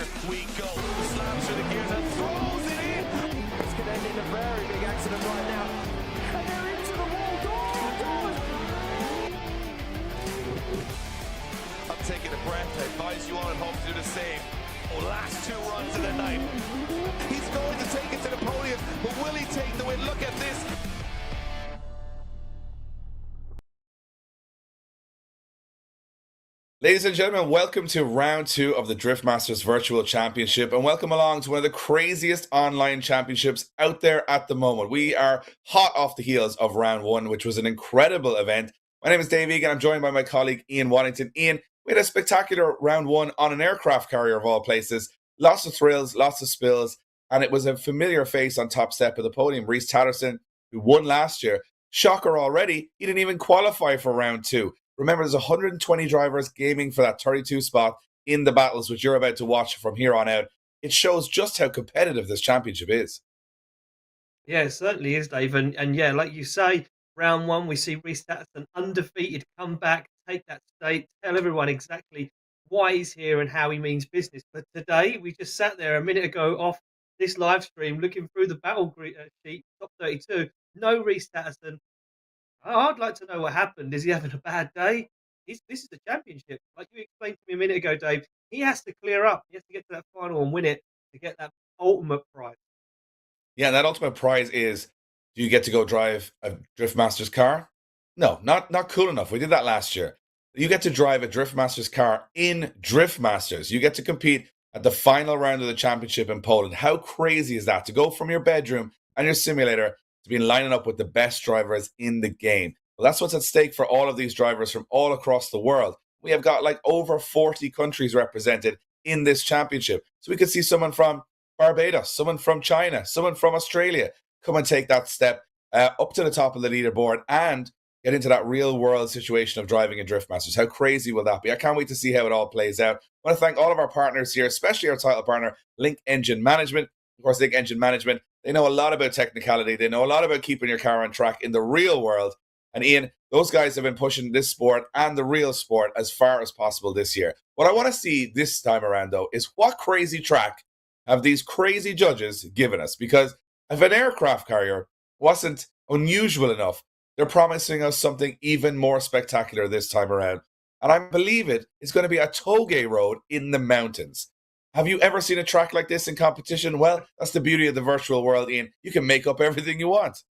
Here we go. Slams through the gears and throws it in. This could end in a very big accident right now. And they're into the wall. I'm taking a breath. I advise you all at home to do the same. Oh, last two runs of the night. He's going to take it to the podium, but will he take the win? Look at this. Ladies and gentlemen, welcome to round 2 of the Drift Masters Virtual Championship, and welcome along to one of the craziest online championships out there at the moment. We are hot off the heels of round 1, which was an incredible event. My name is Dave Egan. I'm joined by my colleague Ian Waddington. Ian, we had a spectacular round 1 on an aircraft carrier of all places. Lots of thrills, lots of spills, and it was a familiar face on top step of the podium. Reese Tatterson, who won last year. Shocker already, he didn't even qualify for round 2. Remember, there's 120 drivers gaming for that 32 spot in the battles, which you're about to watch from here on out. It shows just how competitive this championship is. Yeah, it certainly is, Dave. And yeah, like you say, round 1, we see Reese Tatterson undefeated, come back, take that state, tell everyone exactly why he's here and how he means business. But today, we just sat there a minute ago off this live stream looking through the battle sheet, top 32. No Reese Tatterson. I'd like to know what happened. Is he having a bad day? This is a championship. Like you explained to me a minute ago, Dave, he has to clear up. He has to get to that final and win it to get that ultimate prize. Yeah, that ultimate prize is, do you get to go drive a Drift Masters car? No, not cool enough. We did that last year. You get to drive a Drift Masters car in Drift Masters. You get to compete at the final round of the championship in Poland. How crazy is that? To go from your bedroom and your simulator to be lining up with the best drivers in the game. Well, that's what's at stake for all of these drivers from all across the world. We have got like over 40 countries represented in this championship. So we could see someone from Barbados, someone from China, someone from Australia come and take that step up to the top of the leaderboard and get into that real world situation of driving a Drift Masters. How crazy will that be? I can't wait to see how it all plays out. I want to thank all of our partners here, especially our title partner, Link Engine Management. Of course, Link Engine Management, they know a lot about technicality. They know a lot about keeping your car on track in the real world. And Ian, those guys have been pushing this sport and the real sport as far as possible this year. What I want to see this time around, though, is what crazy track have these crazy judges given us? Because if an aircraft carrier wasn't unusual enough, they're promising us something even more spectacular this time around. And I believe it's going to be a toge road in the mountains. Have you ever seen a track like this in competition? Well, that's the beauty of the virtual world, Ian. You can make up everything you want.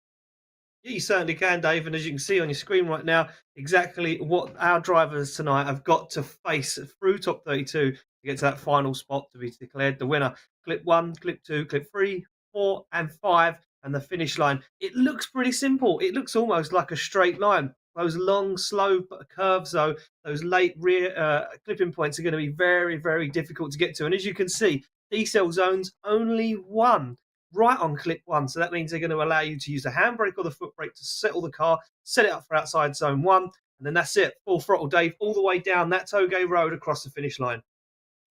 Yeah, you certainly can, Dave. And as you can see on your screen right now, exactly what our drivers tonight have got to face through top 32 to get to that final spot to be declared the winner. Clip 1, clip 2, clip 3, 4, and 5, and the finish line. It looks pretty simple. It looks almost like a straight line. Those long, slow curves, though, those late rear clipping points are going to be very, very difficult to get to. And as you can see, decel zones, only one right on clip 1. So that means they're going to allow you to use the handbrake or the foot brake to settle the car, set it up for outside zone 1. And then that's it. Full throttle, Dave, all the way down that toge road across the finish line.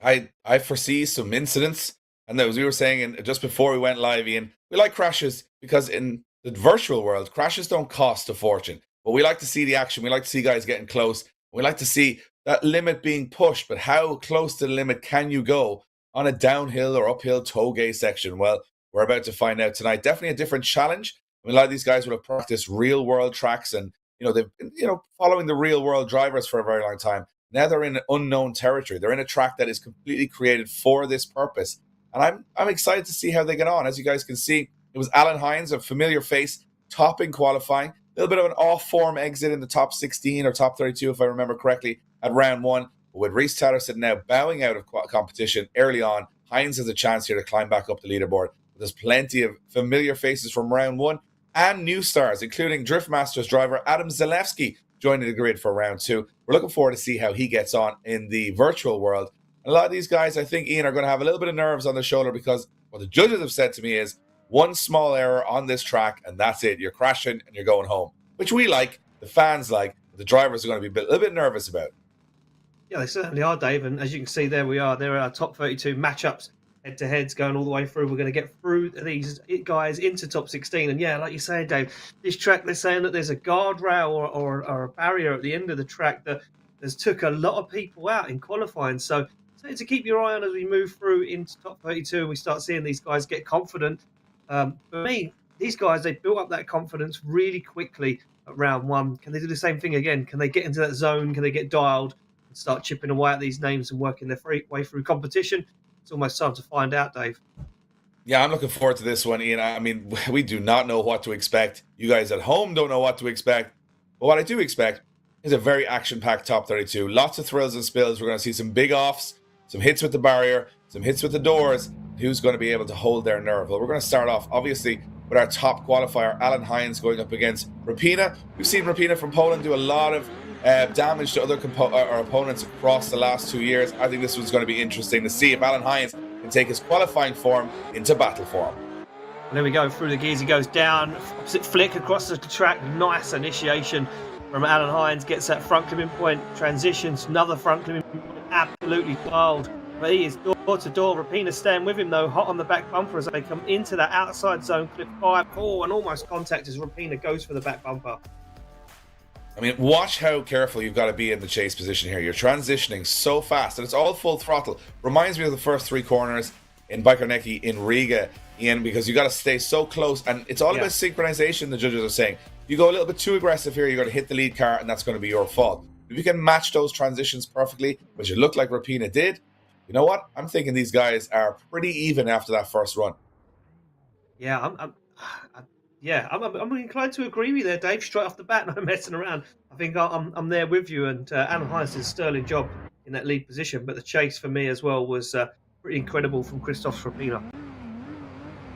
I foresee some incidents. And as we were saying just before we went live, Ian, we like crashes because in the virtual world, crashes don't cost a fortune. But we like to see the action. We like to see guys getting close. We like to see that limit being pushed. But how close to the limit can you go on a downhill or uphill toge section? Well, we're about to find out tonight. Definitely a different challenge. I mean, a lot of these guys will have practiced real world tracks and, they've been, following the real world drivers for a very long time. Now they're in unknown territory. They're in a track that is completely created for this purpose. And I'm excited to see how they get on. As you guys can see, it was Alan Hines, a familiar face, topping qualifying. A little bit of an off-form exit in the top 16 or top 32, if I remember correctly, at round 1. But with Reese Tatterson now bowing out of competition early on, Hines has a chance here to climb back up the leaderboard. There's plenty of familiar faces from round 1 and new stars, including Drift Masters driver Adam Zalewski joining the grid for round 2. We're looking forward to see how he gets on in the virtual world. And a lot of these guys, I think, Ian, are going to have a little bit of nerves on their shoulder because what the judges have said to me is, one small error on this track, and that's it. You're crashing and you're going home, which we like, the fans like, the drivers are going to be a little bit nervous about. Yeah, they certainly are, Dave. And as you can see, there we are. There are our top 32 matchups, head-to-heads going all the way through. We're going to get through these guys into top 16. And yeah, like you say, Dave, this track, they're saying that there's a guardrail or a barrier at the end of the track that has took a lot of people out in qualifying. So something to keep your eye on as we move through into top 32 and we start seeing these guys get confident. For me, these guys, they built up that confidence really quickly at round one. Can they do the same thing again? Can they get into that zone? Can they get dialed and start chipping away at these names and working their way through competition? It's almost time to find out, Dave. Yeah, I'm looking forward to this one, Ian. I mean, we do not know what to expect. You guys at home don't know what to expect. But what I do expect is a very action-packed top 32. Lots of thrills and spills. We're going to see some big offs, some hits with the barrier, some hits with the doors. Who's going to be able to hold their nerve? Well, we're going to start off, obviously, with our top qualifier, Alan Hines, going up against Ropina. We've seen Ropina from Poland do a lot of damage to other opponents across the last 2 years. I think this one's going to be interesting to see if Alan Hines can take his qualifying form into battle form. And there we go, through the gears, he goes down, opposite flick across the track, nice initiation from Alan Hines, gets that front clipping point, transitions, another front clipping point, absolutely wild. But he is door to door. Ropina staying with him though, hot on the back bumper as they come into that outside zone, clip 5. Oh, and almost contact as Ropina goes for the back bumper. I mean, watch how careful you've got to be in the chase position here. You're transitioning so fast, and it's all full throttle. Reminds me of the first 3 corners in Bimerg in Riga, Ian, because you got to stay so close, and it's all about synchronization, the judges are saying. If you go a little bit too aggressive here, you're going to hit the lead car, and that's going to be your fault. If you can match those transitions perfectly, which it looked like Ropina did, you know what? I'm thinking these guys are pretty even after that first run. Yeah, I'm inclined to agree with you there, Dave. Straight off the bat, no messing around. I think I'm there with you, and Alan Hines did a sterling job in that lead position. But the chase for me as well was pretty incredible from Christoph Ropina.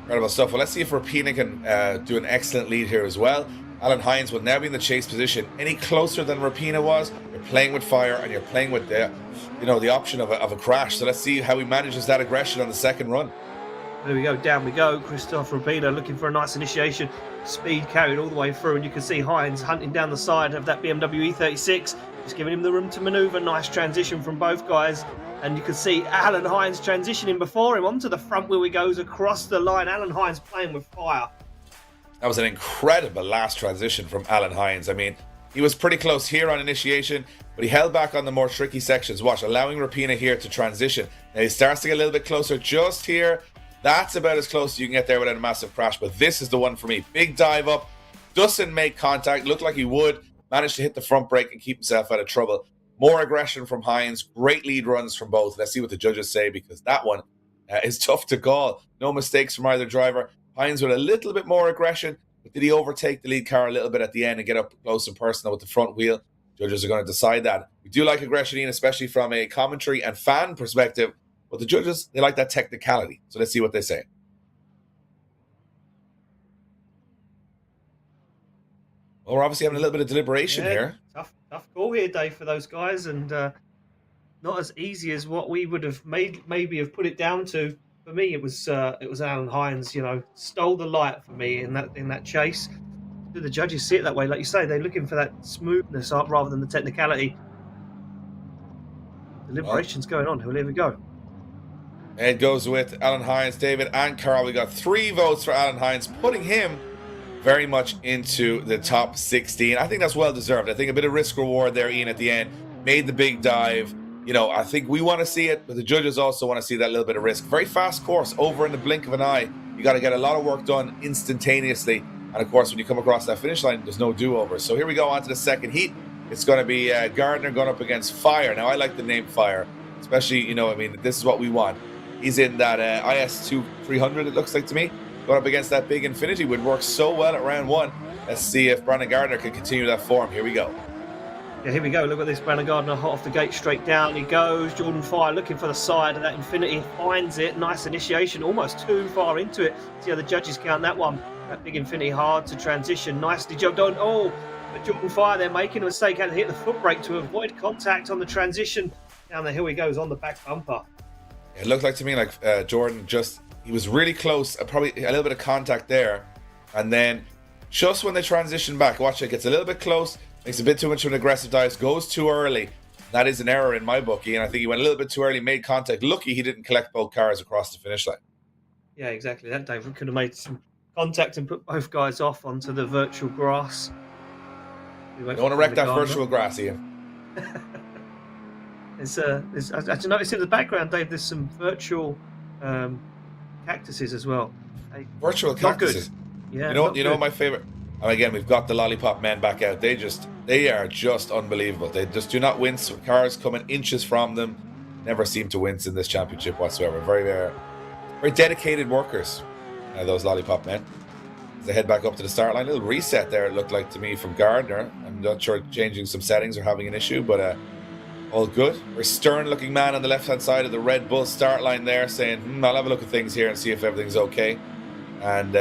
Incredible stuff. Well, let's see if Ropina can do an excellent lead here as well. Alan Hines will now be in the chase position. Any closer than Ropina was, you're playing with fire and you're playing with the option of a crash. So let's see how he manages that aggression on the second run. There we go, down we go. Christoph Ropina looking for a nice initiation. Speed carried all the way through, and you can see Hines hunting down the side of that BMW E36, just giving him the room to manoeuvre. Nice transition from both guys. And you can see Alan Hines transitioning before him. Onto the front wheel he goes across the line. Alan Hines playing with fire. That was an incredible last transition from Alan Hines. I mean, he was pretty close here on initiation, but he held back on the more tricky sections. Watch, allowing Ropina here to transition. Now he starts to get a little bit closer just here. That's about as close as you can get there without a massive crash, but this is the one for me. Big dive up, doesn't make contact, looked like he would, managed to hit the front brake and keep himself out of trouble. More aggression from Hines, great lead runs from both. Let's see what the judges say, because that one is tough to call. No mistakes from either driver. Hines with a little bit more aggression, but did he overtake the lead car a little bit at the end and get up close and personal with the front wheel? Judges are going to decide that. We do like aggression, Ian, especially from a commentary and fan perspective. But the judges, they like that technicality. So let's see what they say. Well, we're obviously having a little bit of deliberation here. Tough call here, Dave, for those guys, and not as easy as what we would have maybe have put it down to. For me, it was Alan Hines. Stole the light for me in that chase. Do the judges see it that way? Like you say, they're looking for that smoothness rather than the technicality. Deliberation's going on. Here we go. It goes with Alan Hines, David, and Carl. We got 3 votes for Alan Hines, putting him very much into the top 16. I think that's well deserved. I think a bit of risk reward there, Ian, at the end. Made the big dive. I think we want to see it, but the judges also want to see that little bit of risk. Very fast course, over in the blink of an eye. You got to get a lot of work done instantaneously. And of course, when you come across that finish line, there's no do-over. So here we go on to the second heat. It's going to be Gardner going up against Fire. Now, I like the name Fire, especially, this is what we want. He's in that IS2 300, it looks like to me. Going up against that big Infinity would work so well at round 1. Let's see if Brandon Gardner can continue that form. Here we go. Yeah, here we go. Look at this. Brandon Gardner hot off the gate, straight down he goes. Jordan Fire looking for the side of that Infinity. Finds it. Nice initiation. Almost too far into it. See how the judges count that one. That big Infinity hard to transition. Nicely jumped on. Oh, but Jordan Fire there making a mistake. Had to hit the foot brake to avoid contact on the transition. Down the hill he goes on the back bumper. It looked like to me like Jordan he was really close, probably a little bit of contact there. And then just when they transition back, watch it, gets a little bit close, makes a bit too much of an aggressive dive, goes too early. That is an error in my bookie, and I think he went a little bit too early, made contact. Lucky he didn't collect both cars across the finish line. Yeah, exactly. That Dave could have made some contact and put both guys off onto the virtual grass. Don't want to wreck that virtual grass, Ian. I noticed in the background, Dave, there's some virtual cactuses as well. Virtual Not good. cactuses. Yeah, You know my favorite. And again, we've got the lollipop men back out. They are just unbelievable. They just do not wince. Cars coming inches from them. Never seem to wince in this championship whatsoever. Very, very dedicated workers, those lollipop men. As they head back up to the start line. A little reset there, it looked like to me, from Gardner. I'm not sure changing some settings or having an issue, but all good. Very stern-looking man on the left-hand side of the Red Bull start line there, saying, I'll have a look at things here and see if everything's okay. And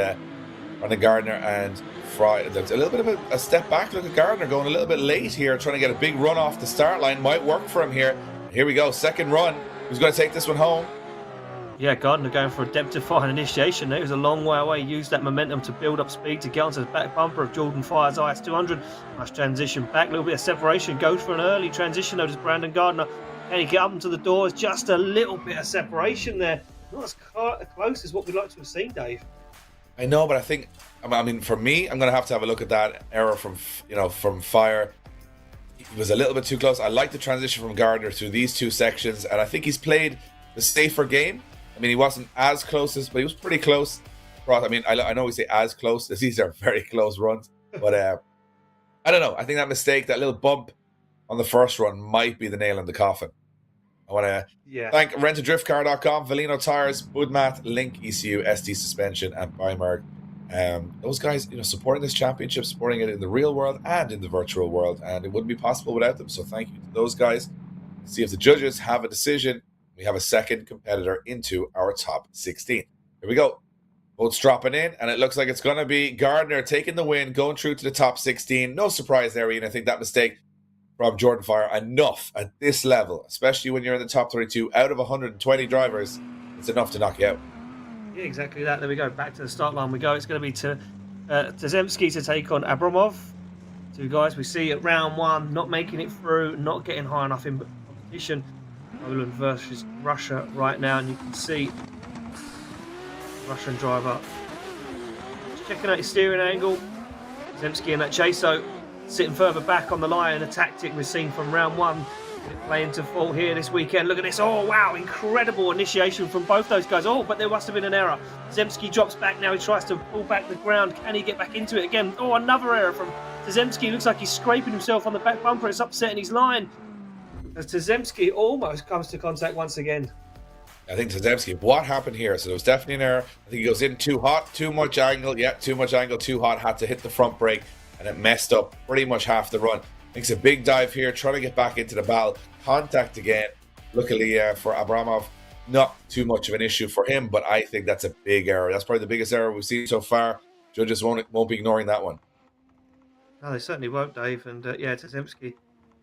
on the Gardner and Fry, there's a little bit of a step back. Look at Gardner going a little bit late here, trying to get a big run off the start line. Might work for him here. Here we go, second run. Who's going to take this one home? Yeah, Gardner going for a depth-defying initiation there. He was a long way away. Used that momentum to build up speed to get onto the back bumper of Jordan Fire's IS200. Nice transition back, a little bit of separation. Goes for an early transition, though, does Brandon Gardner. Can he get up into the doors? Just a little bit of separation there. Not as close as what we'd like to have seen, Dave. I know, but I mean, for me, I'm going to have a look at that error from Fire. He was a little bit too close. I like the transition from Gardner through these two sections, and I think he's played the safer game. I mean, he wasn't as close but he was pretty close. I mean, I know we say as close, as these are very close runs, but I don't know. I think that mistake, that little bump on the first run, might be the nail in the coffin. I want to thank RentADriftCar.com, VALINO tires, Budmat, LIQUI, SD suspension, and Bimerg. Those guys, supporting this championship, supporting it in the real world and in the virtual world, and it wouldn't be possible without them. So thank you to those guys. See if the judges have a decision. We have a second competitor into our top 16. Here we go. Boats dropping in, and it looks like it's going to be Gardner taking the win, going through to the top 16. No surprise there, Ian. I think that mistake from Jordan Fire, enough at this level, especially when you're in the top 32 out of 120 drivers, it's enough to knock you out. Yeah, exactly that. There we go. Back to the start line we go. It's going to be Tazemsky to take on Abramov. Two guys we see at round one, not making it through, not getting high enough in competition. Poland versus Russia right now, and you can see Russian driver just checking out his steering angle. Tazemsky and that Chaso sitting further back on the line, a tactic we've seen from round one playing to full here this weekend. Look at this. Oh, wow. Incredible initiation from both those guys. Oh, but there must have been an error. Tazemsky drops back now. He tries to pull back the ground. Can he get back into it again? Oh, another error from Tazemsky. Looks like he's scraping himself on the back bumper. It's upsetting his line. As Tazemsky almost comes to contact once again. I think Tazemsky, what happened here? So there was definitely an error. I think he goes in too hot, too much angle. Yeah, too much angle, too hot. Had to hit the front brake, and it messed up pretty much half the run. Makes a big dive here, trying to get back into the battle. Contact again. Luckily for Abramov, not too much of an issue for him, but I think that's a big error. That's probably the biggest error we've seen so far. Judges won't be ignoring that one. No, they certainly won't, Dave. And yeah, Tazemsky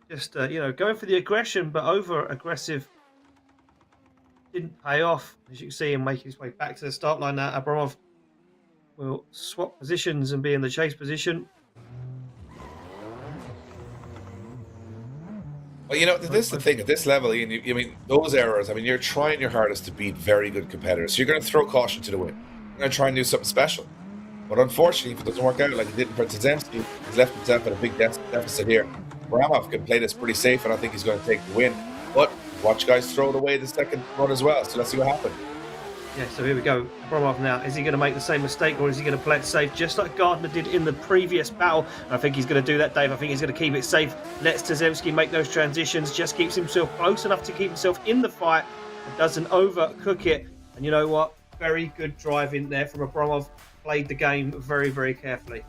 just going for the aggression, but over aggressive didn't pay off. As you can see him making his way back to the start line now. Abramov will swap positions and be in the chase position. Well, this is the thing. At this level, Ian, I mean, those errors, I mean, you're trying your hardest to beat very good competitors. So you're going to throw caution to the wind. You're going to try and do something special. But unfortunately, if it doesn't work out like it did for Tazemsky, he's left himself at a big deficit here. Abramov can play this pretty safe, and I think he's going to take the win. But watch guys throw it away the second run as well. So let's see what happens. Yeah, so here we go. Abramov now. Is he going to make the same mistake, or is he going to play it safe, just like Gardner did in the previous battle? And I think he's going to do that, Dave. I think he's going to keep it safe. Lets Tazemsky make those transitions, just keeps himself close enough to keep himself in the fight, and doesn't overcook it. And you know what? Very good driving there from Abramov. Played the game very, very carefully.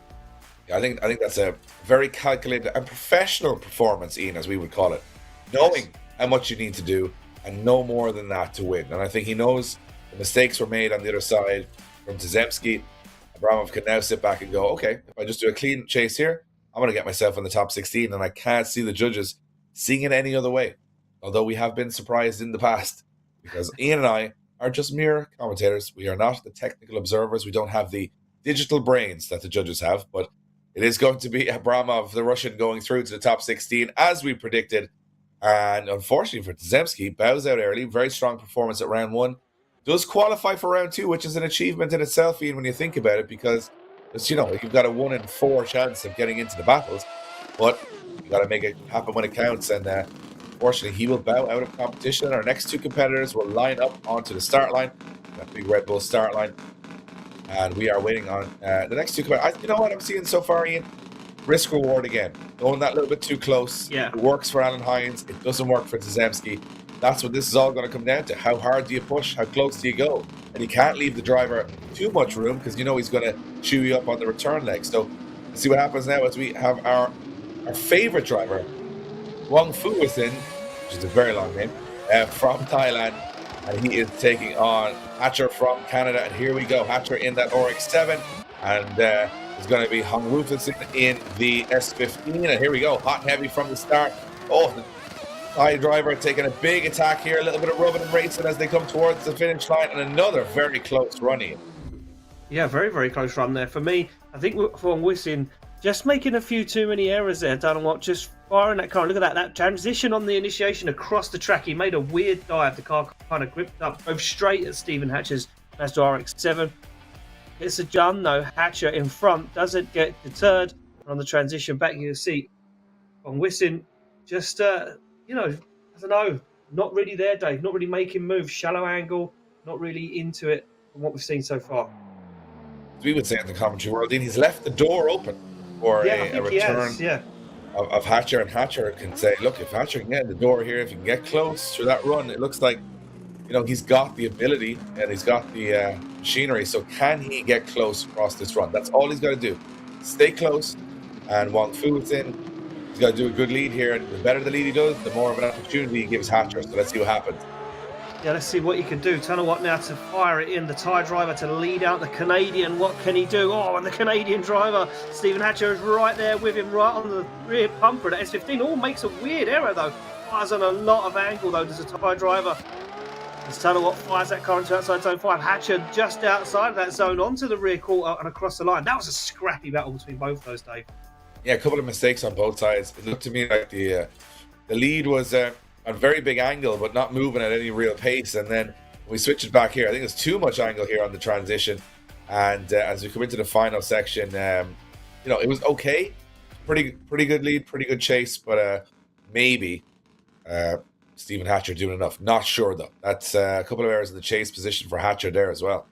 Yeah, I think that's a very calculated and professional performance, Ian, as we would call it. Knowing how much you need to do, and no more than that to win. And I think he knows the mistakes were made on the other side from Tazemsky. Abramov can now sit back and go, okay, if I just do a clean chase here, I'm going to get myself in the top 16, and I can't see the judges seeing it any other way. Although we have been surprised in the past, because Ian and I are just mere commentators. We are not the technical observers. We don't have the digital brains that the judges have, but it is going to be Abramov, the Russian, going through to the top 16, as we predicted. And unfortunately for Tazemsky, bows out early. Very strong performance at round one. Does qualify for round two, which is an achievement in itself, Ian, when you think about it, because it's, you've got a 1 in 4 chance of getting into the battles, but you got to make it happen when it counts. And unfortunately, he will bow out of competition. Our next two competitors will line up onto the start line, that big Red Bull start line. And we are waiting on the next two competitors. You know what I'm seeing so far, Ian? Risk reward again. Going that little bit too close. Yeah. It works for Alan Hines. It doesn't work for Tazemsky. That's what this is all going to come down to. How hard do you push? How close do you go? And you can't leave the driver too much room because you know he's going to chew you up on the return leg. So let's see what happens now as we have our favorite driver, Wong Fu, is in, which is a very long name, from Thailand. And he is taking on Hatcher from Canada. And here we go. Hatcher in that RX-7. And there's going to be Hong Rufus in the S15. And here we go. Hot and heavy from the start. Oh, the Thai driver taking a big attack here. A little bit of rubbing and racing as they come towards the finish line. And another very close run in. Yeah, very, very close run there. For me, I think for Wissin, just making a few too many errors there. Dunlop just firing that car. Look at that transition on the initiation across the track. He made a weird dive. The car kind of gripped up, drove straight at Stephen Hatcher's Mazda RX-7. It's a done though. Hatcher in front doesn't get deterred. On the transition back, you can see on Wissin, just you know, I don't know, not really there, Dave. Not really making moves. Shallow angle, not really into it from what we've seen so far. As we would say in the commentary world, he's left the door open for a return of Hatcher, and Hatcher can say, look, if Hatcher can get in the door here, if he can get close to that run, it looks like, you know, he's got the ability and he's got the machinery. So can he get close across this run? That's all he's got to do. Stay close, and Wong Fu is in. He's got to do a good lead here, and the better the lead he does, the more of an opportunity he gives Hatcher. So let's see what happens. Yeah, let's see what he can do. Watt now to fire it in. The Thai driver to lead out the Canadian. What can he do? Oh, and the Canadian driver, Stephen Hatcher, is right there with him, right on the rear bumper at S15. Oh, makes a weird error, though. Fires on a lot of angle, though, does a Thai driver. As Watt fires that car into outside zone 5. Hatcher just outside of that zone, onto the rear quarter and across the line. That was a scrappy battle between both those, Dave. Yeah, a couple of mistakes on both sides. It looked to me like the lead was a very big angle, but not moving at any real pace. And then we switch it back here. I think there's too much angle here on the transition. And as we come into the final section, you know, it was okay. Pretty good lead, pretty good chase, but maybe Stephen Hatcher doing enough. Not sure, though. That's a couple of errors in the chase position for Hatcher there as well.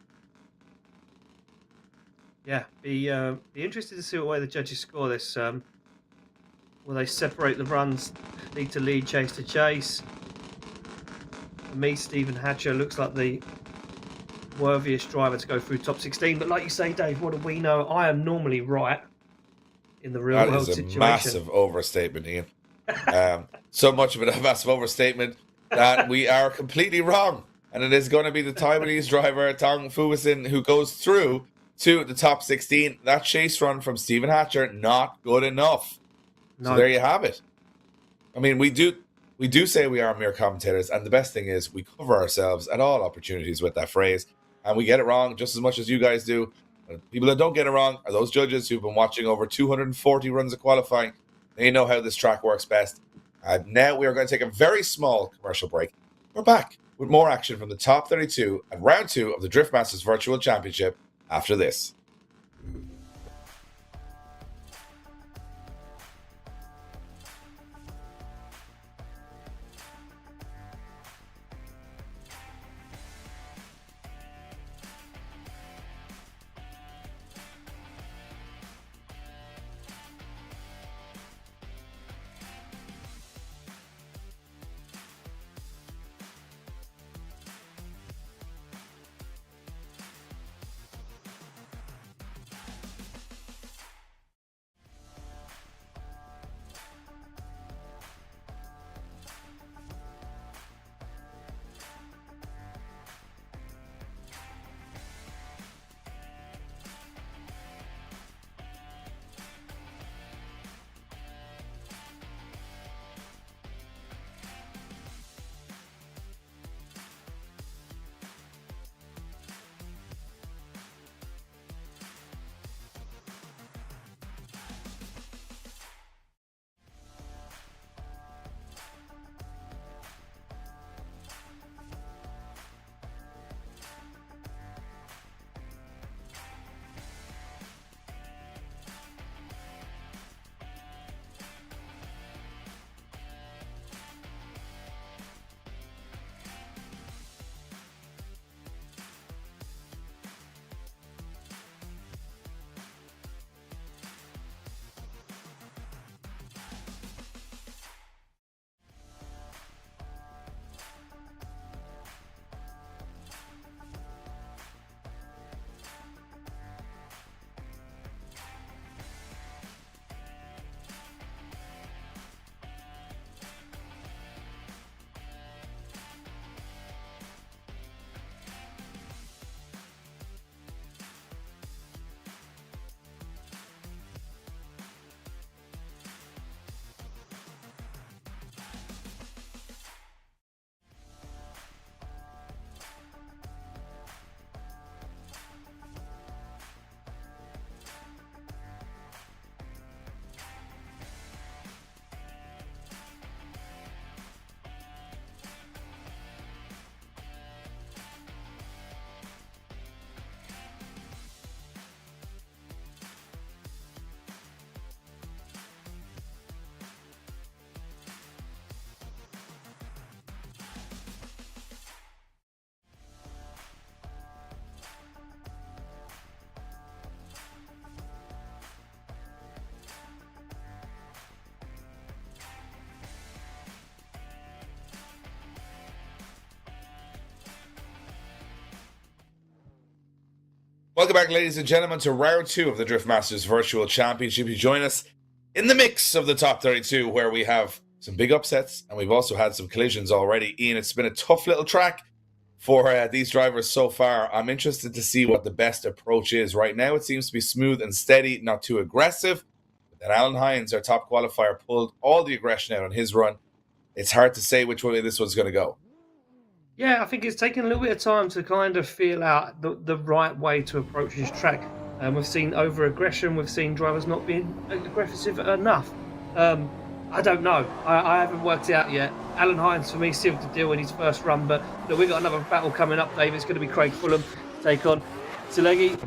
Yeah, be interested to see what way the judges score this. Will they separate the runs, lead to lead, chase to chase? For me, Stephen Hatcher looks like the worthiest driver to go through top 16. But like you say, Dave, what do we know? I am normally right in the real world situation. That is a massive overstatement, Ian. So much of it a massive overstatement that we are completely wrong. And it is going to be the Taiwanese driver, Tong Fuwasin, who goes through to the top 16. That chase run from Stephen Hatcher, not good enough. No. So there you have it. I mean, we do say we are mere commentators, and the best thing is we cover ourselves at all opportunities with that phrase, and we get it wrong just as much as you guys do. People that don't get it wrong are those judges who've been watching over 240 runs of qualifying. They know how this track works best. And now we are going to take a very small commercial break. We're back with more action from the top 32 at round 2 of the Drift Masters Virtual Championship after this. Welcome back, ladies and gentlemen, to round 2 of the Drift Masters Virtual Championship. You join us in the mix of the top 32, where we have some big upsets, and we've also had some collisions already. Ian, it's been a tough little track for these drivers so far. I'm interested to see what the best approach is. Right now, it seems to be smooth and steady, not too aggressive. But then Alan Hines, our top qualifier, pulled all the aggression out on his run. It's hard to say which way this one's going to go. Yeah, I think it's taken a little bit of time to kind of feel out the right way to approach this track. We've seen over-aggression. We've seen drivers not being aggressive enough. I don't know. I haven't worked it out yet. Alan Hines, for me, sealed the deal in his first run. But look, we've got another battle coming up, Dave. It's going to be Craig Fulham to take on Selazi.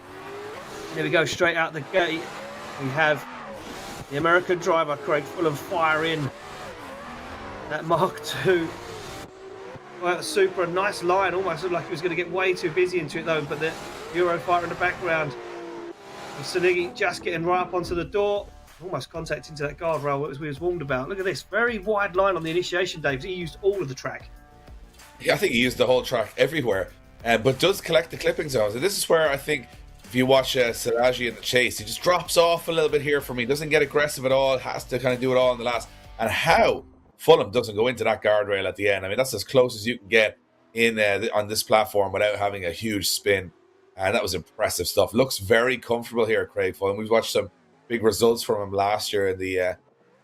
Here we go, straight out the gate. We have the American driver, Craig Fulham, fire in that Mark II. Well, super, a nice line. Almost looked like he was going to get way too busy into it, though. But the Eurofighter in the background. Selazi just getting right up onto the door. Almost contact into that guardrail as we was warned about. Look at this. Very wide line on the initiation, Dave. He used all of the track. Yeah, I think he used the whole track everywhere. But does collect the clipping zones. And this is where I think if you watch Selazi in the chase, he just drops off a little bit here for me. Doesn't get aggressive at all. Has to kind of do it all in the last. And how Fulham doesn't go into that guardrail at the end. I mean, that's as close as you can get in on this platform without having a huge spin. And that was impressive stuff. Looks very comfortable here, Craig Fulham. We've watched some big results from him last year in the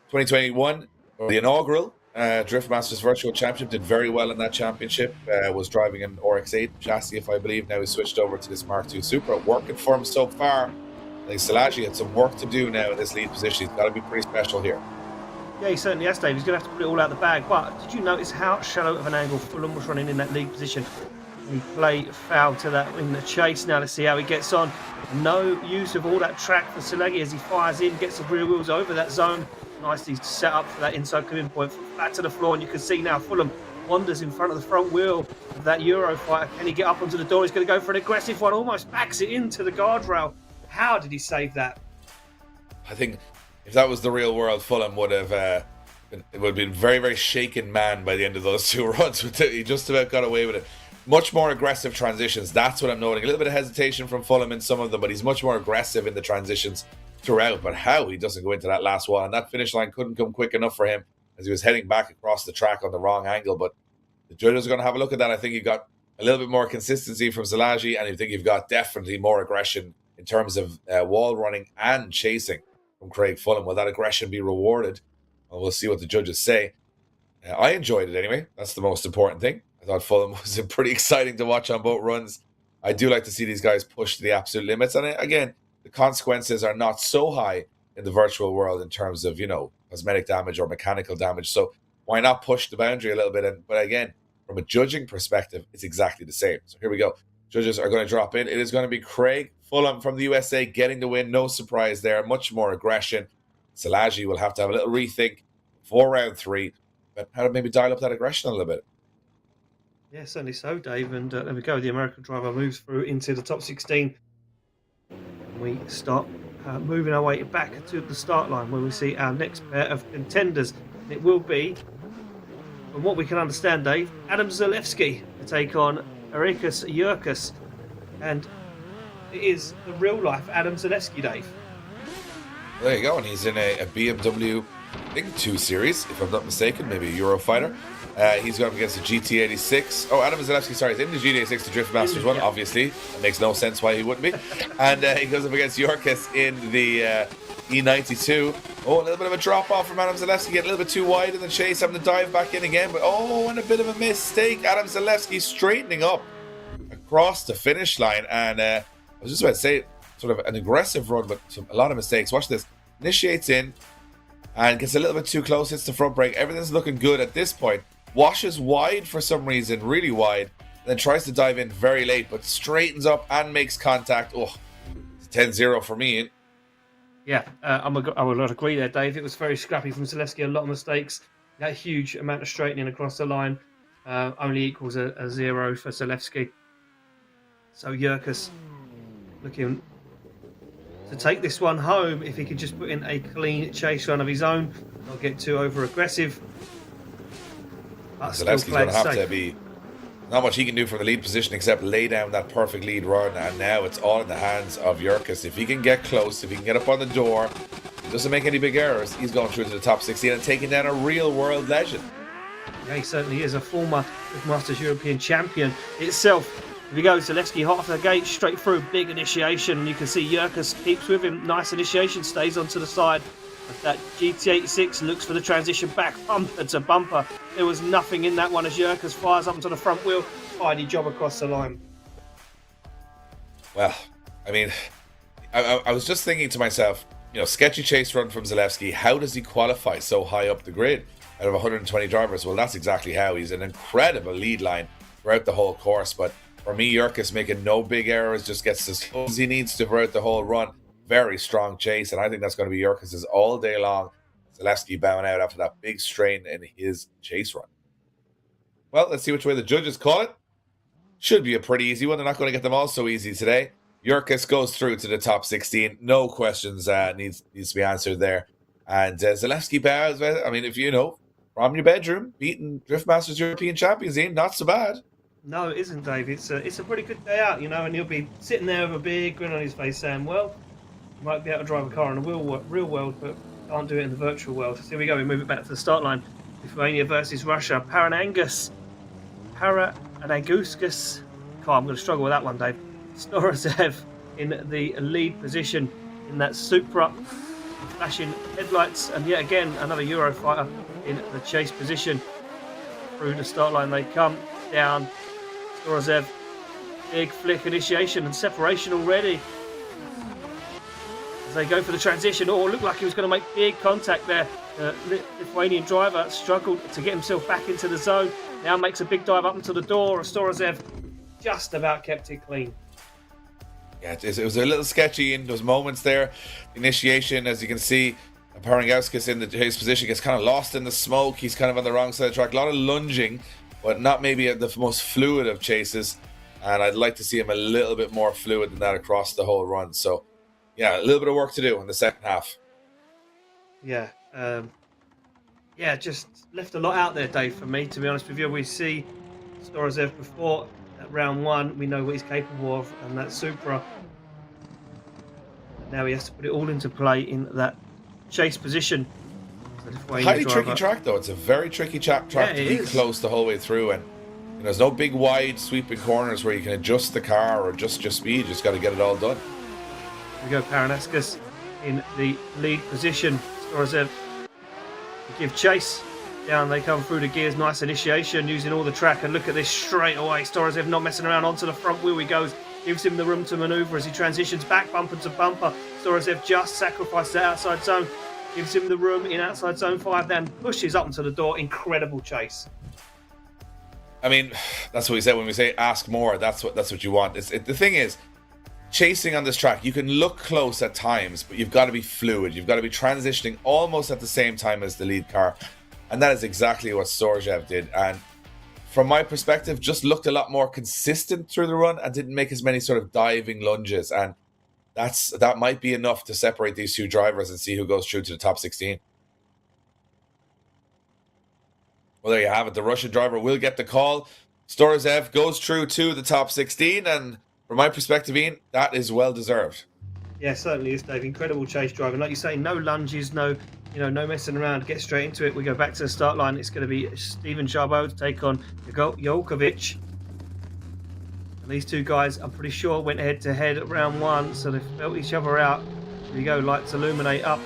2021, the inaugural Drift Masters Virtual Championship. Did very well in that championship. Was driving an RX-8 chassis, if I believe. Now he's switched over to this Mark II Supra. Working for him so far. I think Selazi had some work to do now in this lead position. He's got to be pretty special here. Yeah, he certainly has, Dave. He's going to have to put it all out the bag. But did you notice how shallow of an angle Fulham was running in that lead position? He played foul to that in the chase. Now let's see how he gets on. No use of all that track for Selazi as he fires in, gets the rear wheels over that zone. Nicely set up for that inside coming point, flat to the floor. And you can see now Fulham wanders in front of the front wheel of that Eurofighter. Can he get up onto the door? He's going to go for an aggressive one, almost backs it into the guardrail. How did he save that? I think if that was the real world, Fulham would have been very, very shaken man by the end of those 2 runs. He just about got away with it. Much more aggressive transitions. That's what I'm noting. A little bit of hesitation from Fulham in some of them, but he's much more aggressive in the transitions throughout. But how he doesn't go into that last one, and that finish line couldn't come quick enough for him as he was heading back across the track on the wrong angle. But the judges are going to have a look at that. I think you got a little bit more consistency from Selazi, and I think you've got definitely more aggression in terms of wall running and chasing from Craig Fulham. Will that aggression be rewarded? Well, we'll see what the judges say. I enjoyed it anyway. That's the most important thing. I thought Fulham was pretty exciting to watch on both runs. I do like to see these guys push to the absolute limits. And again, the consequences are not so high in the virtual world in terms of, cosmetic damage or mechanical damage. So why not push the boundary a little bit? But again, from a judging perspective, it's exactly the same. So here we go. Judges are going to drop in. It is going to be Craig Fulham from the USA getting the win. No surprise there. Much more aggression. Selazi will have to have a little rethink for round 3. But how to maybe dial up that aggression a little bit. Yeah, certainly so, Dave. And there we go. The American driver moves through into the top 16. And we start moving our way back to the start line where we see our next pair of contenders. And it will be, from what we can understand, Dave, Adam Zalewski to take on Jurkus. And it is the real-life Adam Zalewski, Dave. There you go. And he's in a BMW, I think, 2 Series, if I'm not mistaken, maybe a Eurofighter. He's going up against the GT86. Oh, Adam Zalewski, sorry, he's in the GT86, the Drift Masters one, obviously. It makes no sense why he wouldn't be. And he goes up against Jurkus in the E92. Oh, a little bit of a drop-off from Adam Zalewski, getting a little bit too wide in the chase, having to dive back in again. But and a bit of a mistake. Adam Zalewski straightening up across the finish line. And I was just about to say, sort of an aggressive run, but a lot of mistakes. Watch this. Initiates in and gets a little bit too close, hits the front brake. Everything's looking good at this point. Washes wide for some reason, really wide, then tries to dive in very late, but straightens up and makes contact. Oh, it's 10-0 for me. Yeah, I would not agree there, Dave. It was very scrappy from Zalewski, a lot of mistakes. That huge amount of straightening across the line only equals a 0 for Zalewski. So Jurkus looking to take this one home if he could just put in a clean chase run of his own, not get too over aggressive. Zalewski's going to have to be Not much he can do from the lead position except lay down that perfect lead run, and now it's all in the hands of Jurkus. If he can get close, if he can get up on the door, he doesn't make any big errors, he's going through to the top 16 and taking down a real world legend. Yeah, he certainly is a former Masters European champion itself. If you go, Zalewski hot off the gate, straight through, big initiation, and you can see Jurkus keeps with him. Nice initiation, stays onto the side. But that GT86 looks for the transition back, bumper to bumper. There was nothing in that one as Jurkus fires up onto the front wheel. Tidy job across the line. Well, I mean, I was just thinking to myself, you know, sketchy chase run from Zalewski. How does he qualify so high up the grid out of 120 drivers? Well, that's exactly how. He's an incredible lead line throughout the whole course. But for me, Jurkus making no big errors, just gets as close as he needs to throughout the whole run. Very strong chase, and I think that's going to be Jurkus's all day long. Zalewski bowing out after that big strain in his chase run. Well, let's see which way the judges call it. Should be a pretty easy one. They're not going to get them all so easy today. Jurkus goes through to the top 16. No questions needs to be answered there. And Zalewski bows. I mean, if you know, from your bedroom, beating Driftmasters European champions, ain't not so bad. No, it isn't, Dave. It's a pretty good day out, you know, and he'll be sitting there with a big grin on his face saying, well, you might be able to drive a car in the real world, but can't do it in the virtual world. So here we go. We move it back to the start line. Lithuania versus Russia. Paranaguskas. God, I'm going to struggle with that one, Dave. Snorasev in the lead position in that Supra, flashing headlights, and yet again another Eurofighter in the chase position. Through the start line they come down. Snorasev, big flick initiation and separation already. As they go for the transition, looked like he was going to make big contact there. The Lithuanian driver struggled to get himself back into the zone. Now makes a big dive up into the door. Snorasev just about kept it clean. Yeah, it was a little sketchy in those moments there. Initiation, as you can see, Paranaguskas in the chase position gets kind of lost in the smoke. He's kind of on the wrong side of the track. A lot of lunging, but not maybe the most fluid of chases. And I'd like to see him a little bit more fluid than that across the whole run. So, yeah, a little bit of work to do in the second half. Yeah, just left a lot out there, Dave, for me, to be honest with you. We see Snorasev before at round one. We know what he's capable of, and that Supra. Now he has to put it all into play in that chase position. Highly tricky track, though. It's a very tricky track to be close the whole way through, and you know, there's no big wide sweeping corners where you can adjust the car or adjust your speed. You just got to get it all done. We go Paranaguskas in the lead position. Snorasev give chase. Down they come through the gears. Nice initiation using all the track, and look at this straight away. Snorasev not messing around, onto the front wheel he goes. Gives him the room to manoeuvre as he transitions back bumper to bumper. Snorasev just sacrifices the outside zone. Gives him the room in outside zone 5, then pushes up into the door. Incredible chase. I mean, that's what we said when we say ask more. That's what you want. The thing is, chasing on this track, you can look close at times, but you've got to be fluid. You've got to be transitioning almost at the same time as the lead car. And that is exactly what Snorasev did. And from my perspective, just looked a lot more consistent through the run and didn't make as many sort of diving lunges. And that might be enough to separate these two drivers and see who goes through to the top 16. Well, there you have it. The Russian driver will get the call. Snorasev goes through to the top 16, and from my perspective, Ian, that is well deserved. Yeah, certainly is, Dave. Incredible chase driving. Like you say, no lunges, no messing around. Get straight into it. We go back to the start line. It's going to be Stephen Chabot to take on Yokovich. And these two guys, I'm pretty sure, went head to head at round one, so they felt each other out. Here we go, lights illuminate up.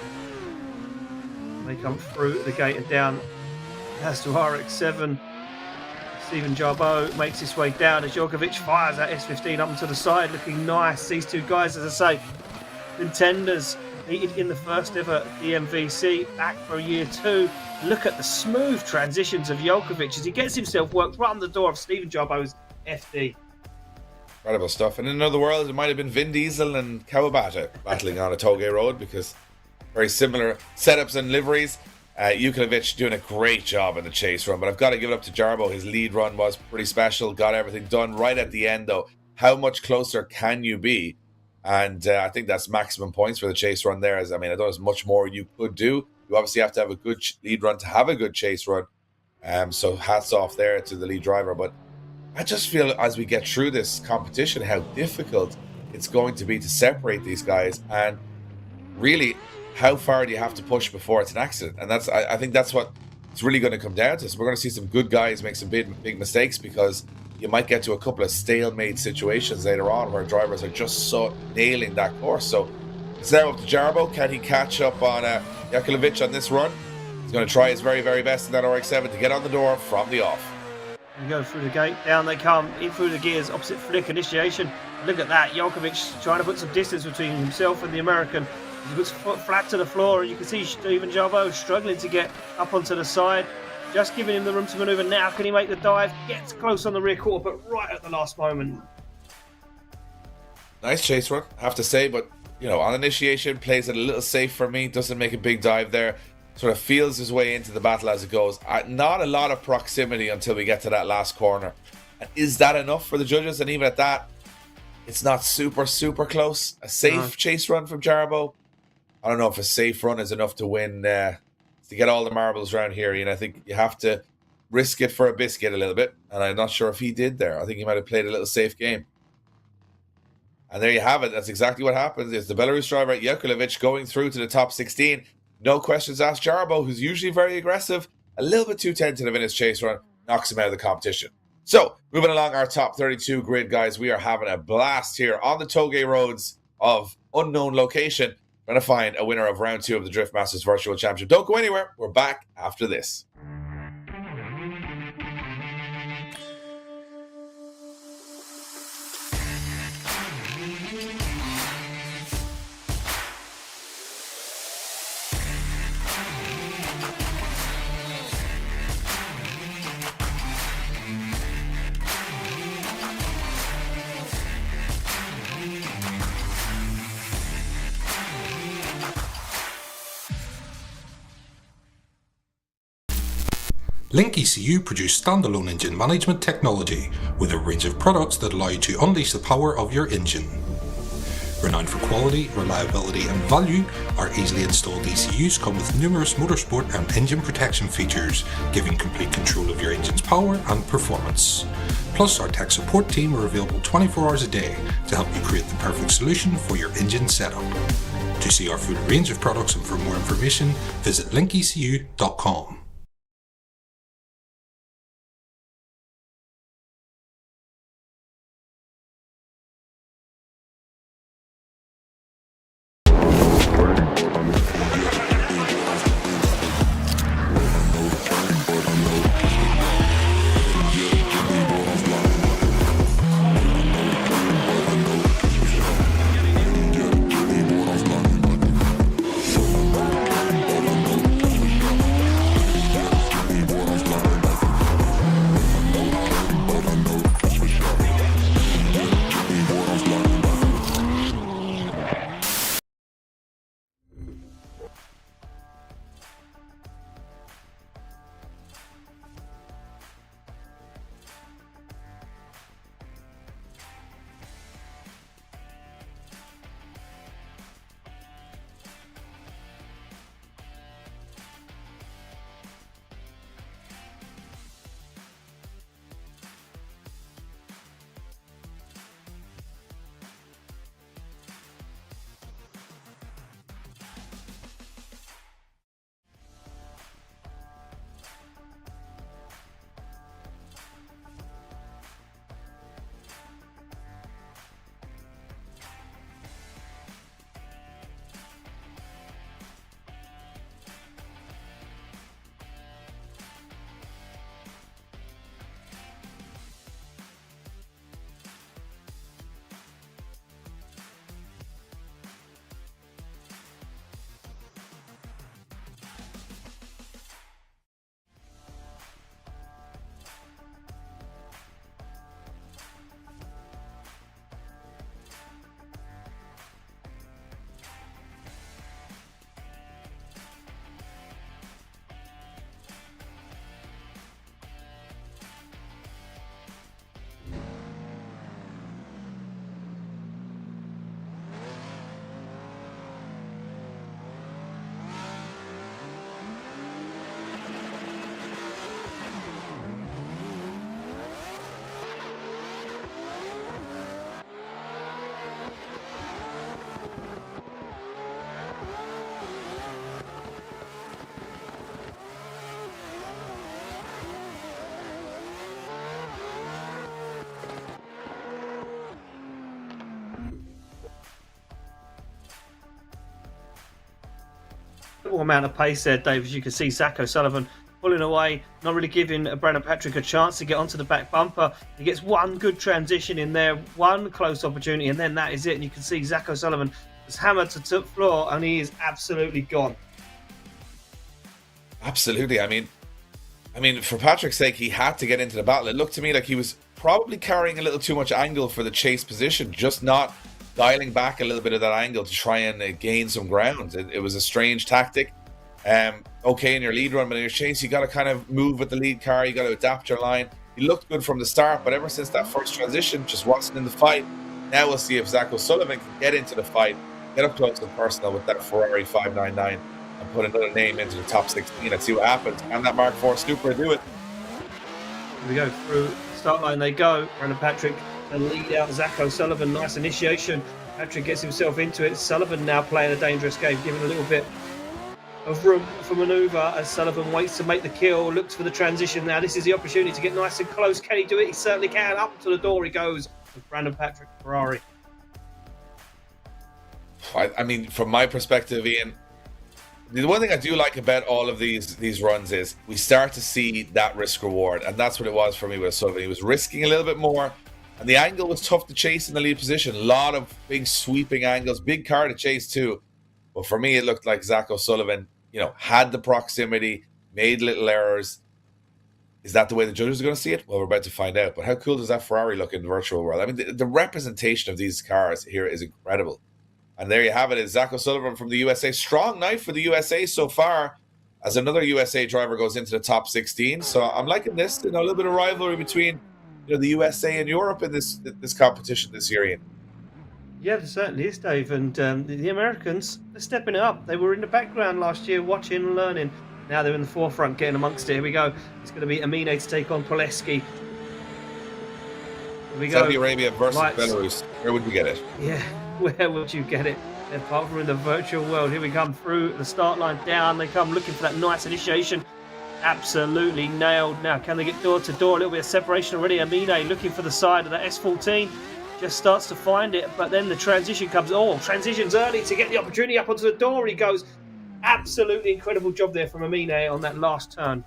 They come through the gate and down. Has to RX7. Stephen Chabot makes his way down as Yokovich fires that S15 up into the side, looking nice. These two guys, as I say, contenders, competed in the first ever DMVC, back for year 2. Look at the smooth transitions of Yokovich as he gets himself worked right on the door of Stephen Chabot's FD. Incredible stuff. And in another world, it might have been Vin Diesel and Kawabata battling on a Toge road, because very similar setups and liveries. Yokovich doing a great job in the chase run, but I've got to give it up to Jarbo. His lead run was pretty special, got everything done right at the end though. How much closer can you be? And I think that's maximum points for the chase run there. I don't know there's much more you could do. You obviously have to have a good lead run to have a good chase run. So hats off there to the lead driver. But I just feel as we get through this competition how difficult it's going to be to separate these guys, and really how far do you have to push before it's an accident. And that's I think that's what it's really going to come down to. So we're going to see some good guys make some big mistakes, because you might get to a couple of stalemate situations later on where drivers are just so nailing that course. So it's now up to Jarbo. Can he catch up on Yokovich on this run? He's going to try his very, very best in that RX-7 to get on the door from the off. You go through the gate, down they come, in through the gears, opposite flick initiation. Look at that, Yokovich trying to put some distance between himself and the American. He puts foot flat to the floor, and you can see Stephen Jabot struggling to get up onto the side. Just giving him the room to manoeuvre now. Can he make the dive? Gets close on the rear quarter, but right at the last moment. Nice chase run, I have to say, but you know, on initiation, plays it a little safe for me. Doesn't make a big dive there. Sort of feels his way into the battle as it goes. Not a lot of proximity until we get to that last corner. And is that enough for the judges? And even at that, it's not super close. A safe chase run from Jarbo. I don't know if a safe run is enough to win, to get all the marbles around here. And I think you have to risk it for a biscuit a little bit. And I'm not sure if he did there. I think he might have played a little safe game. And there you have it. That's exactly what happens. It's the Belarus driver Yokovich going through to the top 16. No questions asked. Jarbo, who's usually very aggressive, a little bit too tentative in his chase run, knocks him out of the competition. So, moving along our top 32 grid, guys, we are having a blast here on the Toge roads of unknown location. We're going to find a winner of round 2 of the Drift Masters Virtual Championship. Don't go anywhere. We're back after this. LIQUI.EU produce standalone engine management technology with a range of products that allow you to unleash the power of your engine. Renowned for quality, reliability and value, our easily installed ECUs come with numerous motorsport and engine protection features, giving complete control of your engine's power and performance. Plus, our tech support team are available 24 hours a day to help you create the perfect solution for your engine setup. To see our full range of products and for more information, visit LIQUI.EU.com. incredible amount of pace there, Dave. As you can see, Zach O'Sullivan pulling away, not really giving Brandon Patrick a chance to get onto the back bumper. He gets one good transition in there, one close opportunity, and then that is it. And you can see Zach O'Sullivan has hammered to the floor, and he is absolutely gone. Absolutely. I mean, for Patrick's sake, he had to get into the battle. It looked to me like he was probably carrying a little too much angle for the chase position, just not dialing back a little bit of that angle to try and gain some ground. It was a strange tactic. Okay, in your lead run, but in your chase, you got to kind of move with the lead car. You got to adapt your line. He looked good from the start, but ever since that first transition, just wasn't in the fight. Now we'll see if Zach O'Sullivan can get into the fight, get up close and personal with that Ferrari 599, and put another name into the top 16 and see what happens. And that Mark IV Super do it. Here we go through the start line. They go. Brandon Patrick to lead out Zach O'Sullivan. Nice initiation. Patrick gets himself into it. Sullivan now playing a dangerous game, giving a little bit of room for manoeuvre as Sullivan waits to make the kill, looks for the transition now. This is the opportunity to get nice and close. Can he do it? He certainly can. Up to the door he goes with Brandon Patrick Ferrari. I mean, from my perspective, Ian, the one thing I do like about all of these runs is we start to see that risk reward, and that's what it was for me with Sullivan. He was risking a little bit more, and the angle was tough to chase in the lead position. A lot of big sweeping angles, big car to chase too. But for me, it looked like Zach O'Sullivan, had the proximity, made little errors. Is that the way the judges are going to see it? Well, we're about to find out. But how cool does that Ferrari look in the virtual world? I mean, the representation of these cars here is incredible. And there you have it. Is Zach O'Sullivan from the USA. Strong night for the USA so far, as another USA driver goes into the top 16. So I'm liking this. A little bit of rivalry between the USA and Europe in this competition this year, Ian. Yeah, there certainly is, Dave. And the Americans, they're stepping it up. They were in the background last year watching and learning. Now they're in the forefront getting amongst it. Here we go. It's going to be Amino to take on Poleski. Here we go. Saudi Arabia versus Belarus. Where would you get it? Yeah, where would you get it? Apart from in the virtual world. Here we come through the start line down. They come looking for that nice initiation. Absolutely nailed. Now, can they get door to door? A little bit of separation already. Amino looking for the side of that S14. Just starts to find it, but then the transition comes. Oh, transitions early to get the opportunity up onto the door. He goes. Absolutely incredible job there from Amino on that last turn.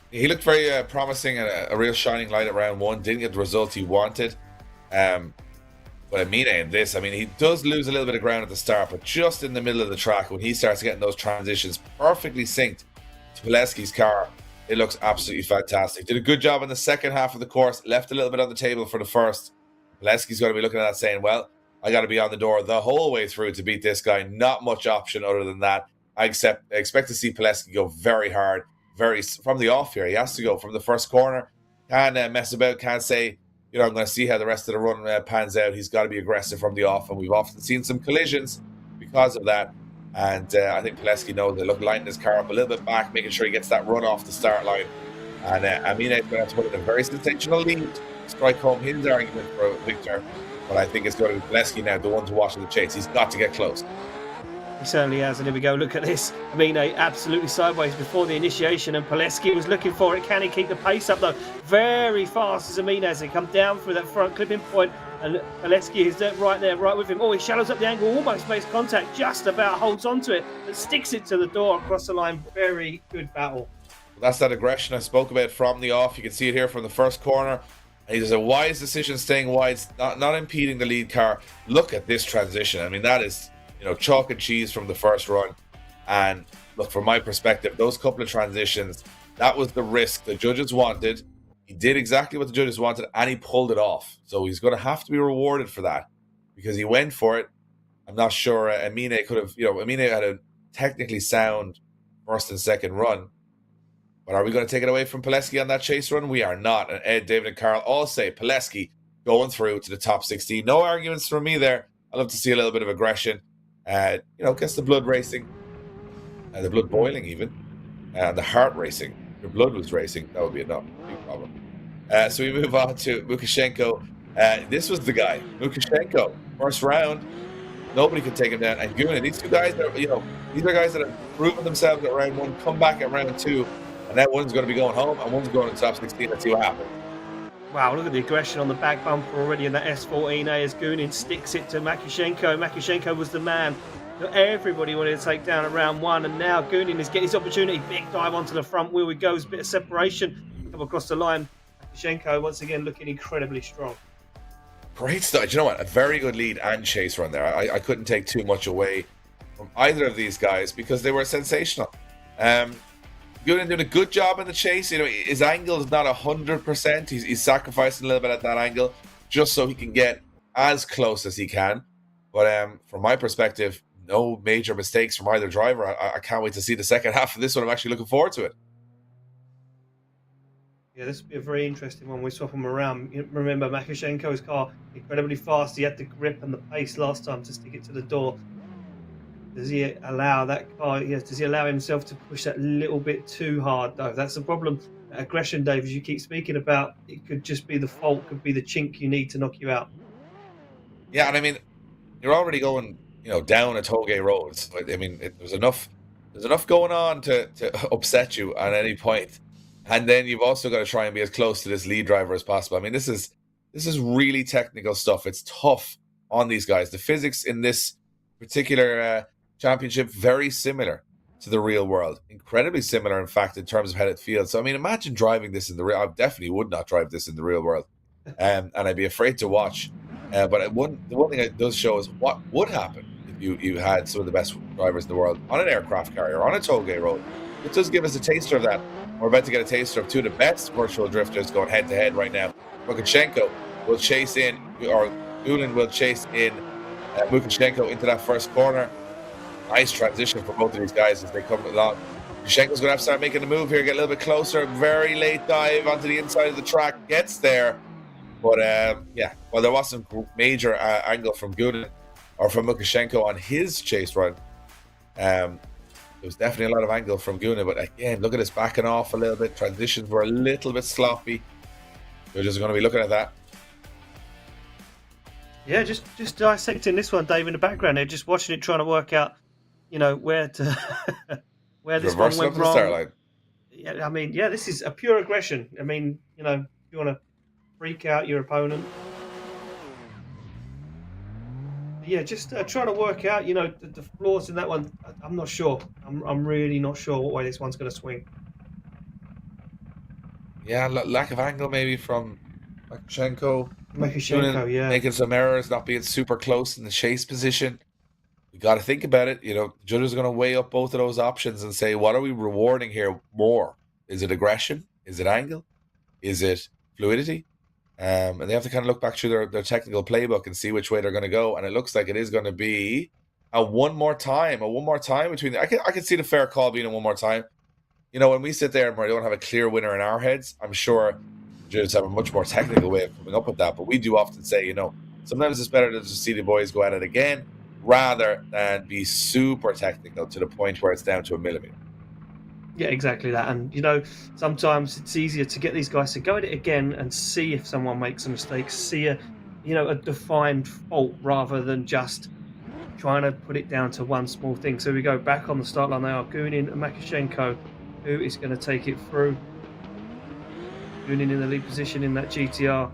He looked very promising and a real shining light at round one. Didn't get the result he wanted. But Amino in this, I mean, he does lose a little bit of ground at the start, but just in the middle of the track, when he starts getting those transitions perfectly synced to Poleski's car, it looks absolutely fantastic. Did a good job in the second half of the course, left a little bit on the table for the first. Poleski's going to be looking at that saying, well, I got to be on the door the whole way through to beat this guy. Not much option other than that. I expect to see Poleski go very hard, from the off here. He has to go from the first corner. Can't mess about, can't say, I'm going to see how the rest of the run pans out. He's got to be aggressive from the off, and we've often seen some collisions because of that. And I think Poleski knows that. Look, lining his car up a little bit back, making sure he gets that run off the start line. And Amino's going to have to put in a very sensational lead, strike home his argument for Victor. But I think it's going to be Poleski now, the one to watch in the chase. He's got to get close. He certainly has, and here we go. Look at this. Amino absolutely sideways before the initiation, and Poleski was looking for it. Can he keep the pace up, though? Very fast as Amino as they come down through that front clipping point, and Poleski is right there, right with him. Oh, he shallows up the angle, almost makes contact, just about holds onto it, but sticks it to the door across the line. Very good battle. That's that aggression I spoke about from the off. You can see it here from the first corner. And he does a wise decision, staying wide, not impeding the lead car. Look at this transition. I mean, that is, chalk and cheese from the first run. And look, from my perspective, those couple of transitions, that was the risk the judges wanted. He did exactly what the judges wanted, and he pulled it off. So he's going to have to be rewarded for that because he went for it. I'm not sure Amino could have, Amino had a technically sound first and second run. But are we going to take it away from Poleski on that chase run? We are not. And Ed, David, and Carl all say Poleski going through to the top 16. No arguments from me there. I'd love to see a little bit of aggression. Gets the blood racing, the blood boiling even, and the heart racing. If your blood was racing, that would be enough. Big problem. So we move on to Mukashenko. This was the guy, Mukashenko. First round, nobody could take him down. And Goonan, these two guys, these are guys that have proven themselves at round one, come back at round two, and that one's going to be going home, and one's going to top 16. Let's see what happens. Wow, look at the aggression on the back bumper already in that S14A as Goonan sticks it to Mukashenko. Mukashenko was the man Everybody wanted to take down at round 1, and now Goonan is getting his opportunity. Big dive onto the front wheel. He goes, bit of separation, come across the line. Mukashenko once again looking incredibly strong. Great stuff. Do you know what? A very good lead and chase run there. I couldn't take too much away from either of these guys because they were sensational. Goonan doing a good job in the chase. You know, his angle is not 100%. He's sacrificing a little bit at that angle just so he can get as close as he can. But from my perspective, no major mistakes from either driver. I can't wait to see the second half of this one. I'm actually looking forward to it. Yeah, this will be a very interesting one. We swap them around. Remember, Mukashenko's car incredibly fast. He had the grip and the pace last time to stick it to the door. Does he allow that car? Yes. Does he allow himself to push that little bit too hard? though? That's the problem. That aggression, Dave, as you keep speaking about, it could just be the fault. Could be the chink you need to knock you out. Yeah, and I mean, you're already going, down a toll gate road. I mean, there's enough going on to upset you at any point. And then you've also got to try and be as close to this lead driver as possible. I mean, this is really technical stuff. It's tough on these guys. The physics in this particular championship, very similar to the real world. Incredibly similar, in fact, in terms of how it feels. So, I mean, imagine driving this in the real... I definitely would not drive this in the real world. And I'd be afraid to watch. But the one thing it does show is what would happen if you had some of the best drivers in the world on an aircraft carrier, on a toll gate road. It does give us a taster of that. We're about to get a taster of two of the best virtual drifters going head-to-head right now. Mukashenko will chase in, or Goonan will chase in Mukashenko into that first corner. Nice transition for both of these guys as they come along. Mukashenko's going to have to start making the move here, get a little bit closer. Very late dive onto the inside of the track. Gets there. But, well, there was some major angle from Goonan, or from Mukashenko on his chase run. There was definitely a lot of angle from Goonan, but again, look at this backing off a little bit. Transitions were a little bit sloppy. We're just going to be looking at that. Yeah, just dissecting this one, Dave, in the background there, just watching it, trying to work out, where to where this one went wrong. Start line. Yeah, I mean, this is a pure aggression. I mean, if you want to freak out your opponent. Yeah, just trying to work out, the flaws in that one. I'm not sure. I'm really not sure what way this one's going to swing. Yeah, lack of angle maybe from Mukashenko. Yeah. Making some errors, not being super close in the chase position. We got to think about it. Judges are going to weigh up both of those options and say, what are we rewarding here more? Is it aggression? Is it angle? Is it fluidity? And they have to kind of look back through their technical playbook and see which way they're going to go. And it looks like it is going to be a one more time between. I can see the fair call being a one more time. When we sit there and we don't have a clear winner in our heads, I'm sure judges have a much more technical way of coming up with that. But we do often say, sometimes it's better to just see the boys go at it again rather than be super technical to the point where it's down to a millimeter. Yeah, exactly that. And, sometimes it's easier to get these guys to go at it again and see if someone makes a mistake, see a defined fault rather than just trying to put it down to one small thing. So we go back on the start line. They are Goonan and Mukashenko, who is going to take it through. Goonan in the lead position in that GTR.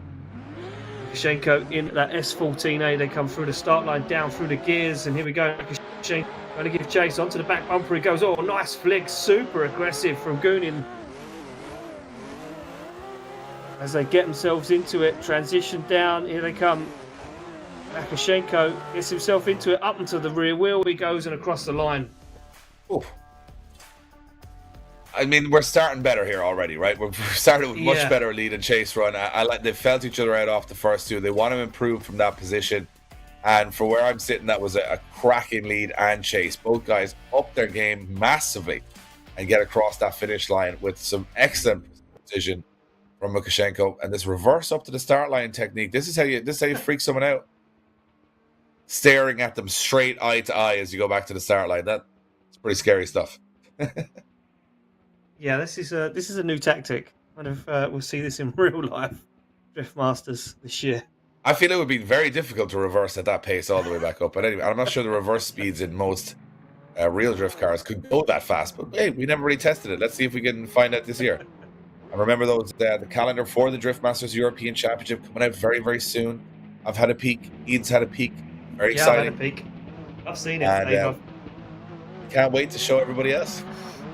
Mukashenko in that S14A. They come through the start line, down through the gears, and here we go. Mukashenko trying to give chase onto the back bumper. He goes, oh, nice flick, super aggressive from Goonan. As they get themselves into it, transition down, here they come. Mukashenko gets himself into it, up into the rear wheel. He goes and across the line. Oof. I mean, we're starting better here already, right? We're starting with much better lead and chase run. I like they felt each other out off the first two. They want to improve from that position. And for where I'm sitting, that was a cracking lead and chase. Both guys up their game massively and get across that finish line with some excellent precision from Mukashenko. And this reverse up to the start line technique. This is how you freak someone out. Staring at them straight eye to eye as you go back to the start line. That's pretty scary stuff. Yeah, this is a new tactic. I wonder if we'll see this in real life Drift Masters this year. I feel it would be very difficult to reverse at that pace all the way back up. But anyway, I'm not sure the reverse speeds in most real drift cars could go that fast. But hey, we never really tested it. Let's see if we can find out this year. And remember those the calendar for the Drift Masters European Championship coming out very, very soon. I've had a peek. Ian's had a peek. Very exciting. I've had a peek. I've seen it, And Dave. can't wait to show everybody else.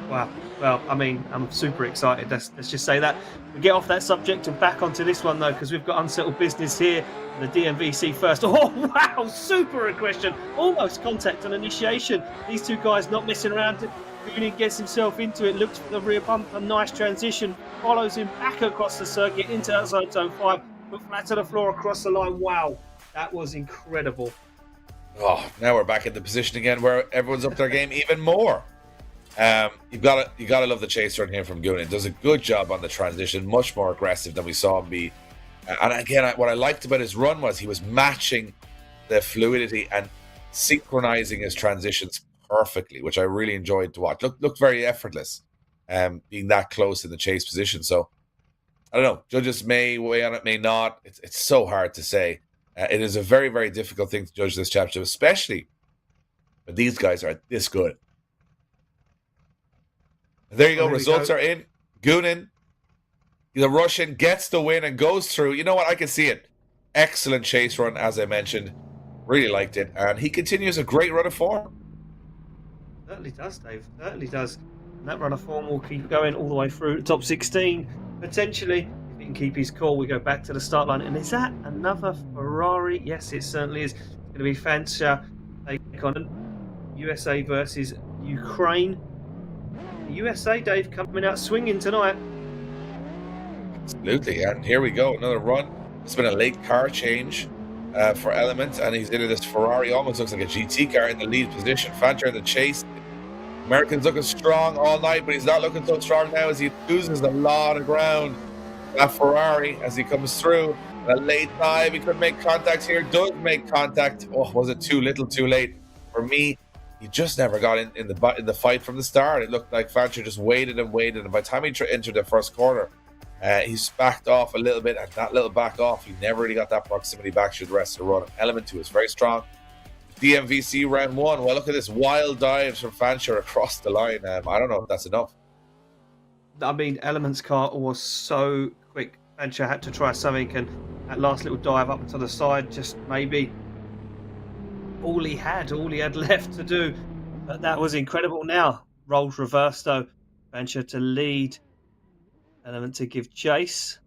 Wow. Well, I mean, I'm super excited. Let's just say that. We get off that subject and back onto this one, though, because we've got unsettled business here. The DMVC first. Oh, wow. Super aggression. Almost contact on initiation. These two guys not messing around. Goonan gets himself into it, looks for the rear bumper. Nice transition. Follows him back across the circuit into outside zone 5. Put flat to the floor across the line. Wow. That was incredible. Oh, now we're back in the position again where everyone's up their game even more. You've got to love the chase run here from Goonan. Does a good job on the transition, much more aggressive than we saw him be. And again, what I liked about his run was he was matching the fluidity and synchronizing his transitions perfectly, which I really enjoyed to watch. Looked very effortless, being that close in the chase position. So I don't know. Judges may weigh on it, may not. It's so hard to say. It is a very, very difficult thing to judge this championship, especially when these guys are this good. There you go. Results are in. Goonan, the Russian, gets the win and goes through. You know what? I can see it. Excellent chase run, as I mentioned. Really liked it. And he continues a great run of form. Certainly does, Dave. Certainly does. And that run of form will keep going all the way through the top 16. Potentially, if he can keep his cool, we go back to the start line. And is that another Ferrari? Yes, it certainly is. It's going to be Fancher take on USA versus Ukraine. The USA, Dave, coming out swinging tonight. Absolutely. And here we go. Another run. It's been a late car change for Element. And he's into this Ferrari. Almost looks like a GT car in the lead position. Fancher in the chase. American's looking strong all night, but he's not looking so strong now as he loses a lot of ground. That Ferrari, as he comes through, a late dive, he could make contact here, does make contact. Oh, was it too little, too late? For me, he just never got in the fight from the start. It looked like Fancher just waited and waited, and by the time he entered the first corner, he's backed off a little bit, and that little back off, he never really got that proximity back through the rest of the run. Element 2 is very strong. DMVC round 1. Well, look at this wild dives from Fancher across the line. I don't know if that's enough. I mean, Element's car was so quick. Fancher had to try something, and that last little dive up to the side, just maybe all he had left to do. But that was incredible. Now, roles reversed though. Fancher to lead, Element to give chase.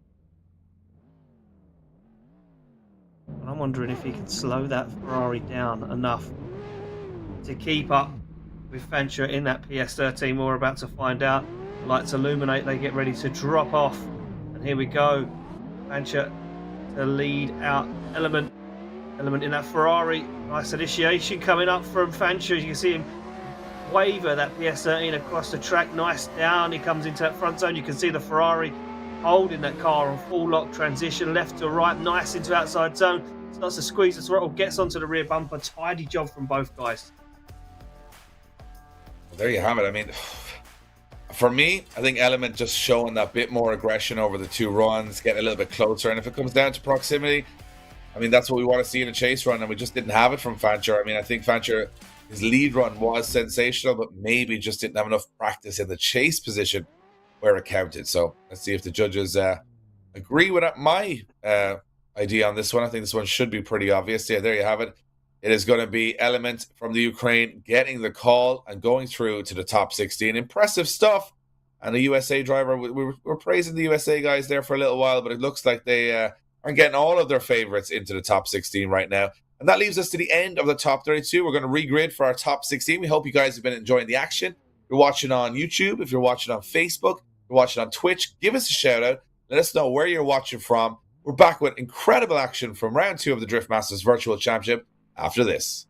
And I'm wondering if he can slow that Ferrari down enough to keep up with Fancher in that PS13. We're about to find out. The lights illuminate, they get ready to drop off. And here we go. Fancher to lead out Element. Element in that Ferrari. Nice initiation coming up from Fancher. You can see him waver that PS13 across the track. Nice down. He comes into that front zone. You can see the Ferrari holding that car on full lock transition left to right. Nice into outside zone. Starts to squeeze the throttle. Gets onto the rear bumper. Tidy job from both guys. Well, there you have it. I mean, for me, I think Element just showing that bit more aggression over the two runs, getting a little bit closer. And if it comes down to proximity, I mean, that's what we want to see in a chase run, and we just didn't have it from Fancher. I mean, I think Fancher, his lead run was sensational, but maybe just didn't have enough practice in the chase position where it counted. So let's see if the judges agree with my idea on this one. I think this one should be pretty obvious. Yeah, there you have it. It is going to be Element from the Ukraine getting the call and going through to the top 16. Impressive stuff. And the USA driver, we were praising the USA guys there for a little while, but it looks like they are getting all of their favorites into the top 16 right now. And that leaves us to the end of the top 32. We're going to regrid for our top 16. We hope you guys have been enjoying the action. If you're watching on YouTube, if you're watching on Facebook, if you're watching on Twitch, give us a shout out. Let us know where you're watching from. We're back with incredible action from round 2 of the Drift Masters Virtual Championship after this.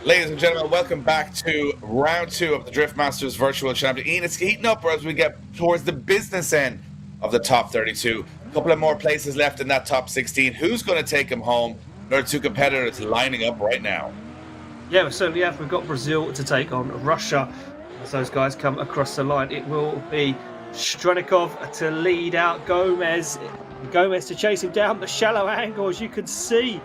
Ladies and gentlemen, welcome back to round 2 of the Drift Masters Virtual Championship. Ian, it's heating up as we get towards the business end of the top 32. A couple of more places left in that top 16. Who's going to take them home? There are 2 competitors lining up right now. Yeah, we certainly have. We've got Brazil to take on Russia. As those guys come across the line, it will be Stronikov to lead out Gomez. Gomez to chase him down the shallow angle, as you can see.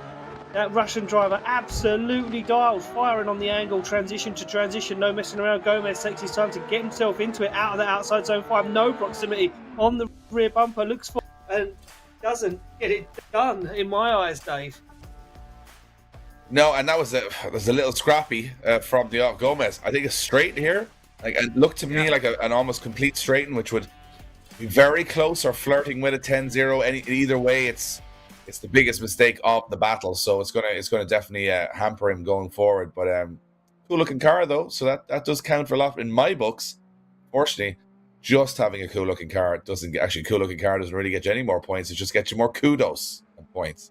That Russian driver absolutely dialed, firing on the angle, transition to transition, no messing around. Gomez takes his time to get himself into it, out of the outside zone 5, no proximity on the rear bumper, looks for and doesn't get it done in my eyes, Dave. No, and that was a little scrappy from the Gomez. I think a straight here, like, it looked to me like an almost complete straighten, which would be very close or flirting with a 10-0. Either way, it's the biggest mistake of the battle, so it's gonna definitely hamper him going forward. But cool looking car though, so that does count for a lot in my books. Fortunately, just having a cool looking car doesn't really get you any more points. It just gets you more kudos and points.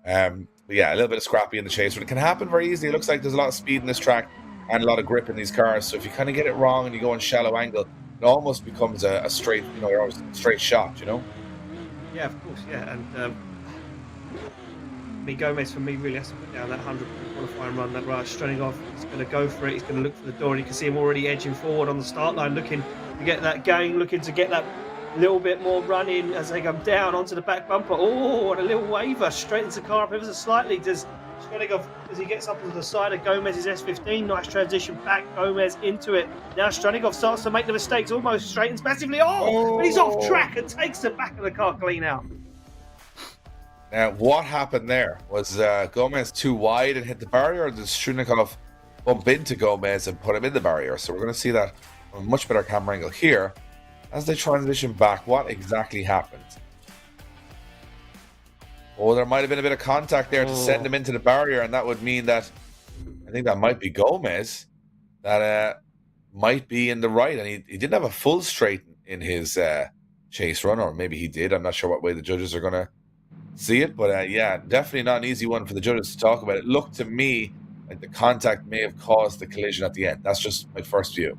But yeah, a little bit of scrappy in the chase, but it can happen very easily. It looks like there's a lot of speed in this track and a lot of grip in these cars. So if you kind of get it wrong and you go in shallow angle, it almost becomes a straight, you're always a straight shot, Yeah, of course, yeah, and. Gomez for me really has to put down that 100 qualifying run. That right, Stronikov is going to go for it. He's going to look for the door, and you can see him already edging forward on the start line, looking to get that gain, looking to get that little bit more running as they come down onto the back bumper. Oh, and a little waver straightens the car up ever so slightly. Does Stronikov, as he gets up onto the side of Gomez's S15, nice transition back, Gomez into it. Now Stronikov starts to make the mistakes, almost straightens massively. Oh, he's off track and takes the back of the car clean out. Now, what happened there? Was Gomez too wide and hit the barrier, or did Stronikov bump into Gomez and put him in the barrier? So we're going to see that on a much better camera angle here. As they transition back, what exactly happened? Oh, there might have been a bit of contact there to send him into the barrier, and that would mean that, I think that might be Gomez, that might be in the right, and he didn't have a full straight in his chase run, or maybe he did. I'm not sure what way the judges are going to see it, but yeah, definitely not an easy one for the judges to talk about. It looked to me like the contact may have caused the collision at the end. That's just my first view.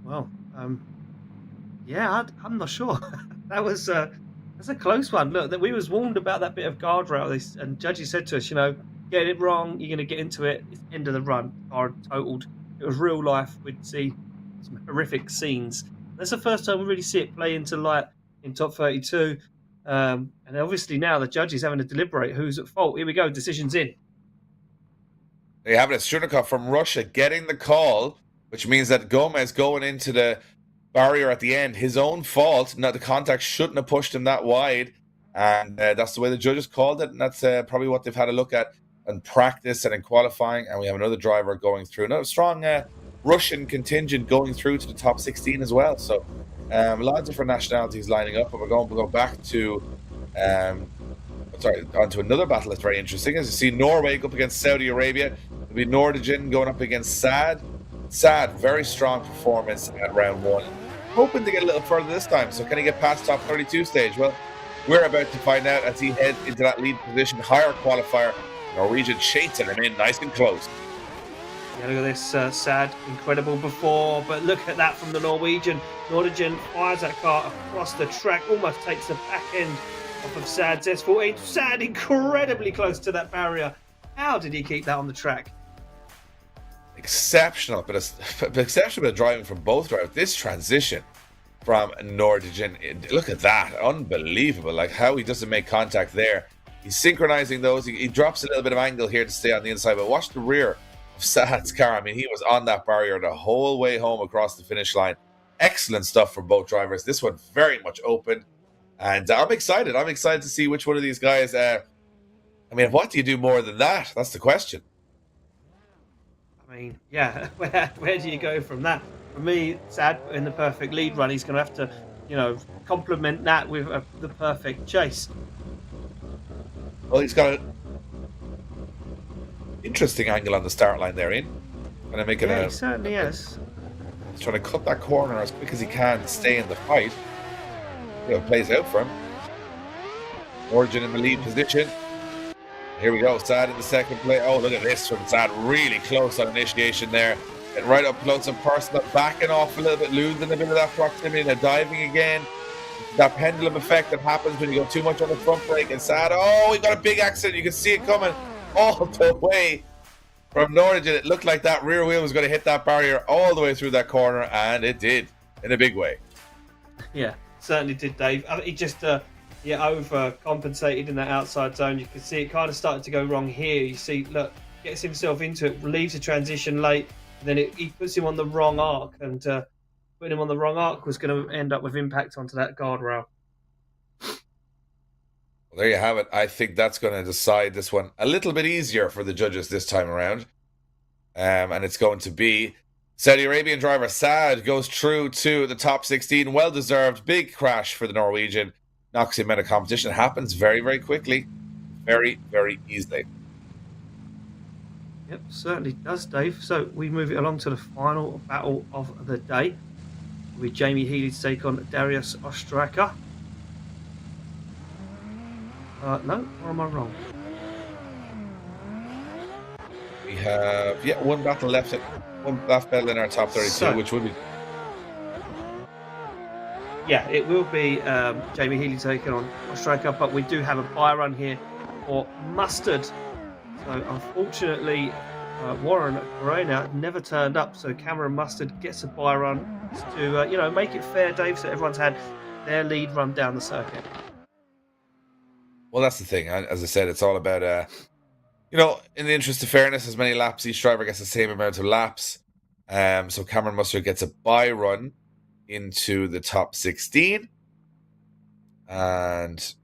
Well, yeah, I'm not sure. That's a close one. Look, that we was warned about that bit of guardrail, and judges said to us, get it wrong, you're going to get into it. It's the end of the run. Car totaled. It was real life. We'd see some horrific scenes. That's the first time we really see it play into light in top 32, and obviously now the judge is having to deliberate who's at fault. Here we go, decisions in. They have it as Stronikov from Russia getting the call, which means that Gomez going into the barrier at the end, his own fault. Now the contact shouldn't have pushed him that wide, and that's the way the judges called it, and that's probably what they've had a look at in practice and in qualifying. And we have another driver going through, another strong Russian contingent going through to the top 16 as well. So a lot of different nationalities lining up, but we'll go back to onto another battle that's very interesting. As you see, Norway go up against Saudi Arabia. It'll be Nordigen going up against Sad. Very strong performance at round 1. Hoping to get a little further this time. So can he get past top 32 stage? Well, we're about to find out as he heads into that lead position. Higher qualifier, Norwegian chasing him in nice and close. Yeah, look at this, Sad, incredible before, but look at that from the Norwegian. Nordigen fires that car across the track, almost takes the back end off of Sad's S14. Sad incredibly close to that barrier. How did he keep that on the track? Exceptional, but exceptional bit of driving from both drivers. This transition from Nordigen, look at that, unbelievable. Like how he doesn't make contact there. He's synchronizing those. He drops a little bit of angle here to stay on the inside, but watch the rear of Sad's car. I mean, he was on that barrier the whole way home across the finish line. Excellent stuff from both drivers. This one very much open, and I'm excited. I'm excited to see which one of these guys. I mean, what do you do more than that? That's the question. I mean, yeah, where do you go from that? For me, Sad in the perfect lead run. He's going to have to, complement that with the perfect chase. Well, he's got an interesting angle on the start line there, Ian. Kind of making he certainly is. He's trying to cut that corner as quick as he can to stay in the fight. It plays out for him. Origin in the lead position. Here we go. Sad in the second play. Oh, look at this from Sad. Really close on initiation there. Getting right up close and personal. Backing off a little bit. Losing a bit of that proximity. Now diving again. That pendulum effect that happens when you go too much on the front brake. And Sad. Oh, he got a big accident. You can see it coming all the way from Nordigen. It looked like that rear wheel was going to hit that barrier all the way through that corner. And it did. In a big way. Yeah, certainly did, Dave. He just overcompensated in that outside zone. You can see it kind of started to go wrong here. You see, look, gets himself into it, leaves the transition late, and then he puts him on the wrong arc, and putting him on the wrong arc was going to end up with impact onto that guardrail. Well, there you have it. I think that's going to decide this one a little bit easier for the judges this time around. And it's going to be Saudi Arabian driver Saad goes through to the top 16. Well-deserved. Big crash for the Norwegian. Knocks him out of competition. It happens very, very quickly. Very, very easily. Yep, certainly does, Dave. So we move it along to the final battle of the day. With Jamie Healey to take on Darius Ostracker. No, or am I wrong? We have, one battle left. One last battle in our top 32, which would be... Yeah, it will be Jamie Healey taking on Ostracker, but we do have a buy run here for Mustard. So unfortunately, Warren Corona never turned up, so Cameron Mustard gets a buy run to make it fair, Dave, so everyone's had their lead run down the circuit. Well, that's the thing. As I said, it's all about... in the interest of fairness, as many laps, each driver gets the same amount of laps. So Cameron Mustard gets a bye run into the top 16. And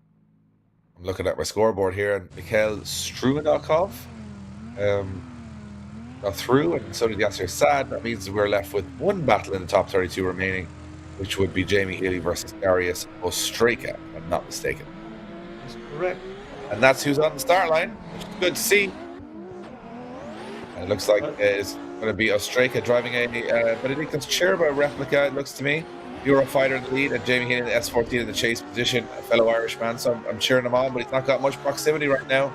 I'm looking at my scoreboard here, and Mikhail Stronikov got through, and so did Yasser Sad. That means we're left with one battle in the top 32 remaining, which would be Jamie Healey versus Darius Ostracker, if I'm not mistaken. That's correct. And that's who's on the start line, which is good to see. And it looks like it's going to be Ostracker driving a Benedictus Chirba replica, it looks to me. Eurofighter in the lead, and Jamie Healey in the S14 in the chase position, a fellow Irishman, so I'm cheering him on, but he's not got much proximity right now.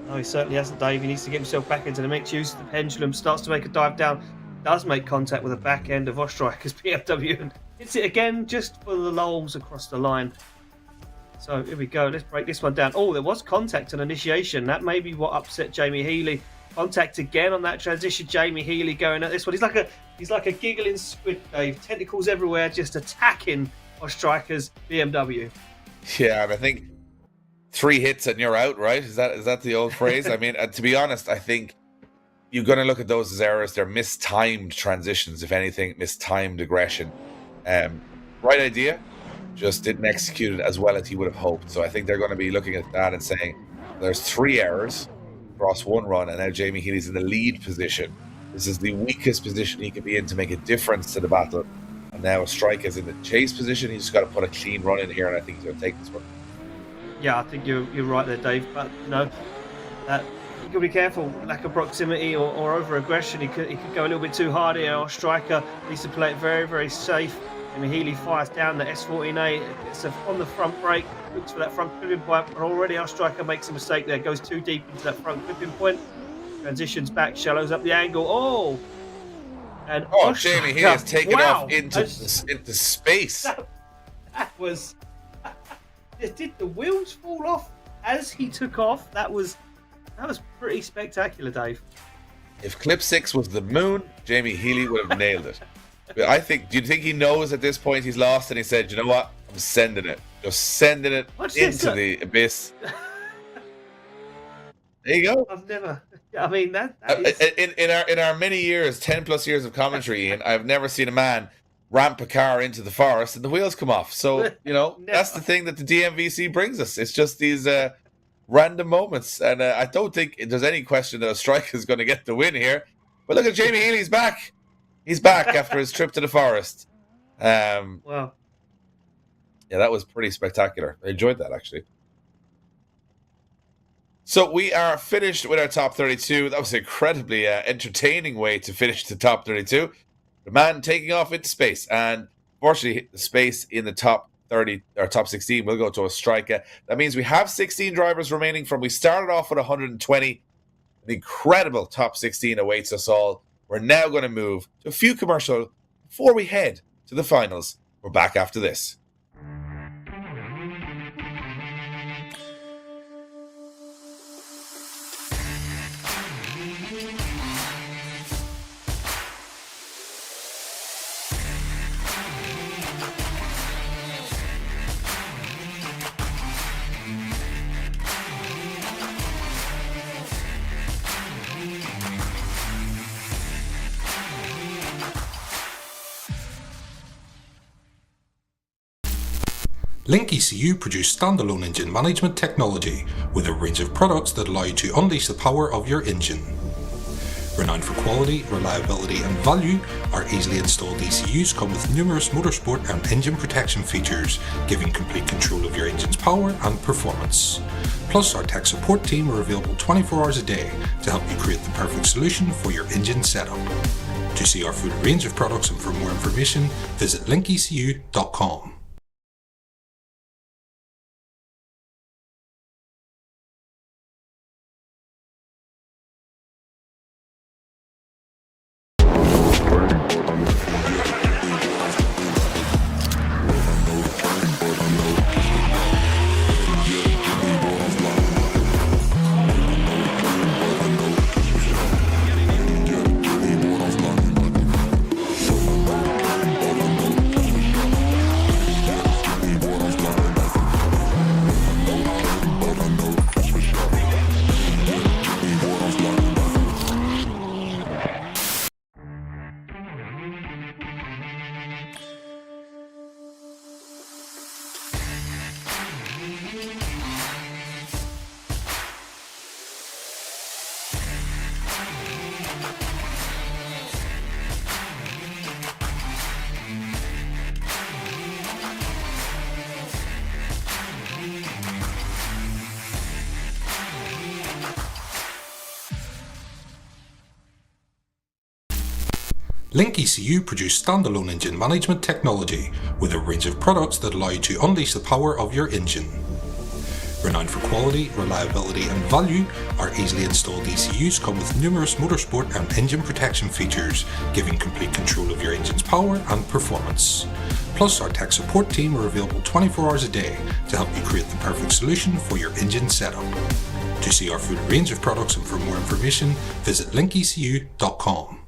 No, he certainly hasn't, Dave. He needs to get himself back into the mix, uses the pendulum, starts to make a dive down, does make contact with the back end of Ostracker's BMW, and hits it again just for the lulls across the line. So here we go. Let's break this one down. Oh, there was contact on initiation. That may be what upset Jamie Healey. Contact again on that transition. Jamie Healey going at this one. He's like a giggling squid, Dave. Tentacles everywhere, just attacking Ostracker's BMW. Yeah, and I think 3 hits and you're out, right? Is that the old phrase? I mean, to be honest, I think you're going to look at those as errors. They're mistimed transitions, if anything, mistimed aggression. Right idea, just didn't execute it as well as he would have hoped. So I think they're going to be looking at that and saying there's 3 errors across one run, and now Jamie Healey's in the lead position. This is the weakest position he could be in to make a difference to the battle. And now Ostracker's in the chase position. He's just got to put a clean run in here, and I think he's going to take this one. Yeah, I think you're right there, Dave. But that you got to be careful. Lack of proximity or over aggression. He could go a little bit too hard here. Ostracker needs to play it very, very safe. And Healey fires down the S14A. It's on the front brake. Looks for that front clipping point, and already Ostracker makes a mistake there. Goes too deep into that front clipping point. Transitions back, shallows up the angle. Oh! And Jamie Healey has taken off into space. That was... Did the wheels fall off as he took off? That was pretty spectacular, Dave. If Clip 6 was the moon, Jamie Healey would have nailed it. But do you think he knows at this point he's lost, and he said, you know what, I'm sending it. Just sending it into the abyss. There you go. I've never... I mean, that is... In our many years, 10 plus years of commentary, Ian, I've never seen a man ramp a car into the forest and the wheels come off. So, that's the thing that the DMVC brings us. It's just these random moments. And I don't think there's any question that Ostracker is going to get the win here. But look at Jamie Healey's back. He's back after his trip to the forest. Wow. Yeah, that was pretty spectacular. I enjoyed that, actually. So we are finished with our top 32. That was an incredibly entertaining way to finish the top 32. The man taking off into space. And fortunately, the space in the top 30 or top 16 will go to Ostracker. That means we have 16 drivers remaining from we started off with 120. An incredible top 16 awaits us all. We're now going to move to a few commercials before we head to the finals. We're back after this. LIQUI.EU produce standalone engine management technology with a range of products that allow you to unleash the power of your engine. Renowned for quality, reliability and value, our easily installed ECUs come with numerous motorsport and engine protection features, giving complete control of your engine's power and performance. Plus, our tech support team are available 24 hours a day to help you create the perfect solution for your engine setup. To see our full range of products and for more information, visit LIQUI.com. LIQUI.EU produce standalone engine management technology with a range of products that allow you to unleash the power of your engine. Renowned for quality, reliability and value, our easily installed ECUs come with numerous motorsport and engine protection features, giving complete control of your engine's power and performance. Plus, our tech support team are available 24 hours a day to help you create the perfect solution for your engine setup. To see our full range of products and for more information, visit LIQUI.com.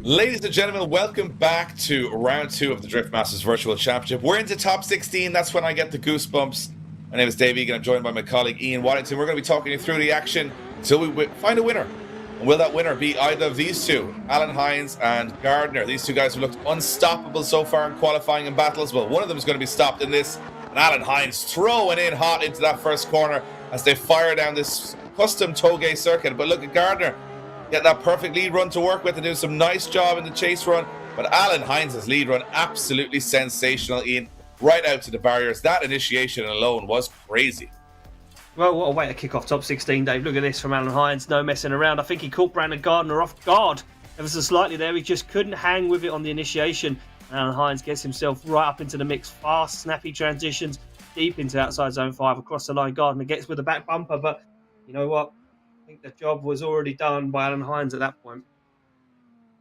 Ladies and gentlemen, welcome back to round 2 of the Drift Masters Virtual Championship. We're into top 16. That's when I get the goosebumps. My name is Dave Egan. I'm joined by my colleague Ian Waddington. We're going to be talking you through the action until we find a winner. And will that winner be either of these two, Alan Hines and Gardner? These two guys have looked unstoppable so far in qualifying and battles. Well, one of them is going to be stopped in this. And Alan Hines throwing in hot into that first corner as they fire down this custom Toge circuit. But look at Gardner. Get that perfect lead run to work with and do some nice job in the chase run. But Alan Hines' lead run, absolutely sensational, Ian. Right out to the barriers. That initiation alone was crazy. Well, what a way to kick off top 16, Dave. Look at this from Alan Hines. No messing around. I think he caught Brandon Gardner off guard ever so slightly there. He just couldn't hang with it on the initiation. Alan Hines gets himself right up into the mix. Fast, snappy transitions deep into outside zone 5 across the line. Gardner gets with the back bumper, but you know what? I think the job was already done by Alan Hines at that point.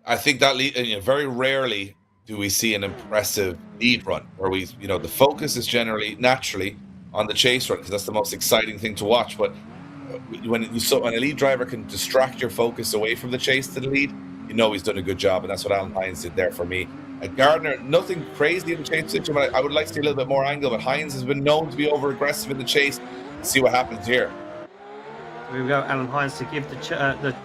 I think that lead, very rarely do we see an impressive lead run where the focus is generally naturally on the chase run because that's the most exciting thing to watch. But when a lead driver can distract your focus away from the chase to the lead, he's done a good job, and that's what Alan Hines did there for me. Gardner, nothing crazy in the chase position, but I would like to see a little bit more angle. But Hines has been known to be over aggressive in the chase. Let's see what happens here. Here we go, Alan Hines to give the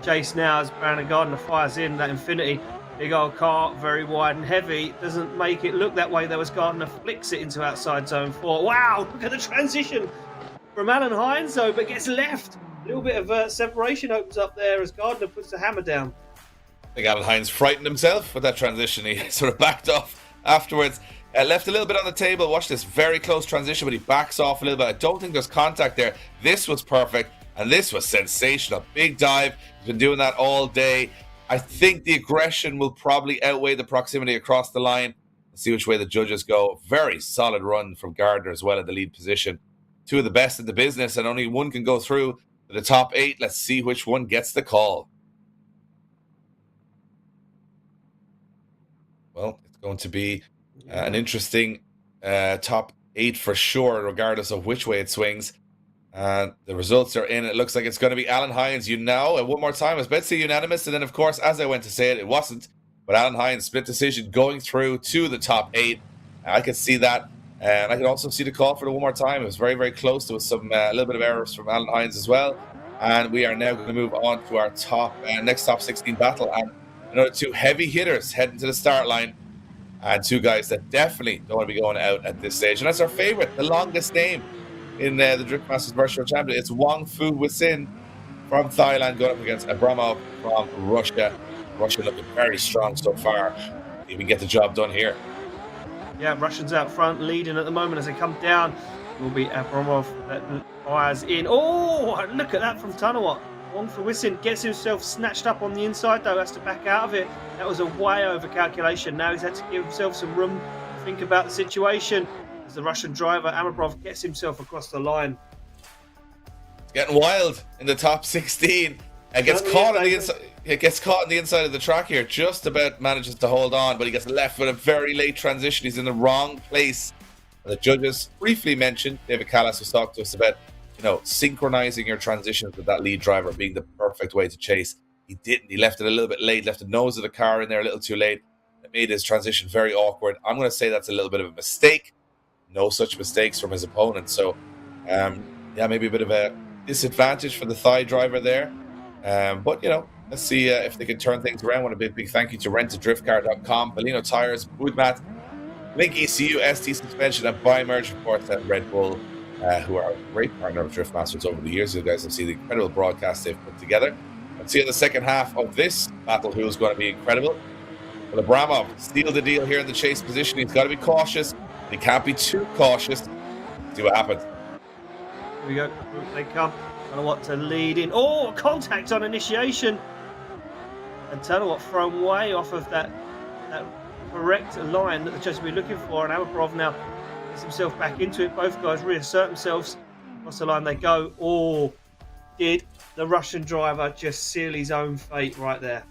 chase now as Brandon Gardner fires in that Infinity. Big old car, very wide and heavy. Doesn't make it look that way though as Gardner flicks it into outside zone 4. Wow, look at the transition from Alan Hines though, but gets left. A little bit of separation opens up there as Gardner puts the hammer down. I think Alan Hines frightened himself with that transition. He sort of backed off afterwards. Left a little bit on the table. Watch this very close transition, but he backs off a little bit. I don't think there's contact there. This was perfect. And this was sensational. Big dive. He's been doing that all day. I think the aggression will probably outweigh the proximity across the line. Let's see which way the judges go. Very solid run from Gardner as well in the lead position. Two of the best in the business, and only one can go through to the top 8. Let's see which one gets the call. Well, it's going to be an interesting top 8 for sure, regardless of which way it swings. And the results are in. It looks like it's going to be Alan Hines. One more time, I was about to say unanimous, and then of course, as I went to say it, it wasn't. But Alan Hines, split decision, going through to the top 8. I could see that, and I could also see the call for the one more time. It was very, very close. There was a little bit of errors from Alan Hines as well. And we are now going to move on to our next top 16 battle, and another 2 heavy hitters heading to the start line, and 2 guys that definitely don't want to be going out at this stage. And that's our favorite, the longest name in the Drift Masters Virtual Championship. It's Wong Fu from Thailand going up against Abramov from Russia. Russia looking very strong so far. If we get the job done here. Yeah, Russians out front leading at the moment as they come down. It will be Abramov that fires in. Oh, look at that from Tanawat. Wong Fu gets himself snatched up on the inside though, has to back out of it. That was a way over calculation. Now he's had to give himself some room to think about the situation. The Russian driver Abramov gets himself across the line. It's getting wild in the top 16. And gets caught on the inside. It gets caught on the inside of the track here. Just about manages to hold on, but he gets left with a very late transition. He's in the wrong place. The judges briefly mentioned, David Callas was talking to us about, synchronizing your transitions with that lead driver being the perfect way to chase. He didn't. He left it a little bit late. Left the nose of the car in there a little too late. It made his transition very awkward. I'm going to say that's a little bit of a mistake. No such mistakes from his opponent. So, maybe a bit of a disadvantage for the Thai driver there. But, let's see if they can turn things around. I want a big thank you to RentADriftCar.com, VALINO Tires, Budmat, LIQUI, ST Suspension, and Bimerg, of course, and Red Bull, who are a great partner of Drift Masters over the years. You guys have seen the incredible broadcast they've put together. Let's see in the second half of this battle who's going to be incredible. Well, Abramov steals the deal here in the chase position. He's got to be cautious. He can't be too cautious. See what happens. Here we go. They come. I don't know what to lead in. Oh, contact on initiation. And Tanawat thrown way off of that correct line that the judge will be looking for. And Abramov now gets himself back into it. Both guys reassert themselves. Across the line they go. Oh, did the Russian driver just seal his own fate right there?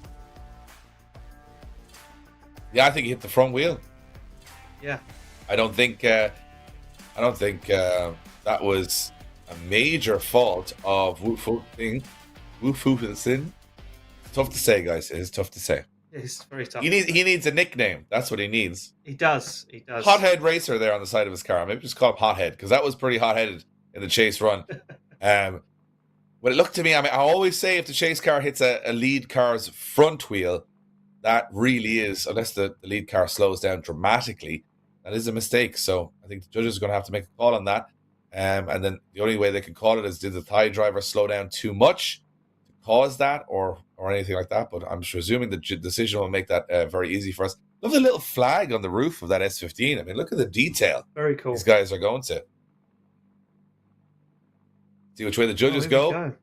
Yeah, I think he hit the front wheel. Yeah. I don't think that was a major fault of Wu Fu. It's tough to say, guys. It is tough to say. It's very tough. He needs a nickname. That's what he needs. He does. Hothead Racer there on the side of his car. Maybe just call him Hothead, because that was pretty hot-headed in the chase run. But it looked to me, I always say if the chase car hits a lead car's front wheel, that really is, unless the lead car slows down dramatically, that is a mistake. So I think the judges are going to have to make a call on that. And then the only way they can call it is, did the Thai driver slow down too much to cause that, or anything like that? But I'm presuming the decision will make that very easy for us. Love the little flag on the roof of that S15. I mean, look at the detail. Very cool. These guys are going to. See which way the judges go. And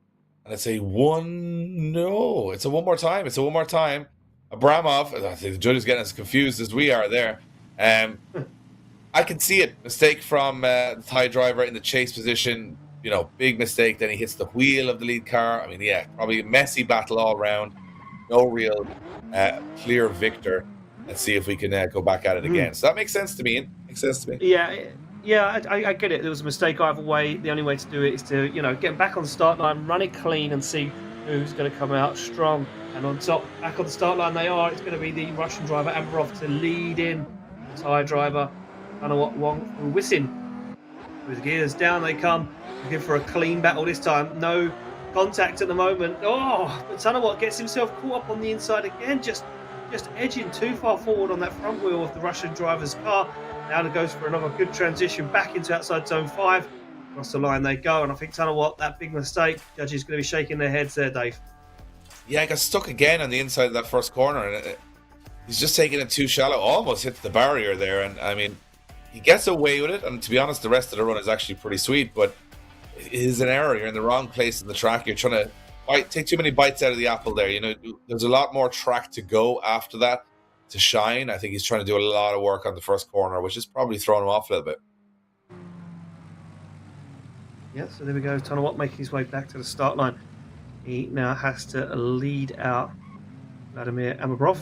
it's a one. No, it's a one more time. It's a one more time. Abramov. I think the judge is getting as confused as we are there. I can see it. Mistake from the Thai driver in the chase position. You know, big mistake. Then he hits the wheel of the lead car. I mean, yeah, probably a messy battle all around. No real clear victor. Let's see if we can go back at it again. So that makes sense to me. Yeah, I get it. There was a mistake either way. The only way to do it is to, get back on the start line, run it clean, and see who's going to come out strong. And on top, back on the start line they are. It's going to be the Russian driver Abramov to lead in the Thai driver. I don't know what, Wong Fu. With gears down they come, looking for a clean battle this time. No contact at the moment. Oh, but I don't know what, gets himself caught up on the inside again. Just edging too far forward on that front wheel of the Russian driver's car. Now it goes for another good transition back into outside zone 5. Across the line they go, and I think, that big mistake. Judges going to be shaking their heads there, Dave. Yeah, he got stuck again on the inside of that first corner, and he's just taking it too shallow. Almost hit the barrier there, and I mean, he gets away with it. And to be honest, the rest of the run is actually pretty sweet, but it is an error. You're in the wrong place in the track. You're trying to take too many bites out of the apple there. There's a lot more track to go after that to shine. I think he's trying to do a lot of work on the first corner, which is probably throwing him off a little bit. Yeah, so there we go. Tanawat making his way back to the start line. He now has to lead out Vladimir Abramov.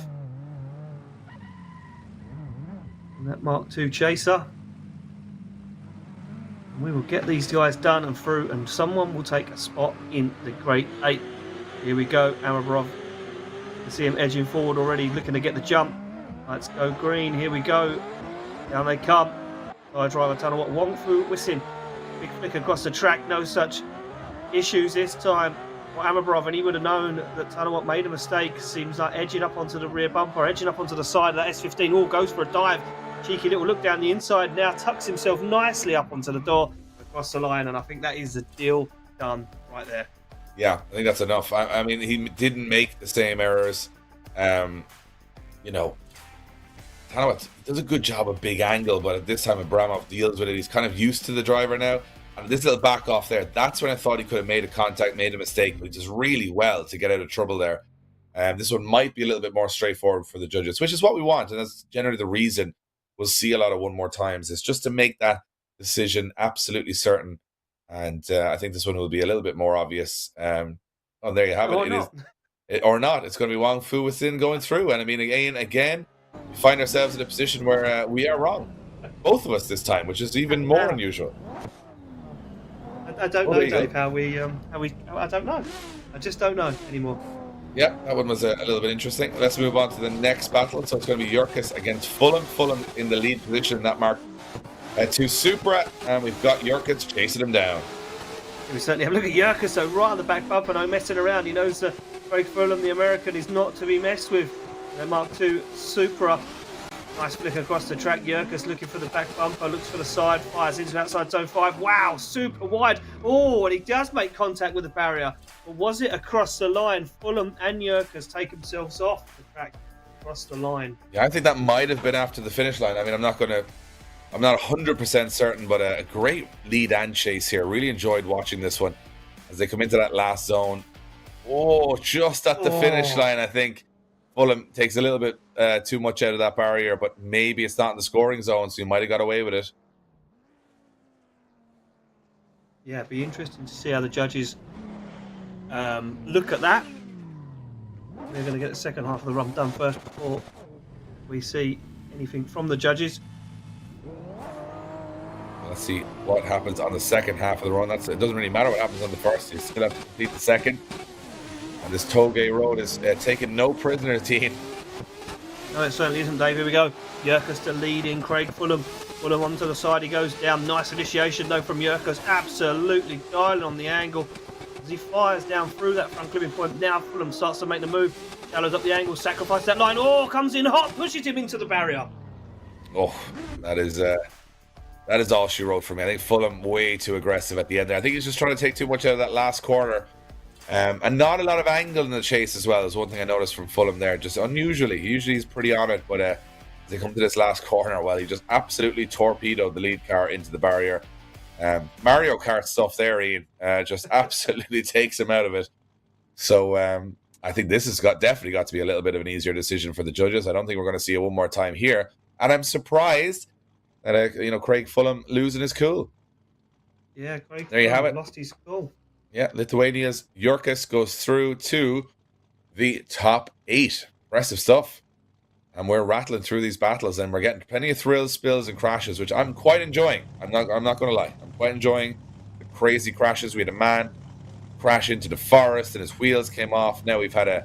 And that Mark II chaser. And we will get these guys done and through, and someone will take a spot in the Great 8. Here we go, Abramov. You see him edging forward already, looking to get the jump. Let's go green. Here we go. Down they come. Thai driver Tanawat Wong Fu Wisin. Big flick across the track. No such issues this time. Abramov, and he would have known that Tanawat made a mistake. Seems like edging up onto the rear bumper, edging up onto the side of that S15. All goes for a dive. Cheeky little look down the inside. Now tucks himself nicely up onto the door across the line, and I think that is the deal done right there. Yeah, I think that's enough. I mean, he didn't make the same errors. Tanawat does a good job of big angle, but at this time Abramov deals with it. He's kind of used to the driver now. And this little back off there, that's when I thought he could have made a contact, made a mistake, but he does really well to get out of trouble there. This one might be a little bit more straightforward for the judges, which is what we want. And that's generally the reason we'll see a lot of one more times, is just to make that decision absolutely certain. And I think this one will be a little bit more obvious. There you have it. Or not. It's going to be Wong Fu Wisin going through. And I mean, again, we find ourselves in a position where we are wrong. Both of us this time, which is even more unusual. I don't know, Dave, how we I don't know. I just don't know anymore. Yeah, that one was a little bit interesting. Let's move on to the next battle. So it's going to be Jurkus against Fulham. Fulham in the lead position, that mark to Supra, and we've got Jurkus chasing him down. We certainly have a look at Jurkus, so right on the back bumper, no messing around. He knows that Craig Fulham, the American, is not to be messed with. And Mark II Supra. Nice flick across the track. Jurkus looking for the back bumper, looks for the side, fires into outside zone 5. Wow, super wide. Oh, and he does make contact with the barrier. But was it across the line? Fulham and Jurkus take themselves off the track across the line. Yeah, I think that might have been after the finish line. I mean, I'm not 100% certain, but a great lead and chase here. Really enjoyed watching this one as they come into that last zone. Oh, just at the finish line, I think. Fulham takes a little bit too much out of that barrier, but maybe it's not in the scoring zone, so you might have got away with it. Yeah, it'd be interesting to see how the judges look at that. They're going to get the second half of the run done first before we see anything from the judges. Let's see what happens on the second half of the run. It doesn't really matter what happens on the first. You still have to complete the second. And this Toge road is taking no prisoners, team. No, it certainly isn't, Dave. Here we go. Jurkus to lead in Craig Fulham. Fulham onto the side. He goes down. Nice initiation, though, from Jurkus. Absolutely dialing on the angle as he fires down through that front clipping point. Now Fulham starts to make the move. Shallows up the angle. Sacrifice that line. Oh, comes in hot. Pushes him into the barrier. Oh, that is all she wrote for me. I think Fulham way too aggressive at the end there. I think he's just trying to take too much out of that last corner. And not a lot of angle in the chase as well is one thing I noticed from Fulham there. Just unusually. Usually he's pretty on it, but as they come to this last corner, well, he just absolutely torpedoed the lead car into the barrier. Mario Kart stuff there, Ian. Just absolutely takes him out of it. So I think this has definitely got to be a little bit of an easier decision for the judges. I don't think we're going to see it one more time here. And I'm surprised that Craig Fulham losing his cool. Yeah, Craig. There you have it. Lost his cool. Yeah, Lithuania's Jurkus goes through to the top 8. Impressive stuff. And we're rattling through these battles, and we're getting plenty of thrills, spills, and crashes, which I'm quite enjoying. I'm not going to lie. I'm quite enjoying the crazy crashes. We had a man crash into the forest, and his wheels came off. Now we've had a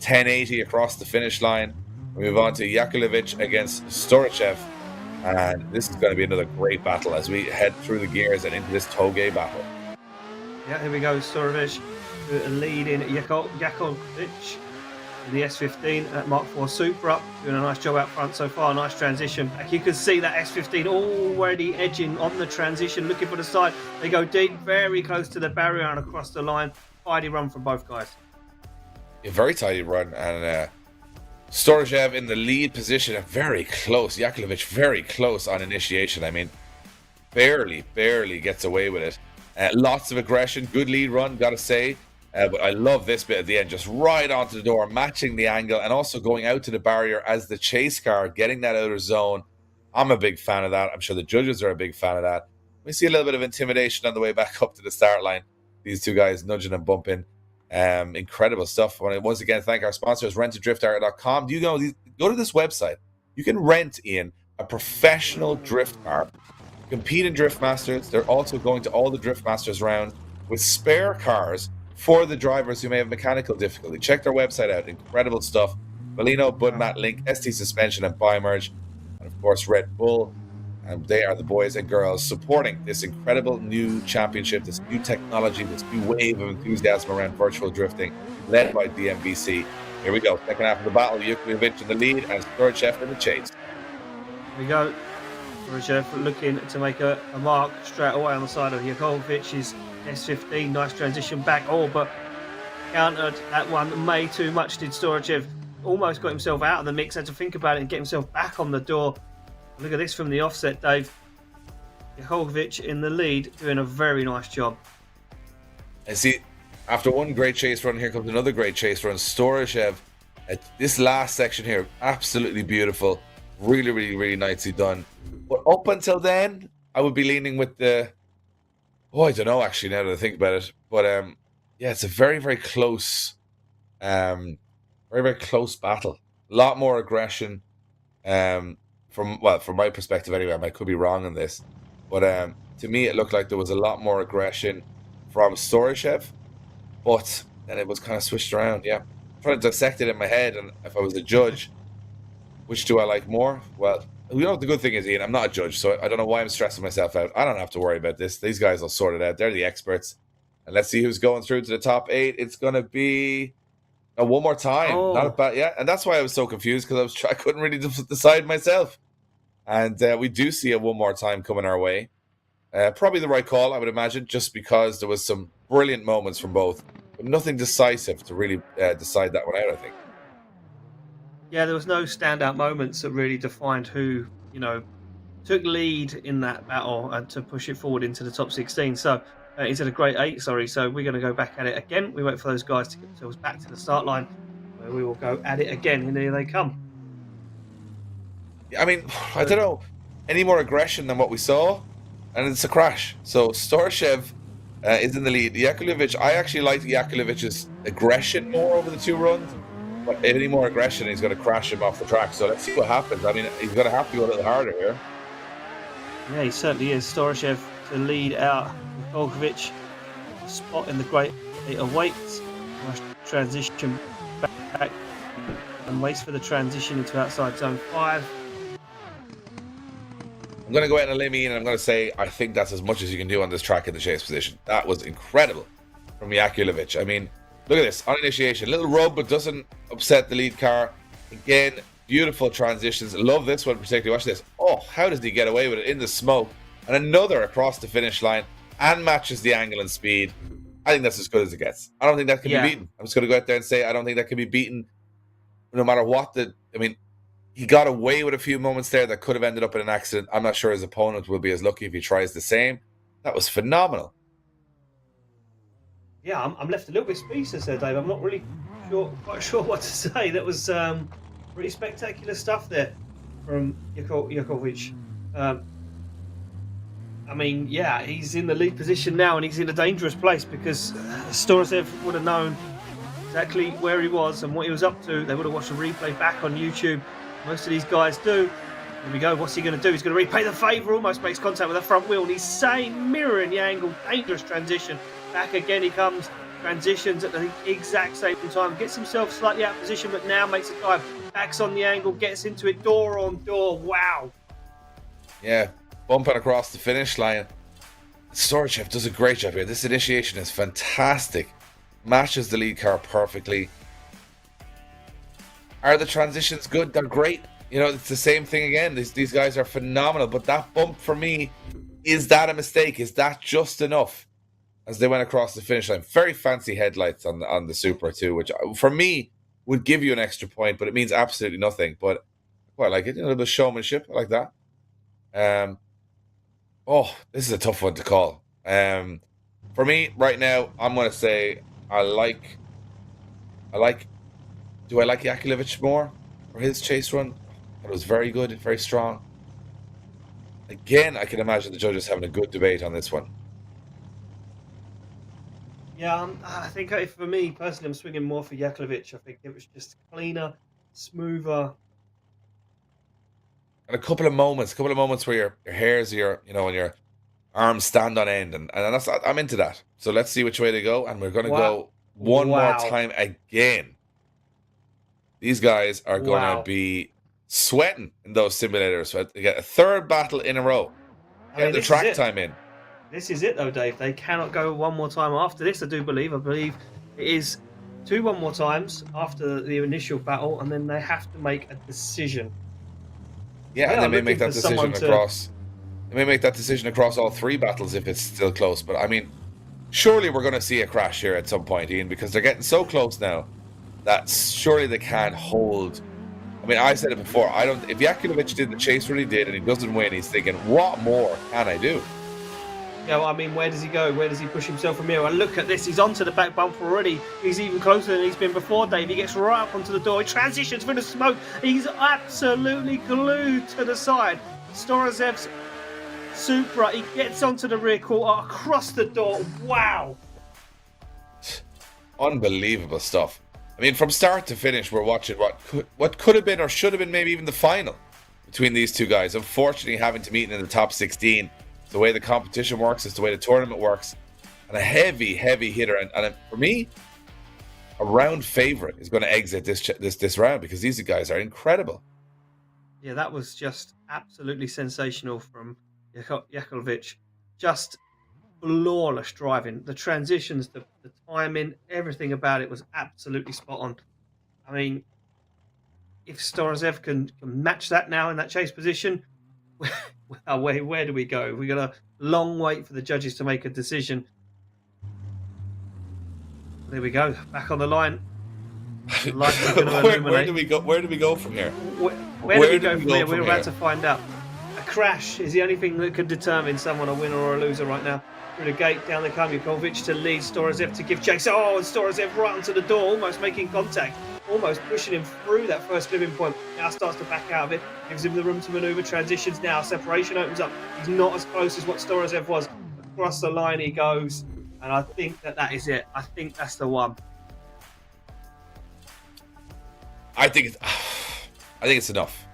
1080 across the finish line. We move on to Yokovich against Stronikov, and this is going to be another great battle as we head through the gears and into this Toge battle. Yeah, here we go. Stronikov leading Yokovich in the S15 at Mark 4 Supra. Doing a nice job out front so far. Nice transition back. You can see that S15 already edging on the transition, looking for the side. They go deep, very close to the barrier and across the line. Tidy run from both guys. A very tidy run, and Stronikov in the lead position, very close. Yokovich very close on initiation. I mean, barely gets away with it. Lots of aggression, good lead run, gotta say. But I love this bit at the end, just right onto the door, matching the angle, and also going out to the barrier as the chase car, getting that outer zone. I'm a big fan of that. I'm sure the judges are a big fan of that. We see a little bit of intimidation on the way back up to the start line. These two guys nudging and bumping. Incredible stuff. I want to once again thank our sponsors, RentADriftCar.com. Do you know, go to this website. You can rent, Ian, a professional drift car. Compete in Drift Masters. They're also going to all the Drift Masters rounds with spare cars for the drivers who may have mechanical difficulty. Check their website out. Incredible stuff. VALINO, Budmat, Link, ST Suspension, and Bimerg. And of course, Red Bull. And they are the boys and girls supporting this incredible new championship, this new technology, this new wave of enthusiasm around virtual drifting, led by DMVC. Here we go. Second half of the battle. Yokovich in the lead and Stronikov in the chase. Here we go. Stronikov looking to make a mark straight away on the side of Yokovich's S15. Nice transition back. Oh, but countered that one way too much. Did Stronikov. Almost got himself out of the mix. Had to think about it and get himself back on the door. Look at this from the offset, Dave. Yokovich in the lead, doing a very nice job. And see, after one great chase run, here comes another great chase run. Stronikov, this last section here, absolutely beautiful. Really nicely done. But up until then, I would be leaning with the... Oh, I don't know, actually, now that I think about it. But, yeah, it's a very close... very close battle. A lot more aggression. From my perspective anyway, I could be wrong on this, but to me it looked like there was a lot more aggression from Stronikov, but then it was kind of switched around. Yeah, I'm trying to dissect it in my head, and if I was a judge, which do I like more? Well, the good thing is, Ian, I'm not a judge, so I don't know why I'm stressing myself out. I don't have to worry about this. These guys will sort it out. They're the experts, and let's see who's going through to the top 8. It's going to be... one more time. Oh. Not a bad, yeah, and that's why I was so confused, because I couldn't really decide myself. And we do see it one more time coming our way. Probably the right call, I would imagine, just because there was some brilliant moments from both, but nothing decisive to really decide that one out, I think. Yeah, there was no standout moments that really defined who, took lead in that battle and to push it forward into the top 16. So into the great 8, sorry. So we're going to go back at it again. We wait for those guys to get themselves back to the start line, where we will go at it again, and here they come. I mean, I don't know, any more aggression than what we saw, and it's a crash. So Stronikov is in the lead. Yokovich, I actually liked Yakovich's aggression more over the 2 runs, but any more aggression, he's going to crash him off the track. So let's see what happens. I mean, he's going to have to go a little harder here. Yeah, he certainly is. Stronikov to lead out Yokovich, spot in the great 8 of weights. Nice transition back. and waits for the transition into outside zone 5. I'm going to go out on a limb, Ian, and I'm going to say I think that's as much as you can do on this track in the chase position. That was incredible from Yokovich. I mean, look at this. On initiation, little rub, but doesn't upset the lead car. Again, beautiful transitions. Love this one particularly. Watch this. Oh, how does he get away with it in the smoke? And another across the finish line and matches the angle and speed. I think that's as good as it gets. I don't think that can be beaten. I'm just going to go out there and say I don't think that can be beaten no matter what I mean, he got away with a few moments there that could have ended up in an accident. I'm not sure his opponent will be as lucky if he tries the same. That was phenomenal. Yeah, I'm left a little bit speechless there, Dave. I'm not really quite sure what to say. That was pretty spectacular stuff there from Yokovich. I mean, yeah, he's in the lead position now, and he's in a dangerous place because Snorasev would have known exactly where he was and what he was up to. They would have watched the replay back on YouTube. Most of these guys do. Here we go. What's he going to do? He's going to replay the favour. Almost makes contact with the front wheel. And he's saying, mirroring the angle. Dangerous transition. Back again he comes. Transitions at the exact same time. Gets himself slightly out of position, but now makes a dive. Backs on the angle. Gets into it. Door on door. Wow. Yeah. Bumping across the finish line. Snorasev does a great job here. This initiation is fantastic. Matches the lead car perfectly. Are the transitions good? They're great. You know, it's the same thing again. These guys are phenomenal. But that bump for me, is that a mistake? Is that just enough? As they went across the finish line. Very fancy headlights on the Supra too, which for me would give you an extra point, but it means absolutely nothing. But I quite like it. A little bit of showmanship. I like that. Oh, this is a tough one to call. For me, right now, I'm going to say do I like Yokovich more for his chase run? It was very good, very strong. Again, I can imagine the judges having a good debate on this one. Yeah, I think for me personally, I'm swinging more for Yokovich. I think it was just cleaner, smoother. And a couple of moments where your hairs, and your arms stand on end, and I'm into that. So let's see which way they go, and we're going to go one more time again. These guys are going to be sweating in those simulators. So they get a third battle in a row. Get the track time in. This is it, though, Dave. They cannot go one more time after this, I believe. I believe it is 2 one more times after the initial battle, and then they have to make a decision. Yeah, and they may make that decision across. They may make that decision across all 3 battles if it's still close. But I mean, surely we're going to see a crash here at some point, Ian, because they're getting so close now that surely they can't hold. I mean, I said it before. If Yokovich did the chase really did, and he doesn't win, he's thinking, what more can I do? Yeah, well, I mean, where does he go? Where does he push himself from here? And look at this. He's onto the back bumper already. He's even closer than he's been before, Dave. He gets right up onto the door. He transitions through the smoke. He's absolutely glued to the side. Snorasev's Supra. He gets onto the rear quarter, across the door. Wow. Unbelievable stuff. I mean, from start to finish, we're watching what could have been or should have been maybe even the final between these two guys. Unfortunately, having to meet in the top 16. It's the way the competition works. It's the way the tournament works. And a heavy hitter. And for me, a round favorite is going to exit this round because these guys are incredible. Yeah, that was just absolutely sensational from Yokovich. Just flawless driving. The transitions, the timing, everything about it was absolutely spot on. I mean, if Snorasev can match that now in that chase position, well, where do we go? We've got a long wait for the judges to make a decision. There we go, back on the line. The lights are going to illuminate. Where do we go? Where do we go from here? Where do we go from here? We're about to find out. A crash is the only thing that could determine someone a winner or a loser right now. Through the gate, down the Yokovich to lead Snorasev to give chase. Oh, and Snorasev right onto the door, almost making contact. Almost pushing him through that first living point. Now starts to back out of it. Gives him the room to manoeuvre. Transitions now. Separation opens up. He's not as close as what Snorasev was. Across the line he goes. And I think that is it. I think that's the one. I think it's enough.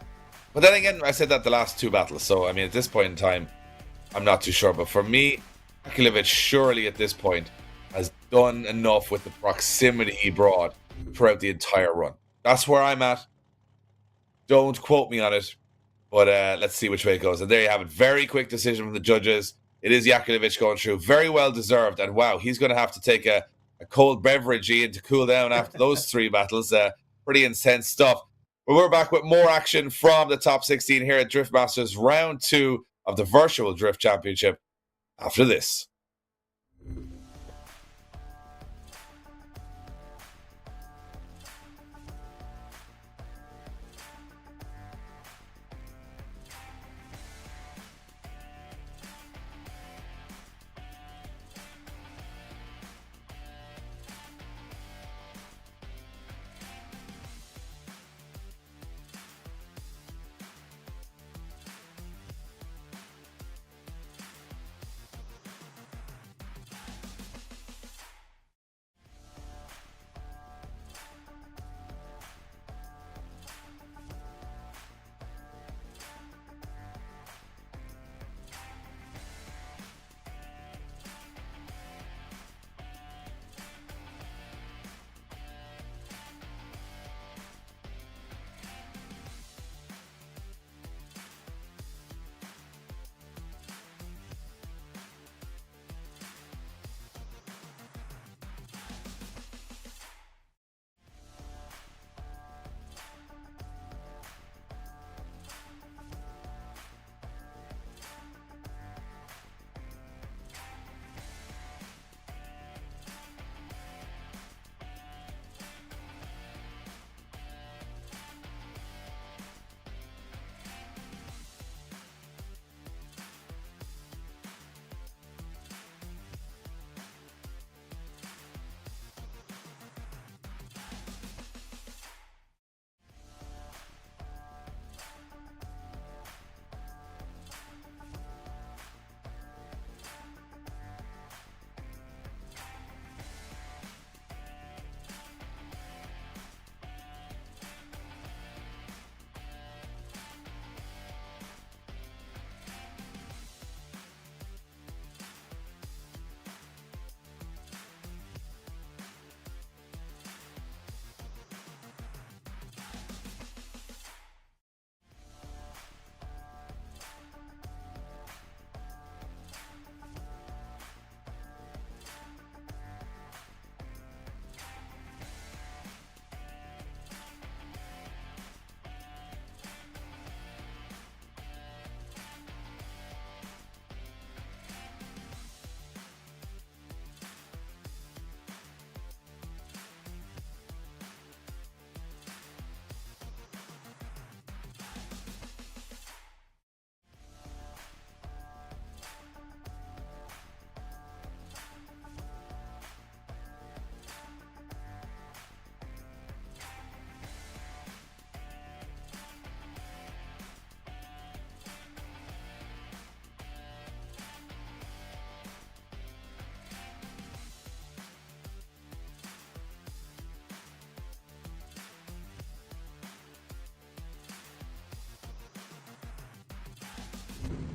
But then again, I said that the last 2 battles. So, I mean, at this point in time, I'm not too sure. But for me, Yokovich surely at this point has done enough with the proximity he brought throughout the entire run. That's where I'm at. Don't quote me on it, but let's see which way it goes. And there you have it. Very quick decision from the judges. It is Yakovich going through. Very well deserved. And wow, he's going to have to take a cold beverage, Ian, to cool down after those 3 battles. Pretty intense stuff. But we're back with more action from the top 16 here at Drift Masters round 2 of the Virtual Drift Championship after this.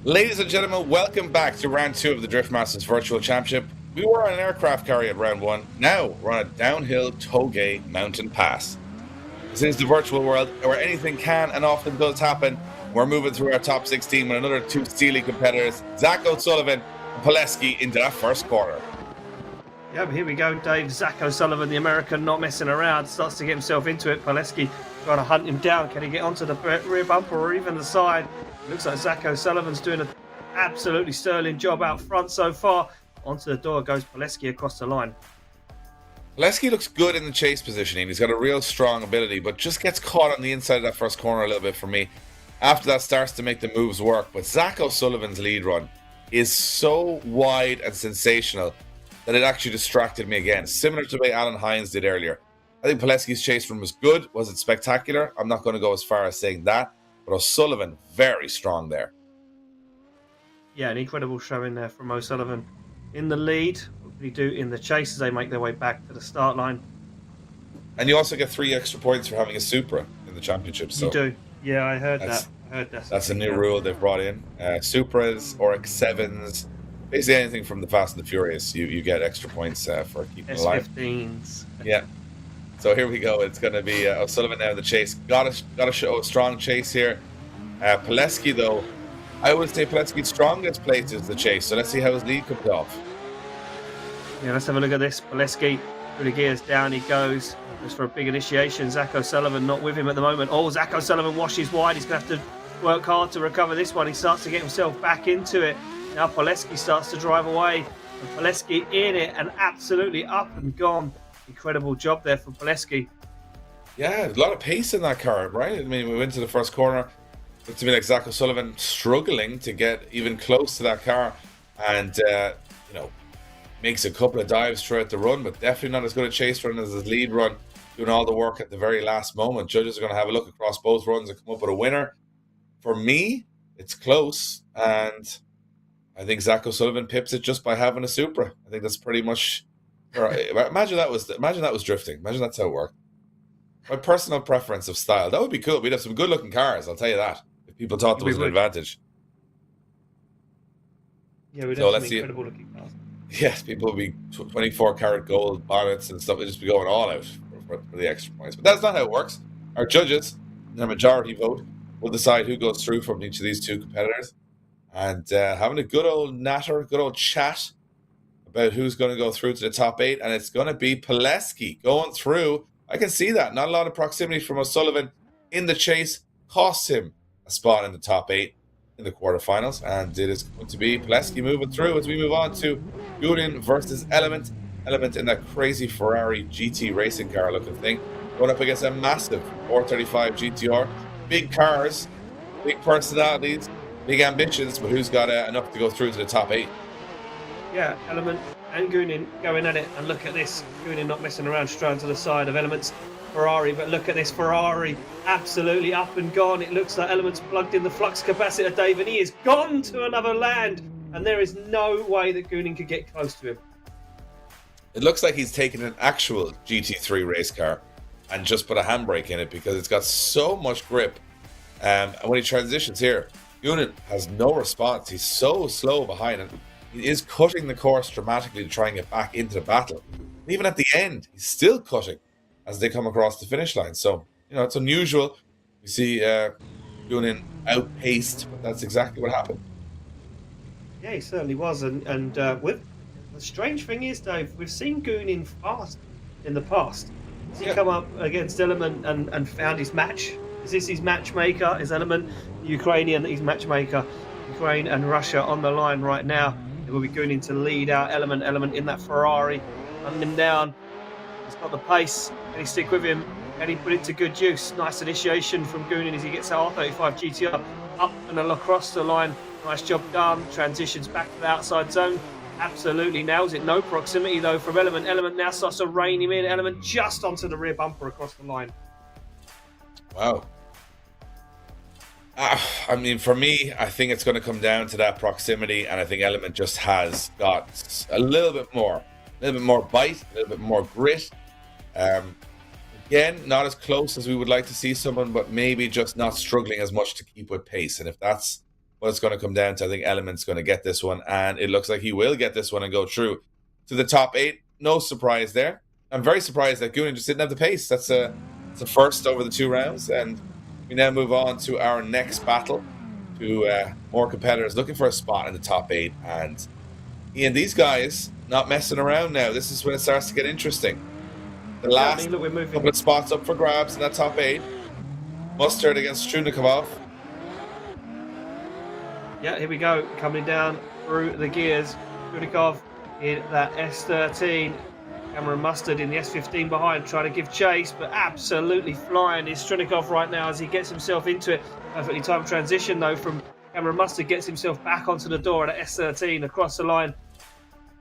Ladies and gentlemen, welcome back to round 2 of the Drift Masters Virtual Championship. We were on an aircraft carrier at round 1. Now we're on a downhill Togay mountain pass. This is the virtual world where anything can and often does happen. We're moving through our top 16 with another 2 steely competitors, Zach O'Sullivan and Poleski, into that first quarter. Yep, here we go, Dave. Zach O'Sullivan, the American, not messing around, starts to get himself into it. Poleski trying to hunt him down. Can he get onto the rear bumper or even the side? Looks like Zach O'Sullivan's doing an absolutely sterling job out front so far. Onto the door goes Poleski across the line. Poleski looks good in the chase positioning. He's got a real strong ability, but just gets caught on the inside of that first corner a little bit for me. After that, starts to make the moves work. But Zach O'Sullivan's lead run is so wide and sensational that it actually distracted me again, similar to the way Alan Hines did earlier. I think Poleski's chase run was good. Was it spectacular? I'm not going to go as far as saying that. But O'Sullivan, very strong there. Yeah, an incredible showing there from O'Sullivan in the lead. What can he do in the chase as they make their way back to the start line? And you also get 3 extra points for having a Supra in the championship. So you do. Yeah, I heard that. That's a new rule they've brought in. Supras or X7s, basically anything from the Fast and the Furious, you get extra points for keeping alive. S15s. Yeah. So here we go. It's going to be O'Sullivan now in the chase. Got to show a strong chase here. Poleski, though, I would say Poleski's strongest place is the chase. So let's see how his lead comes off. Yeah, let's have a look at this. Poleski through the gears, down he goes. Just for a big initiation. Zach O'Sullivan not with him at the moment. Oh, Zach O'Sullivan washes wide. He's going to have to work hard to recover this one. He starts to get himself back into it. Now Poleski starts to drive away. And Poleski in it and absolutely up and gone. Incredible job there from Poleski. Yeah, a lot of pace in that car, right? I mean, we went to the first corner. Looked to me like Zach O'Sullivan struggling to get even close to that car. And, makes a couple of dives throughout the run, but definitely not as good a chase run as his lead run, doing all the work at the very last moment. Judges are going to have a look across both runs and come up with a winner. For me, it's close, and I think Zach O'Sullivan pips it just by having a Supra. I think that's pretty much. Imagine that was drifting. Imagine that's how it worked. My personal preference of style. That would be cool. We'd have some good-looking cars. I'll tell you that. If people thought there was an advantage. Yeah, we'd have some incredible-looking cars. Yes, people would be 24-karat gold bonnets and stuff. They'd just be going all out for the extra points. But that's not how it works. Our judges, in a majority vote, will decide who goes through from each of these two competitors. And having a good old chat about who's going to go through to the top 8. And it's going to be Poleski going through. I can see that. Not a lot of proximity from O'Sullivan in the chase. Costs him a spot in the top 8 in the quarterfinals. And it is going to be Poleski moving through as we move on to Goonan versus Element. Element in that crazy Ferrari GT racing car looking thing. Going up against a massive 435 GTR. Big cars, big personalities, big ambitions, but who's got enough to go through to the top 8? Yeah, Element and Goonan going at it. And look at this. Goonan not messing around, straight to the side of Element's Ferrari. But look at this Ferrari. Absolutely up and gone. It looks like Element's plugged in the flux capacitor, Dave, and he is gone to another land. And there is no way that Goonan could get close to him. It looks like he's taken an actual GT3 race car and just put a handbrake in it because it's got so much grip. And when he transitions here, Goonan has no response. He's so slow behind it. He is cutting the course dramatically to try and get back into the battle. And even at the end, he's still cutting as they come across the finish line. So, it's unusual. We see Goonan outpaced, but that's exactly what happened. Yeah, he certainly was. And the strange thing is, Dave, we've seen Goonan fast in the past. Has he come up against Element and found his match? Is this his matchmaker? Is Element Ukrainian? His matchmaker. Ukraine and Russia on the line right now. It will be Goonan to lead out Element. Element in that Ferrari, hunting him down. He's got the pace. Can he stick with him? Can he put it to good use? Nice initiation from Goonan as he gets that R35 GTR up and across the line. Nice job done. Transitions back to the outside zone. Absolutely nails it. No proximity though from Element. Element now starts to rein him in. Element just onto the rear bumper across the line. Wow. I mean, for me, I think it's going to come down to that proximity, and I think Element just has got a little bit more bite, a little bit more grit. Again, not as close as we would like to see someone, but maybe just not struggling as much to keep with pace. And if that's what it's going to come down to, I think Element's going to get this one, and it looks like he will get this one and go through to the top 8. No surprise there. I'm very surprised that Goonan just didn't have the pace. That's a first over the 2 rounds, and we now move on to our next battle, to more competitors looking for a spot in the top 8. And Ian, these guys not messing around now. This is when it starts to get interesting. The last couple of spots up for grabs in that top 8. Mustard against Stronikov. Yeah, here we go. Coming down through the gears. Stronikov in that S13. Cameron Mustard in the S15 behind, trying to give chase, but absolutely flying is Stronikov right now as he gets himself into it. Perfectly timed transition though from Cameron Mustard, gets himself back onto the door at S13 across the line.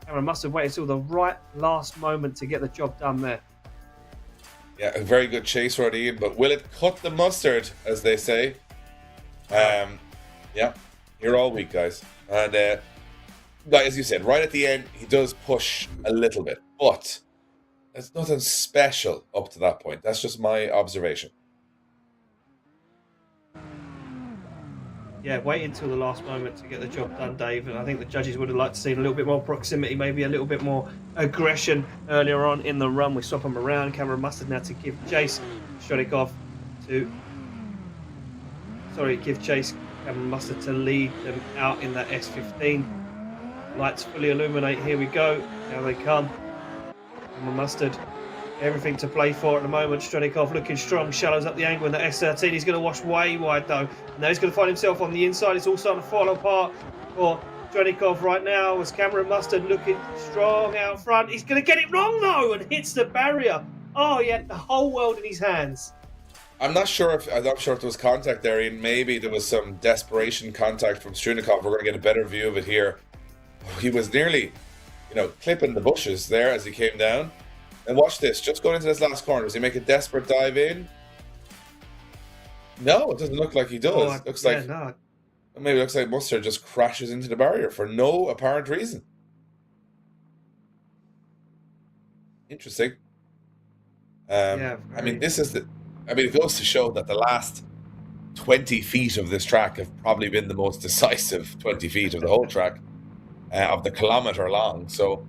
Cameron Mustard waited till the right last moment to get the job done there. Yeah, a very good chase run, Ian, but will it cut the mustard, as they say? Yeah, here all week, guys. And as you said, right at the end, he does push a little bit, but there's nothing special up to that point. That's just my observation. Yeah, wait until the last moment to get the job done, Dave. And I think the judges would have liked to see a little bit more proximity, maybe a little bit more aggression earlier on in the run. We swap them around. Cameron Mustard now to give chase. Stronikov to... Sorry, give chase. Cameron Mustard to lead them out in that S15. Lights fully illuminate. Here we go. Now they come. Cameron Mustard. Everything to play for at the moment. Stronikov looking strong, shallows up the angle in the S13. He's going to wash way wide though. Now he's going to find himself on the inside. It's all starting to fall apart for Stronikov right now as Cameron Mustard looking strong out front. He's going to get it wrong though and hits the barrier. Oh, he had the whole world in his hands. I'm not sure if there was contact there, Ian. Maybe there was some desperation contact from Stronikov. We're going to get a better view of it here. He was nearly, clipping the bushes there as he came down. And watch this, just going into this last corner, does he make a desperate dive in? No, it doesn't look like he does. Maybe it looks like Mustard just crashes into the barrier for no apparent reason. Interesting. It goes to show that the last 20 feet of this track have probably been the most decisive 20 feet of the whole track, of the kilometre long. So,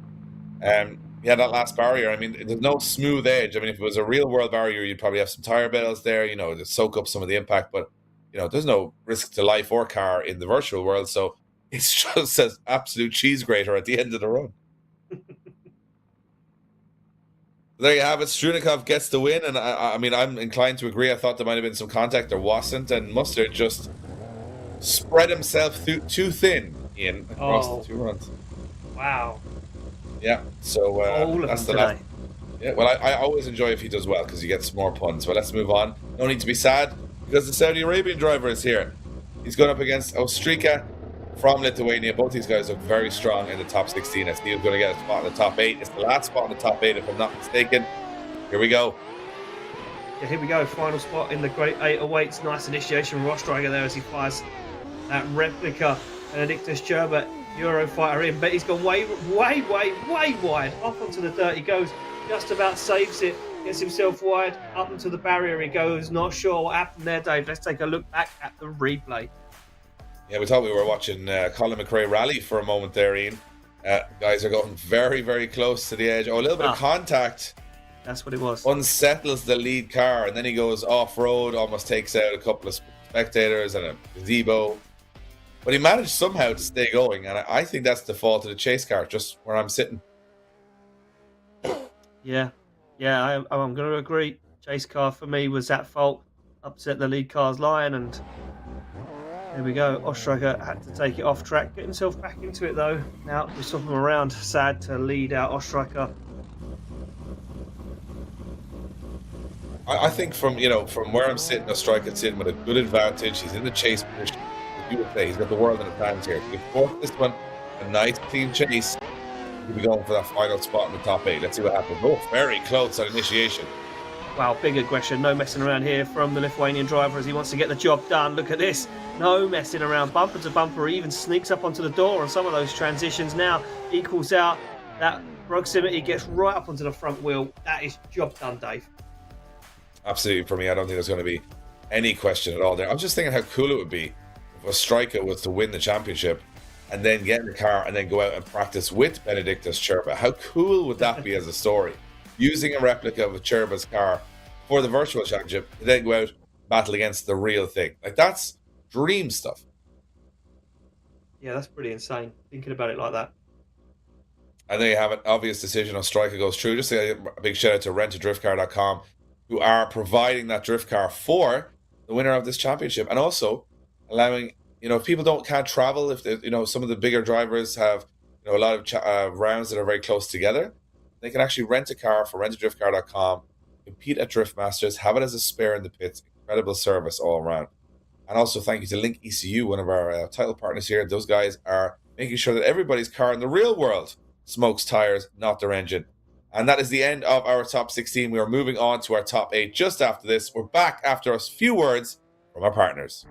that last barrier, there's no smooth edge. If it was a real world barrier, you'd probably have some tire bales there, to soak up some of the impact. But, there's no risk to life or car in the virtual world. So it's just an absolute cheese grater at the end of the run. There you have it. Stronikov gets the win. And I'm inclined to agree. I thought there might have been some contact. There wasn't. And Mustard just spread himself too thin across the 2 runs. Wow. Yeah, so that's the last. Yeah, well, I always enjoy if he does well because he gets more puns. But let's move on. No need to be sad because the Saudi Arabian driver is here. He's going up against Ostracker from Lithuania. Both these guys look very strong in the top 16. I see he's going to get a spot in the top 8. It's the last spot in the top 8, if I'm not mistaken. Here we go. Yeah, here we go. Final spot in the Great 8 awaits. Nice initiation from Ostracker there as he fires that replica. Benedictus Chabot. Eurofighter in, but he's gone way wide. Off onto the dirt he goes, just about saves it, gets himself wide, up into the barrier he goes. Not sure what happened there, Dave. Let's take a look back at the replay. Yeah, we thought we were watching Colin McRae rally for a moment there, Ian. Guys are going very, very close to the edge. Oh, a little bit of contact. That's what it was. Unsettles the lead car, and then he goes off-road, almost takes out a couple of spectators and a gazebo. But he managed somehow to stay going, and I think that's the fault of the chase car, just where I'm sitting. Yeah, I'm going to agree. Chase car for me was at fault, upset the lead car's line, and there we go. Ostracker had to take it off track, get himself back into it though. Now we swap him around. Sad to lead out Ostracker. I think from where I'm sitting, Ostracker's sitting with a good advantage. He's in the chase position. You would say he's got the world in his hands here. If he forced this one, a nice clean chase, he'll be going for that final spot in the top 8. Let's see what happens. Oh, very close on initiation. Wow, big aggression. No messing around here from the Lithuanian driver as he wants to get the job done. Look at this. No messing around. Bumper to bumper. He even sneaks up onto the door on some of those transitions. Now equals out. That proximity gets right up onto the front wheel. That is job done, Dave. Absolutely, for me. I don't think there's going to be any question at all there. I'm just thinking how cool it would be if Ostracker was to win the championship and then get in the car and then go out and practice with Benedictus Chabot. How cool would that be as a story? Using a replica of Chabot's car for the virtual championship, and then go out battle against the real thing. Like, that's dream stuff. Yeah, that's pretty insane, thinking about it like that. And there you have it. Obvious decision. Ostracker goes through. Just a big shout out to RentADriftCar.com, who are providing that drift car for the winner of this championship, and also allowing, if people can't travel, if they, some of the bigger drivers have, a lot of rounds that are very close together, they can actually rent a car for RentADriftCar.com, compete at Drift Masters, have it as a spare in the pits. Incredible service all around. And also thank you to LIQUI, one of our title partners here. Those guys are making sure that everybody's car in the real world smokes tires, not their engine. And that is the end of our top 16. We are moving on to our top 8 just after this. We're back after a few words from our partners.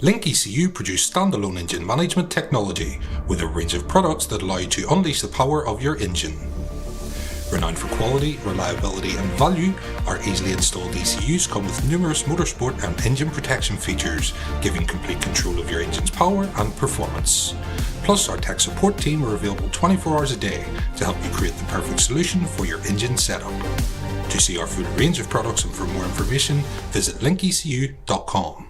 LIQUI.EU produce standalone engine management technology with a range of products that allow you to unleash the power of your engine. Renowned for quality, reliability and value, our easily installed ECUs come with numerous motorsport and engine protection features, giving complete control of your engine's power and performance. Plus, our tech support team are available 24 hours a day to help you create the perfect solution for your engine setup. To see our full range of products and for more information, visit LIQUI.com.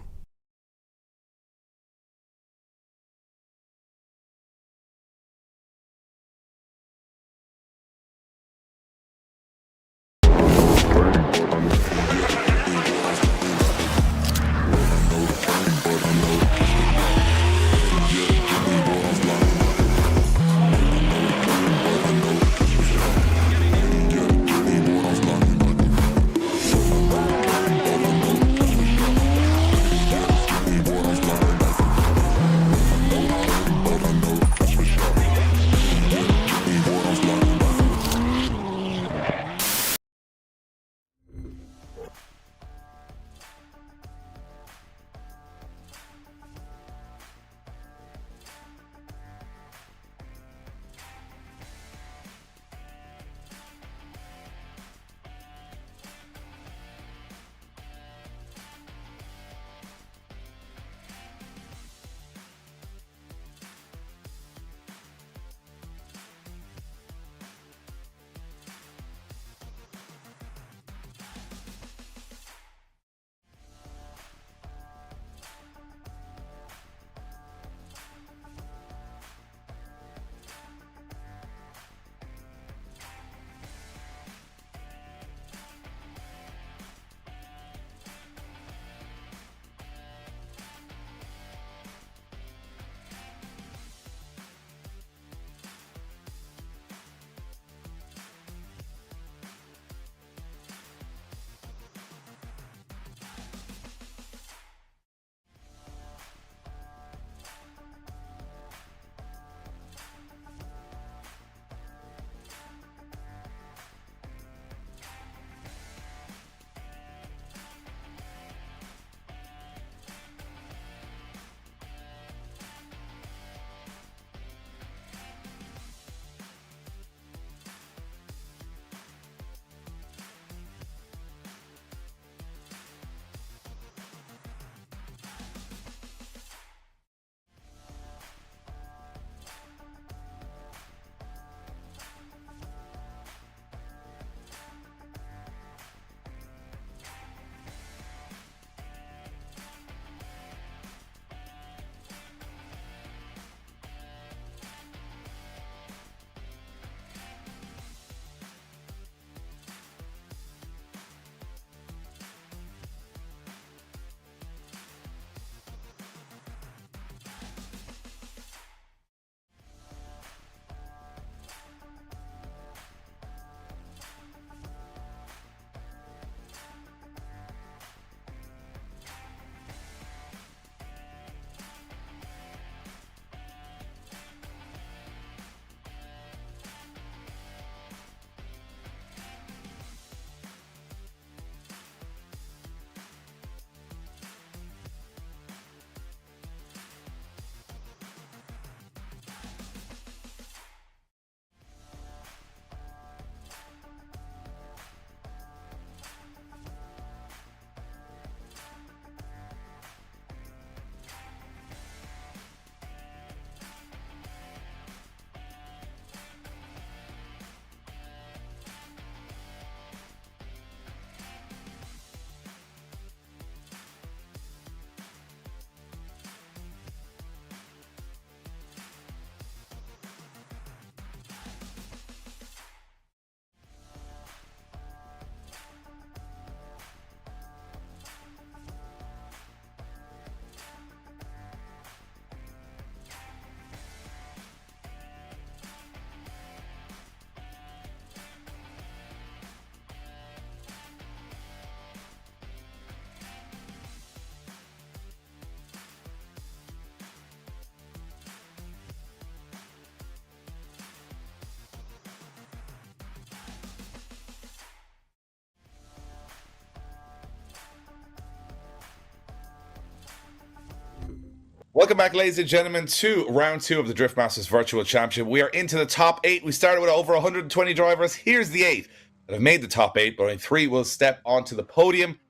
Welcome back, ladies and gentlemen, to round 2 of the Drift Masters Virtual Championship. We are into the top 8. We started with over 120 drivers. Here's the 8 that have made the top 8, but only 3 will step onto the podium.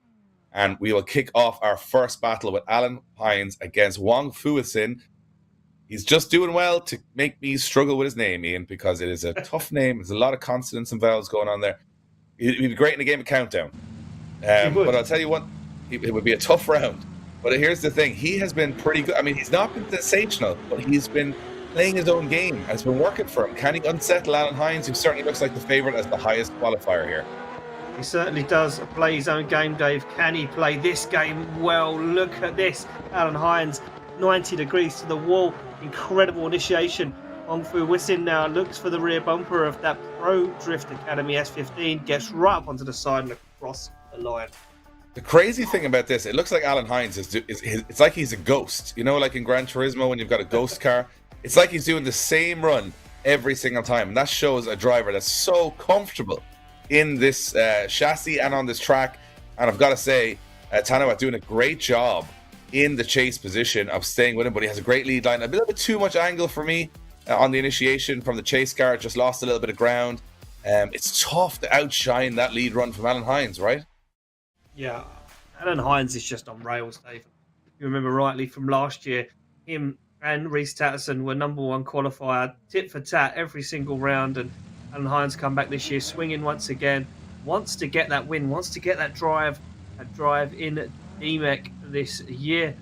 And we will kick off our first battle with Alan Hines against Wong Fu. He's just doing well to make me struggle with his name, Ian, because it is a tough name. There's a lot of consonants and vowels going on there. He'd be great in a game of Countdown. But I'll tell you what, it would be a tough round. But here's the thing. He has been pretty good. I mean, he's not been sensational, but he's been playing his own game, and it's been working for him. Can he unsettle Alan Hines, who certainly looks like the favourite as the highest qualifier here? He certainly does play his own game, Dave. Can he play this game well? Look at this. Alan Hines, 90 degrees to the wall. Incredible initiation. Wong Fu now looks for the rear bumper of that Pro Drift Academy S15. Gets right up onto the side and across the line. The crazy thing about this, it looks like Alan Hines it's like he's a ghost. You know, like in Gran Turismo when you've got a ghost car? It's like he's doing the same run every single time. And that shows a driver that's so comfortable in this chassis and on this track. And I've got to say, Tanawat doing a great job in the chase position of staying with him, but he has a great lead line. A little bit too much angle for me on the initiation from the chase car. Just lost a little bit of ground. It's tough to outshine that lead run from Alan Hines, right? Yeah, Alan Hines is just on rails, Dave. If you remember rightly from last year, him and Reece Tatterson were #1 qualifier, tit for tat every single round, and Alan Hines come back this year swinging once again, wants to get that win, wants to get that drive in Bimerg this year.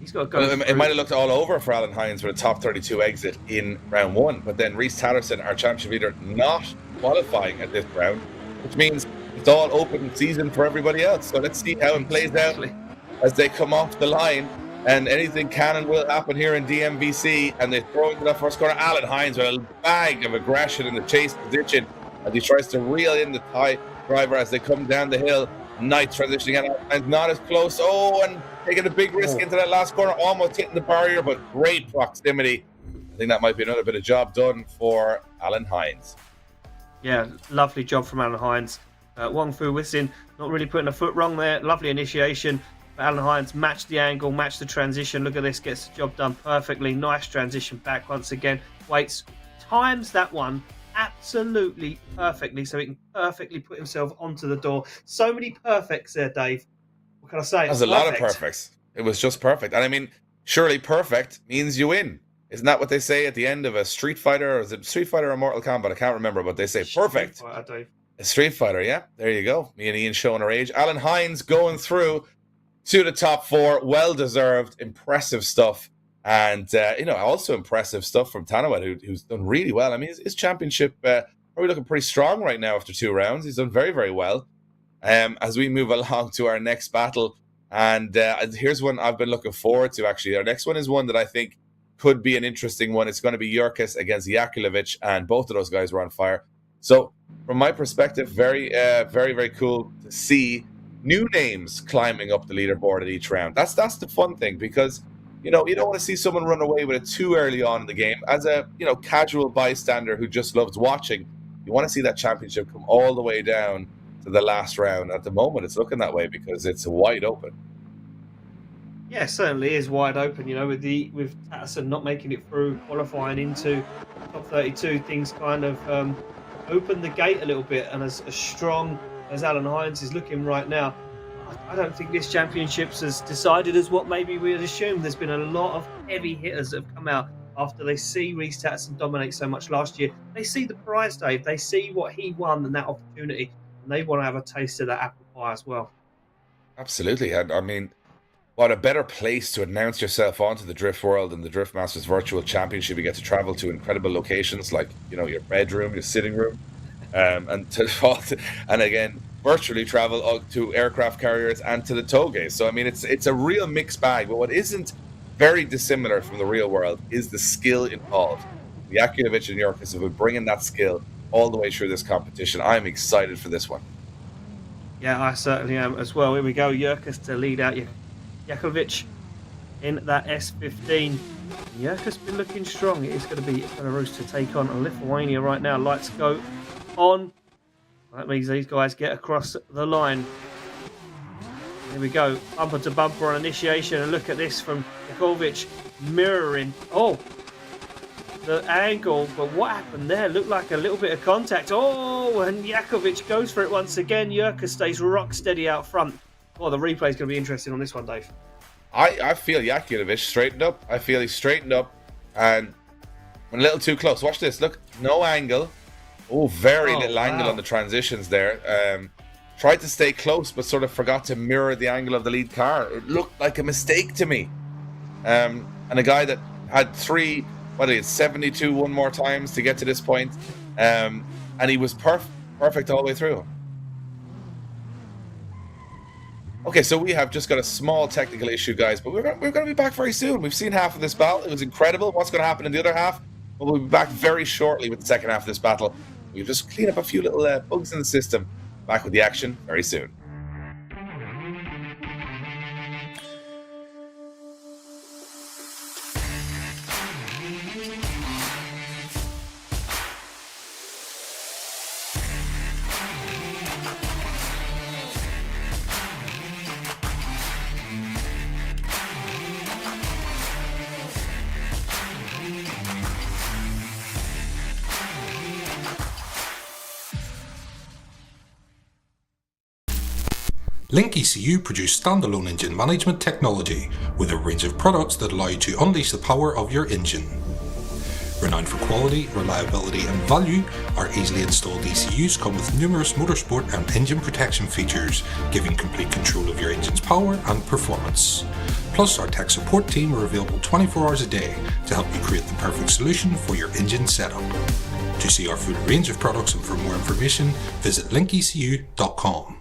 He's got to go. It might have looked all over for Alan Hines with a top 32 exit in round 1, but then Reece Tatterson, our championship leader, not qualifying at this round, which means it's all open season for everybody else. So let's see how it plays out as they come off the line. And anything can and will happen here in DMVC. And they throw into that first corner. Alan Hines with a bag of aggression in the chase position as he tries to reel in the tie driver as they come down the hill. Nice transitioning, and not as close. Oh, and taking a big risk into that last corner, almost hitting the barrier, but great proximity. I think that might be another bit of job done for Alan Hines. Yeah, lovely job from Alan Hines. Wong Fu not really putting a foot wrong there. Lovely initiation. But Alan Hines matched the angle, matched the transition. Look at this, gets the job done perfectly. Nice transition back once again. Waits, times that one absolutely perfectly, so he can perfectly put himself onto the door. So many perfects there, Dave. What can I say? There's a lot of perfects. It was just perfect. And I mean, surely perfect means you win. Isn't that what they say at the end of a Street Fighter? Or is it Street Fighter or Mortal Kombat? I can't remember, but they say perfect. Street Fighter, Dave. A Street Fighter, yeah. There you go. Me and Ian showing our age. Alan Hines going through to the top 4. Well-deserved, impressive stuff. And, also impressive stuff from Tanawat, who's done really well. I mean, his championship probably looking pretty strong right now after 2 rounds. He's done very, very well. As we move along to our next battle. And here's one I've been looking forward to, actually. Our next one is one that I think could be an interesting one. It's going to be Jurkus against Yokovich, and both of those guys were on fire. So, from my perspective, very, very cool to see new names climbing up the leaderboard at each round. That's the fun thing, because you don't want to see someone run away with it too early on in the game. As a casual bystander who just loves watching, you want to see that championship come all the way down to the last round. At the moment, it's looking that way because it's wide open. Yeah, it certainly is wide open. With Tatterson not making it through, qualifying into top 32, things kind of open the gate a little bit. And as strong as Alan Hines is looking right now, I don't think this championship's as decided as what maybe we had assumed. There's been a lot of heavy hitters that have come out after they see Reece Tatterson dominate so much last year. They see the prize, Dave. They see what he won and that opportunity, and they want to have a taste of that apple pie as well. Absolutely. I mean, what a better place to announce yourself onto the Drift World and the Drift Masters Virtual Championship. You get to travel to incredible locations like, your bedroom, your sitting room, and again, virtually travel to aircraft carriers and to the tow gates. So, I mean, it's a real mixed bag. But what isn't very dissimilar from the real world is the skill involved. Yokovich and Jurkus have been bringing that skill all the way through this competition. I'm excited for this one. Yeah, I certainly am as well. Here we go. Jurkus to lead out Yokovich in that S15. Jurkus been looking strong. It is going to be Belarus to take on Lithuania right now. Lights go on. That means these guys get across the line. Here we go, bumper to bumper on initiation, and look at this from Yokovich mirroring. Oh, the angle, but what happened there? Looked like a little bit of contact. Oh, and Yokovich goes for it once again. Jurkus stays rock steady out front. Well, the replay is going to be interesting on this one, Dave. I feel Yokovich straightened up. I feel he straightened up and went a little too close. Watch this. Look, no angle. Oh, very little angle on the transitions there. Tried to stay close, but sort of forgot to mirror the angle of the lead car. It looked like a mistake to me. And a guy that had 72 one more times to get to this point. And he was perfect all the way through. Okay, so we have just got a small technical issue, guys, but we're going to be back very soon. We've seen half of this battle. It was incredible. What's going to happen in the other half? Well, we'll be back very shortly with the second half of this battle. We'll just clean up a few little bugs in the system. Back with the action very soon. LIQUI.EU produce standalone engine management technology with a range of products that allow you to unleash the power of your engine. Renowned for quality, reliability and value, our easily installed ECUs come with numerous motorsport and engine protection features, giving complete control of your engine's power and performance. Plus, our tech support team are available 24 hours a day to help you create the perfect solution for your engine setup. To see our full range of products and for more information, visit LIQUI.EU.com.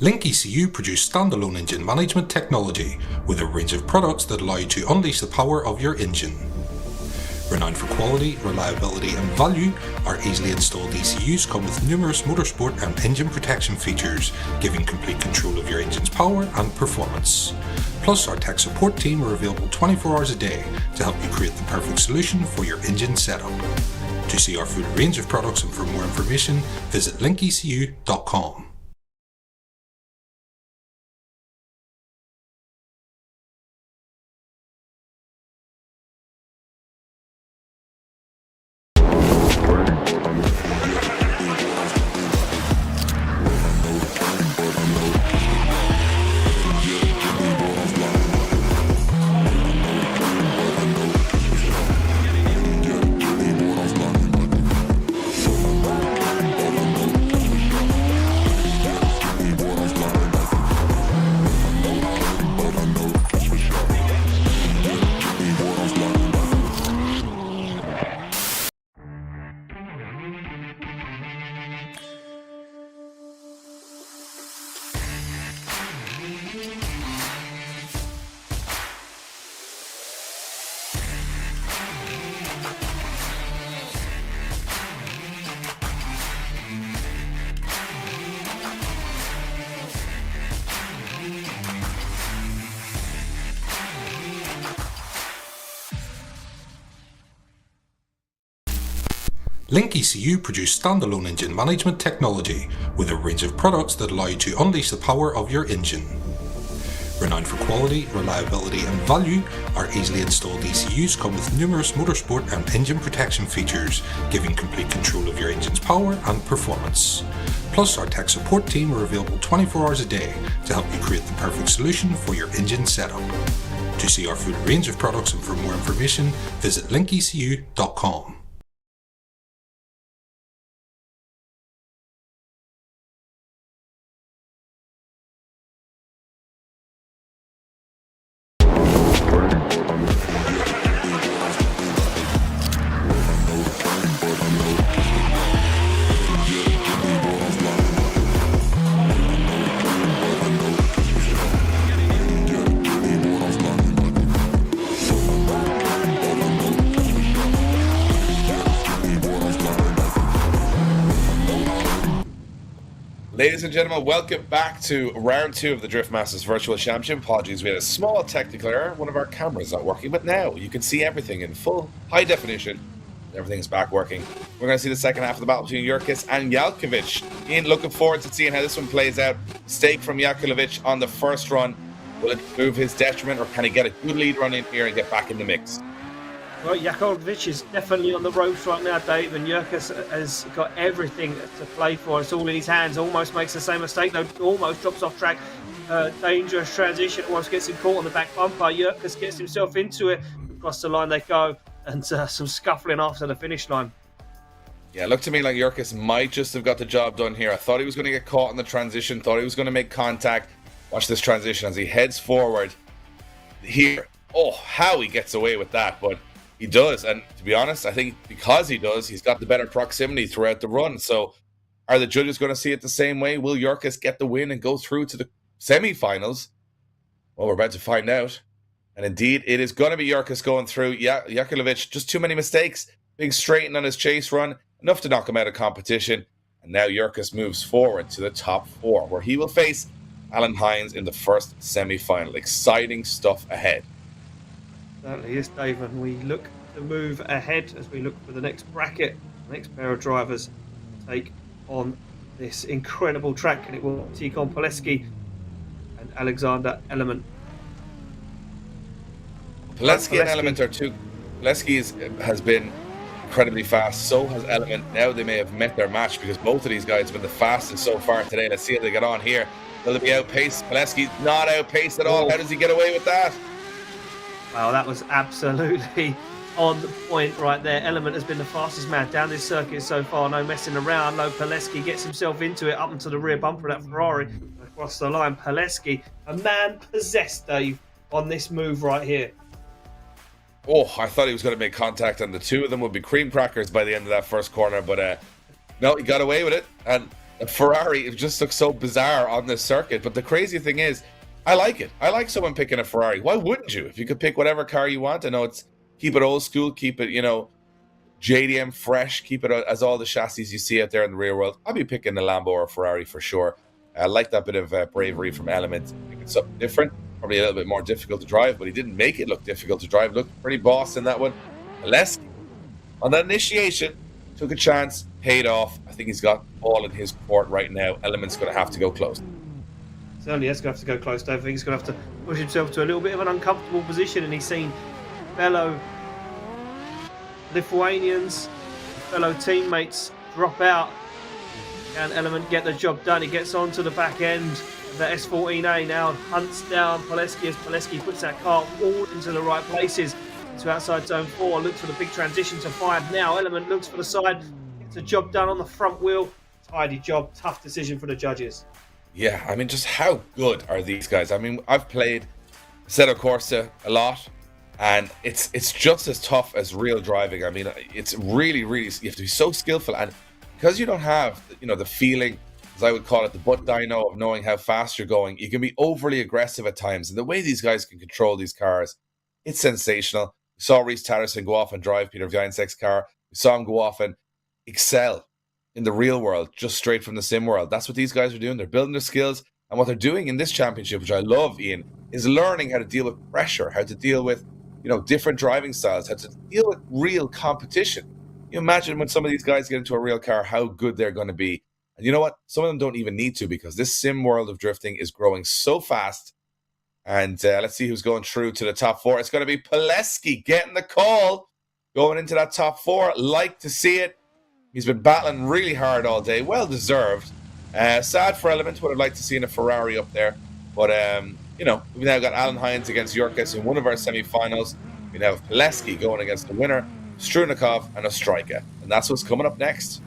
LIQUI.EU produce standalone engine management technology with a range of products that allow you to unleash the power of your engine. Renowned for quality, reliability and value, our easily installed ECUs come with numerous motorsport and engine protection features, giving complete control of your engine's power and performance. Plus, our tech support team are available 24 hours a day to help you create the perfect solution for your engine setup. To see our full range of products and for more information, visit LIQUI.EU.com. LIQUI.EU produce standalone engine management technology with a range of products that allow you to unleash the power of your engine. Renowned for quality, reliability and value, our easily installed ECUs come with numerous motorsport and engine protection features, giving complete control of your engine's power and performance. Plus, our tech support team are available 24 hours a day to help you create the perfect solution for your engine setup. To see our full range of products and for more information, visit LIQUI.com. Ladies and gentlemen, welcome back to round 2 of the Drift Masters Virtual Championship. Apologies, we had a small technical error. One of our cameras not working, but now you can see everything in full high definition. Everything's back working. We're going to see the second half of the battle between Jurkus and Yokovich. Ian, looking forward to seeing how this one plays out. Stake from Yokovich on the first run. Will it prove his detriment, or can he get a good lead run in here and get back in the mix? Well, Yokovich is definitely on the ropes right now, Dave, and Jurkus has got everything to play for. It's all in his hands. Almost makes the same mistake, though. Almost drops off track. Dangerous transition. Almost gets him caught on the back bumper. Jurkus gets himself into it. Across the line they go, and some scuffling after the finish line. Yeah, it looked to me like Jurkus might just have got the job done here. I thought he was going to get caught in the transition. Thought he was going to make contact. Watch this transition as he heads forward here. Oh, how he gets away with that, but he does, and to be honest, I think because he does, he's got the better proximity throughout the run. So are the judges going to see it the same way? Will Jurkus get the win and go through to the semi-finals? Well, we're about to find out. And indeed, it is going to be Jurkus going through. Yeah, Yokovich, just too many mistakes. Big straighten on his chase run, enough to knock him out of competition. And now Jurkus moves forward to the top 4, where he will face Alan Hines in the first semi-final. Exciting stuff ahead. Certainly is, Dave, and we look to move ahead as we look for the next bracket, the next pair of drivers to take on this incredible track, and it will take on Poleski and Alexander Element. Poleski and Element are two. Poleski has been incredibly fast, so has Element. Now they may have met their match because both of these guys have been the fastest so far today. Let's see how they get on here. Will they be outpaced? Poleski's not outpaced at all. How does he get away with that? Wow, that was absolutely on point right there. Element has been the fastest man down this circuit so far. No messing around. No, Poleski gets himself into it up into the rear bumper of that Ferrari. Across the line, Poleski, a man possessed, Dave, on this move right here. Oh, I thought he was going to make contact, and the two of them would be cream crackers by the end of that first corner, but no, he got away with it. And the Ferrari, it just looks so bizarre on this circuit. But the crazy thing is, I like it. I like someone picking a Ferrari. Why wouldn't you? If you could pick whatever car you want, I know it's keep it old school, keep it, JDM fresh, keep it as all the chassis you see out there in the real world. I'd be picking a Lambo or a Ferrari for sure. I like that bit of bravery from Element. It's something different, probably a little bit more difficult to drive, but he didn't make it look difficult to drive. Looked pretty boss in that one. Poleski, on that initiation, took a chance, paid off. I think he's got all in his court right now. Element's going to have to go close. Certainly is going to have to go close, Dave. I think he's going to have to push himself to a little bit of an uncomfortable position, and he's seen fellow Lithuanians, fellow teammates drop out. Can Element get the job done? He gets onto the back end of the S14A now, hunts down Poleski as Poleski puts that car all into the right places. To outside zone 4, looks for the big transition to 5 now. Element looks for the side, gets the job done on the front wheel. Tidy job, tough decision for the judges. Yeah, I mean, just how good are these guys? I mean, I've played Assetto Corsa a lot, and it's just as tough as real driving. I mean, it's really, you have to be so skillful, and because you don't have, the feeling, as I would call it, the butt dyno of knowing how fast you're going, you can be overly aggressive at times, and the way these guys can control these cars, it's sensational. We saw Reese Tatterson go off and drive Peter Viansek's car. We saw him go off and excel in the real world, just straight from the sim world. That's what these guys are doing. They're building their skills. And what they're doing in this championship, which I love, Ian, is learning how to deal with pressure, how to deal with, different driving styles, how to deal with real competition. You imagine when some of these guys get into a real car, how good they're going to be. And you know what? Some of them don't even need to, because this sim world of drifting is growing so fast And let's see who's going through to the top 4. It's going to be Poleski getting the call, going into that top 4. Like to see it. He's been battling really hard all day. Well deserved. Sad for Element. Would have liked to see a Ferrari up there. But, you know, we've now got Alan Hines against Jurkus in one of our semi-finals. We now have Poleski going against the winner, Stronikov and Ostracker. And that's what's coming up next.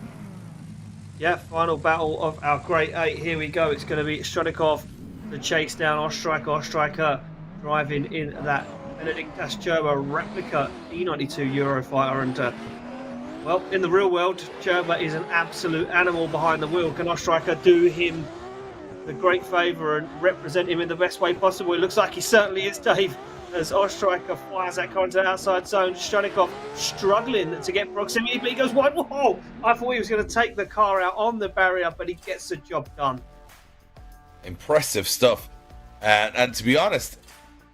Yeah, final battle of our Great 8. Here we go. It's going to be Stronikov to chase down Ostracker. Ostracker driving in that Benedictas Gerber replica E92 Eurofighter. And, well, in the real world, Gerber is an absolute animal behind the wheel. Can Ostracker do him the great favour and represent him in the best way possible? It looks like he certainly is, Dave, as Ostracker fires that car into the outside zone. Stronikov struggling to get proximity, but he goes wide. Whoa! I thought he was going to take the car out on the barrier, but he gets the job done. Impressive stuff. And to be honest,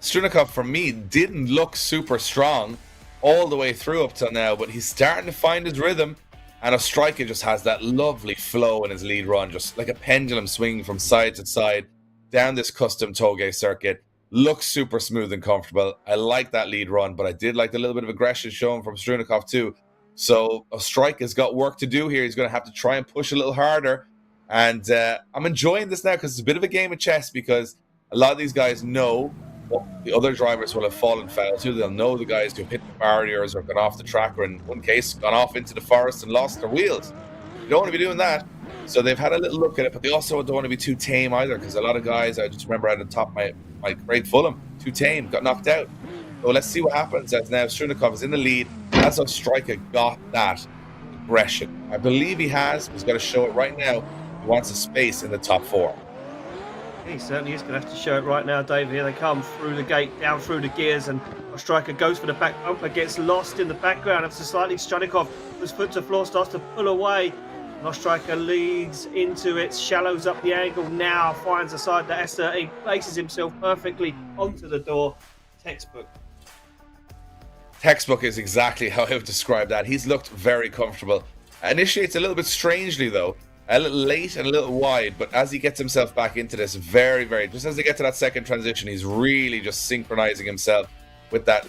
Stronikov, for me, didn't look super strong all the way through up till now, but he's starting to find his rhythm. And Ostracker just has that lovely flow in his lead run, just like a pendulum swinging from side to side down this custom Toge circuit. Looks super smooth and comfortable. I like that lead run, but I did like the little bit of aggression shown from Stronikov too. So Ostracker's got work to do here. He's going to have to try and push a little harder. And I'm enjoying this now because it's a bit of a game of chess, because a lot of these guys know what the other drivers will have fallen foul to. They'll know the guys who hit the barriers or gone off the track, or in one case, gone off into the forest and lost their wheels. You don't want to be doing that. So they've had a little look at it, but they also don't want to be too tame either, because a lot of guys, I just remember at the top of my great Fulham, too tame, got knocked out. So let's see what happens as now Stronikov is in the lead. As Ostracker got that aggression. I believe he has. He's got to show it right now. He wants a space in the top 4. He certainly is going to have to show it right now, Dave. Here they come through the gate, down through the gears, and Ostracker goes for the back bumper, gets lost in the background. It's slightly Stronikov, whose foot to floor, starts to pull away. And Ostracker leads into it, shallows up the angle now, finds the side that S13, places himself perfectly onto the door. Textbook. Textbook is exactly how I would describe that. He's looked very comfortable. Initiates a little bit strangely, though. A little late and a little wide, but as he gets himself back into this, very, just as they get to that second transition, he's really just synchronizing himself with that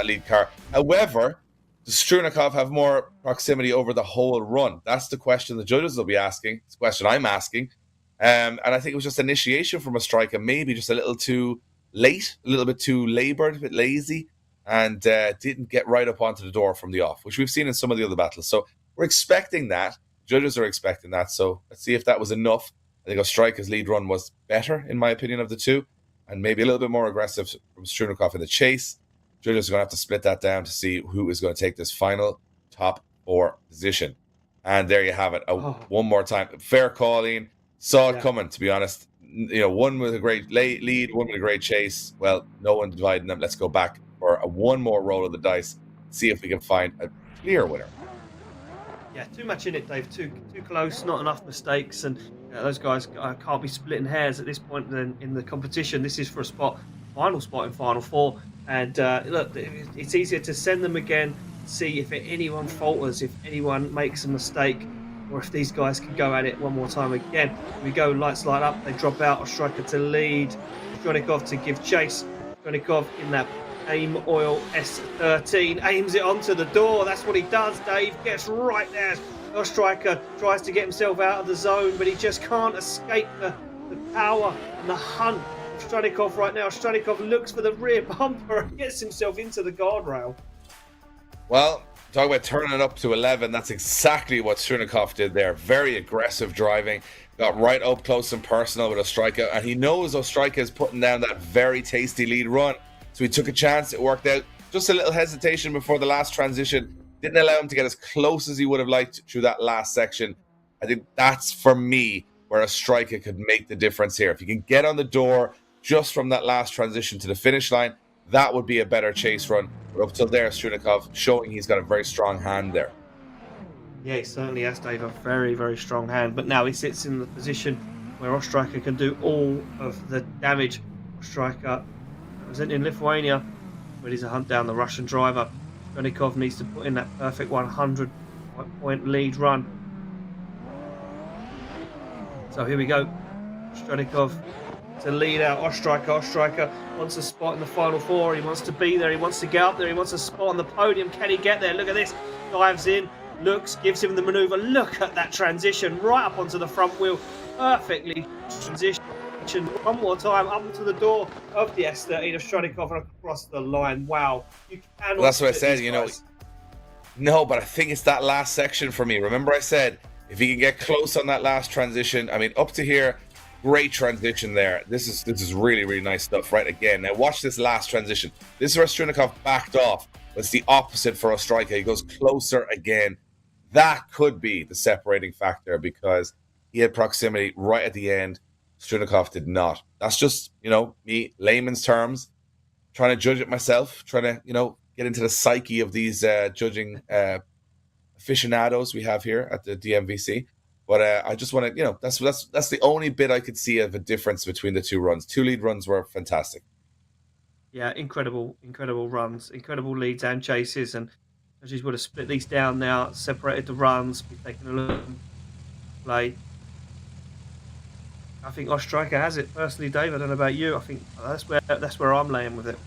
lead car. However, does Stronikov have more proximity over the whole run? That's the question the judges will be asking. It's the question I'm asking. And I think it was just initiation from Ostracker, maybe just a little too late, a little bit too labored, a bit lazy, and didn't get right up onto the door from the off, which we've seen in some of the other battles. So we're expecting that. Judges are expecting that, so let's see if that was enough. I think Ostracker's lead run was better, in my opinion, of the two, and maybe a little bit more aggressive from Stronikov in the chase. Judges are going to have to split that down to see who is going to take this final top 4 position. And there you have it. One more time. Fair calling. Saw it coming, to be honest. You know, one with a great lead, one with a great chase. Well, no one dividing them. Let's go back for one more roll of the dice, see if we can find a clear winner. Yeah, too much in it, Dave. Too close, not enough mistakes, and those guys can't be splitting hairs at this point in the competition. This is for a final spot in Final 4, and look, it's easier to send them again, see if anyone falters, if anyone makes a mistake, or if these guys can go at it one more time again. We go, lights light up, they drop out, Ostracker to lead, Stronikov to give chase. Stronikov in that Aim Oil S13 aims it onto the door. That's what he does, Dave. Gets right there. Ostracker tries to get himself out of the zone, but he just can't escape the power and the hunt of Stronikov right now. Stronikov looks for the rear bumper and gets himself into the guardrail. Well, talk about turning it up to 11. That's exactly what Stronikov did there. Very aggressive driving. Got right up close and personal with Ostracker, and he knows Ostracker is putting down that very tasty lead run. So he took a chance, it worked out. Just a little hesitation before the last transition. Didn't allow him to get as close as he would have liked through that last section. I think that's, for me, where Ostracker could make the difference here. If he can get on the door just from that last transition to the finish line, that would be a better chase run. But up till there, Stronikov showing he's got a very strong hand there. Yeah, he certainly has, Dave, a very, very strong hand. But now he sits in the position where Ostracker can do all of the damage. Ostracker representing Lithuania, ready to hunt down the Russian driver. Stronikov needs to put in that perfect 100-point lead run. So here we go. Stronikov to lead out Ostracker. Ostracker wants a spot in the final four. He wants to be there. He wants to get up there. He wants a spot on the podium. Can he get there? Look at this. Dives in, looks, gives him the manoeuvre. Look at that transition right up onto the front wheel. Perfectly transition. One more time up to the door of the S13 of Stronikov and across the line. Wow. You cannot. Well, that's what I said, you know. No, but I think it's that last section for me. Remember I said, if he can get close on that last transition, I mean, up to here, great transition there. This is really, really nice stuff, right? Again, now watch this last transition. This is where Stronikov backed off. But it's the opposite for Ostracker. He goes closer again. That could be the separating factor because he had proximity right at the end. Stronikov did not. That's just, you know, me, layman's terms, trying to judge it myself, trying to, you know, get into the psyche of these judging aficionados we have here at the DMVC. But I just want to, you know, that's the only bit I could see of a difference between the two runs. Two lead runs were fantastic. Yeah, incredible runs, incredible leads and chases. And judges would have split these down now, separated the runs, be taking a look at play. I think Ostracker has it personally, Dave. I don't know about you. I think that's where I'm laying with it.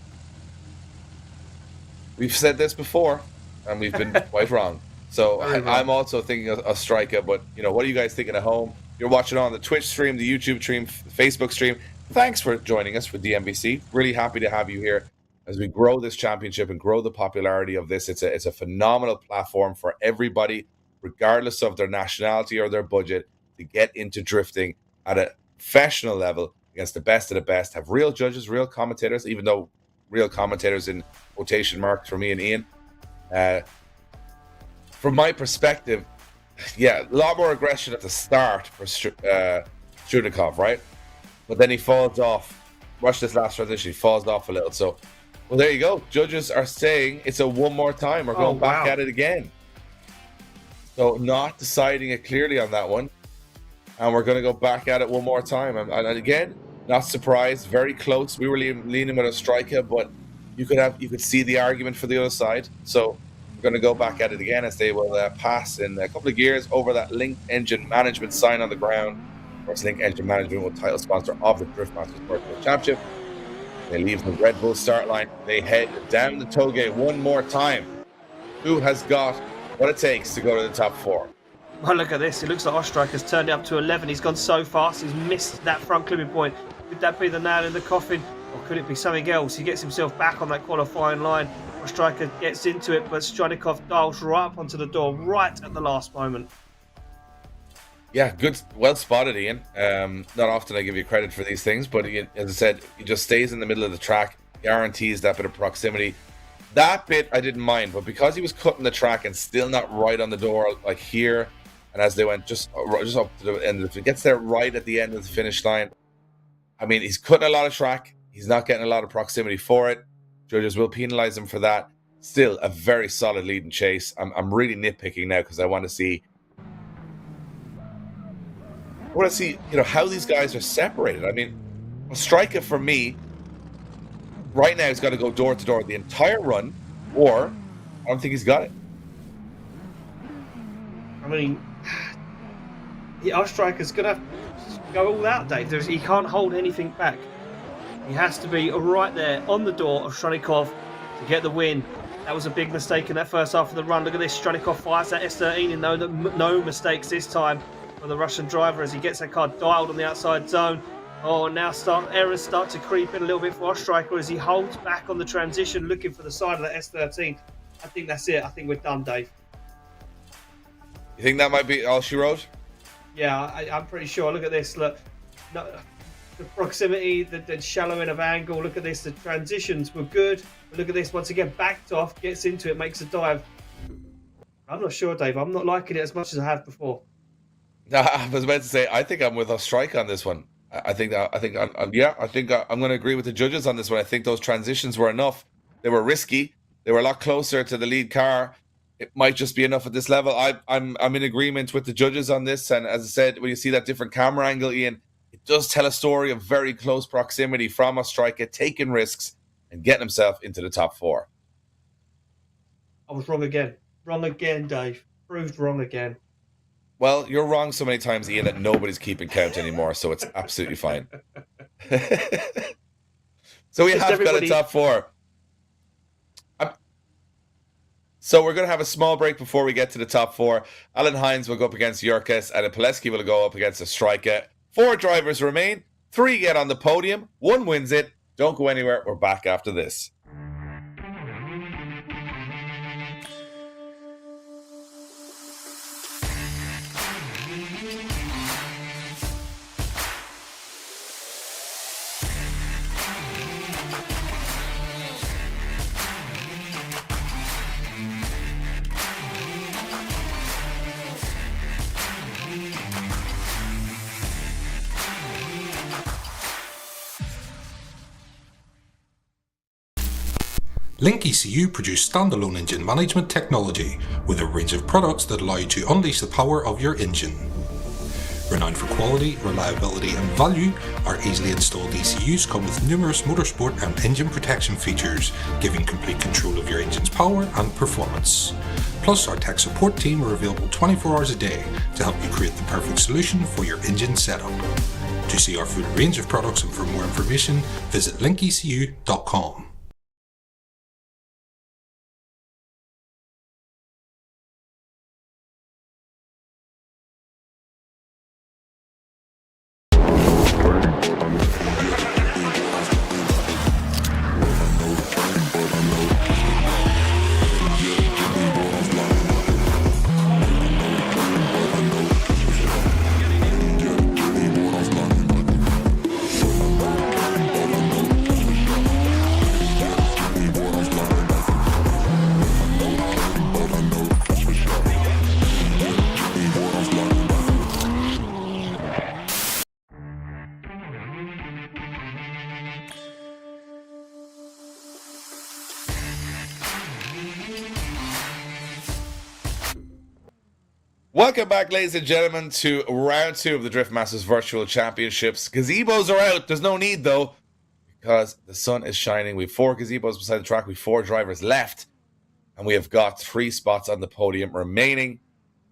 We've said this before, and we've been quite wrong. So I'm also thinking of Ostracker, but you know, what are you guys thinking at home? You're watching on the Twitch stream, the YouTube stream, the Facebook stream. Thanks for joining us for DMVC. Really happy to have you here as we grow this championship and grow the popularity of this. It's a phenomenal platform for everybody, regardless of their nationality or their budget, to get into drifting at a professional level against the best of the best. Have real judges, real commentators, even though real commentators in quotation marks for me and Ian. From my perspective, yeah, a lot more aggression at the start for Stronikov, right? But then he falls off. Watch this last transition. He falls off a little. So, well, there you go. Judges are saying it's a one more time. We're going back at it again. So, not deciding it clearly on that one. And we're going to go back at it one more time. And again, not surprised. Very close. We were leaning with Ostracker, but you could see the argument for the other side. So, we're going to go back at it again as they will pass in a couple of gears over that Link Engine Management sign on the ground. Of course, Link Engine Management will title sponsor of the Drift Masters World Championship. They leave the Red Bull start line. They head down the toll gate one more time. Who has got what it takes to go to the top four? Well, look at this. It looks like Ostracker's turned it up to 11. He's gone so fast. He's missed that front clipping point. Could that be the nail in the coffin? Or could it be something else? He gets himself back on that qualifying line. Ostracker gets into it, but Stronikov dials right up onto the door right at the last moment. Yeah, good, well spotted, Ian. Not often I give you credit for these things, but as I said, he just stays in the middle of the track, guarantees that bit of proximity. That bit I didn't mind, but because he was cutting the track and still not right on the door, like here, and as they went just up to the end, if it gets there right at the end of the finish line, I mean, he's cutting a lot of track. He's not getting a lot of proximity for it. Judges will penalize him for that. Still a very solid lead and chase. I'm really nitpicking now because I want to see. You know, how these guys are separated. I mean, Ostracker for me right now, he's got to go door to door the entire run, or I don't think he's got it. I mean, Ostracker's going to have to go all out, Dave. He can't hold anything back. He has to be right there on the door of Stronikov to get the win. That was a big mistake in that first half of the run. Look at this. Stronikov fires that S13 and no mistakes this time for the Russian driver as he gets that car dialed on the outside zone. Oh, now errors start to creep in a little bit for Ostracker as he holds back on the transition looking for the side of that S13. I think that's it. I think we're done, Dave. You think that might be all she wrote? Yeah, I'm pretty sure. Look at this. Look, no, the proximity, the shallowing of angle. Look at this. The transitions were good. But look at this. Once again, backed off, gets into it, makes a dive. I'm not sure, Dave. I'm not liking it as much as I have before. I was about to say, I think I'm with Ostracker on this one. I think I'm going to agree with the judges on this one. I think those transitions were enough. They were risky. They were a lot closer to the lead car. It might just be enough at this level. I'm in agreement with the judges on this. And as I said, when you see that different camera angle, Ian, it does tell a story of very close proximity from Ostracker, taking risks and getting himself into the top four. I was wrong again. Wrong again, Dave. Proved wrong again. Well, you're wrong so many times, Ian, that nobody's keeping count anymore, so it's absolutely fine. So we Just have got a everybody- top four. So we're going to have a small break before we get to the top four. Alan Hines will go up against Jurkus, and Poleski will go up against Ostracker. 4 drivers remain. 3 get on the podium. 1 wins it. Don't go anywhere. We're back after this. LIQUI.EU produce standalone engine management technology with a range of products that allow you to unleash the power of your engine. Renowned for quality, reliability and value, our easily installed ECUs come with numerous motorsport and engine protection features, giving complete control of your engine's power and performance. Plus, our tech support team are available 24 hours a day to help you create the perfect solution for your engine setup. To see our full range of products and for more information, visit LIQUI.com. Welcome back, ladies and gentlemen, to round 2 of the Drift Masters Virtual Championships. Gazebos are out. There's no need, though, because the sun is shining. We have 4 gazebos beside the track. We have 4 drivers left, and we have got 3 spots on the podium remaining.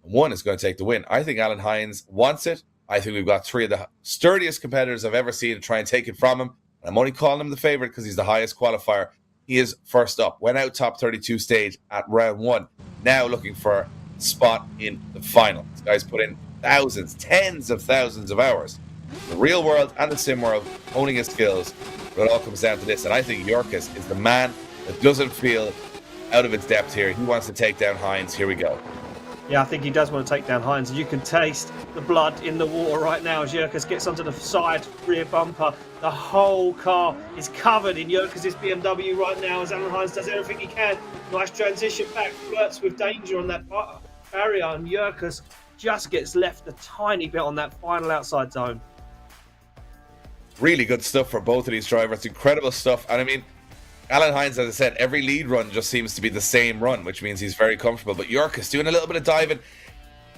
1 is going to take the win. I think Alan Hines wants it. I think we've got 3 of the sturdiest competitors I've ever seen to try and take it from him. And I'm only calling him the favorite because he's the highest qualifier. He is first up. Went out top 32 stage at round 1. Now looking for spot in the final. This guy's put in thousands, tens of thousands of hours in the real world and the sim world, honing his skills. But it all comes down to this, and I think Jurkus is the man that doesn't feel out of its depth here. He wants to take down Hines. Here we go. Yeah, I think he does want to take down Hines. You can taste the blood in the water right now as Jurkus gets onto the side rear bumper. The whole car is covered in Jurkus' BMW right now as Alan Hines does everything he can. Nice transition back, flirts with danger on that barrier, and Jurkus just gets left a tiny bit on that final outside zone. Really good stuff for both of these drivers. Incredible stuff. And I mean, Alan Hines, as I said, every lead run just seems to be the same run, which means he's very comfortable. But Jurkus doing a little bit of diving,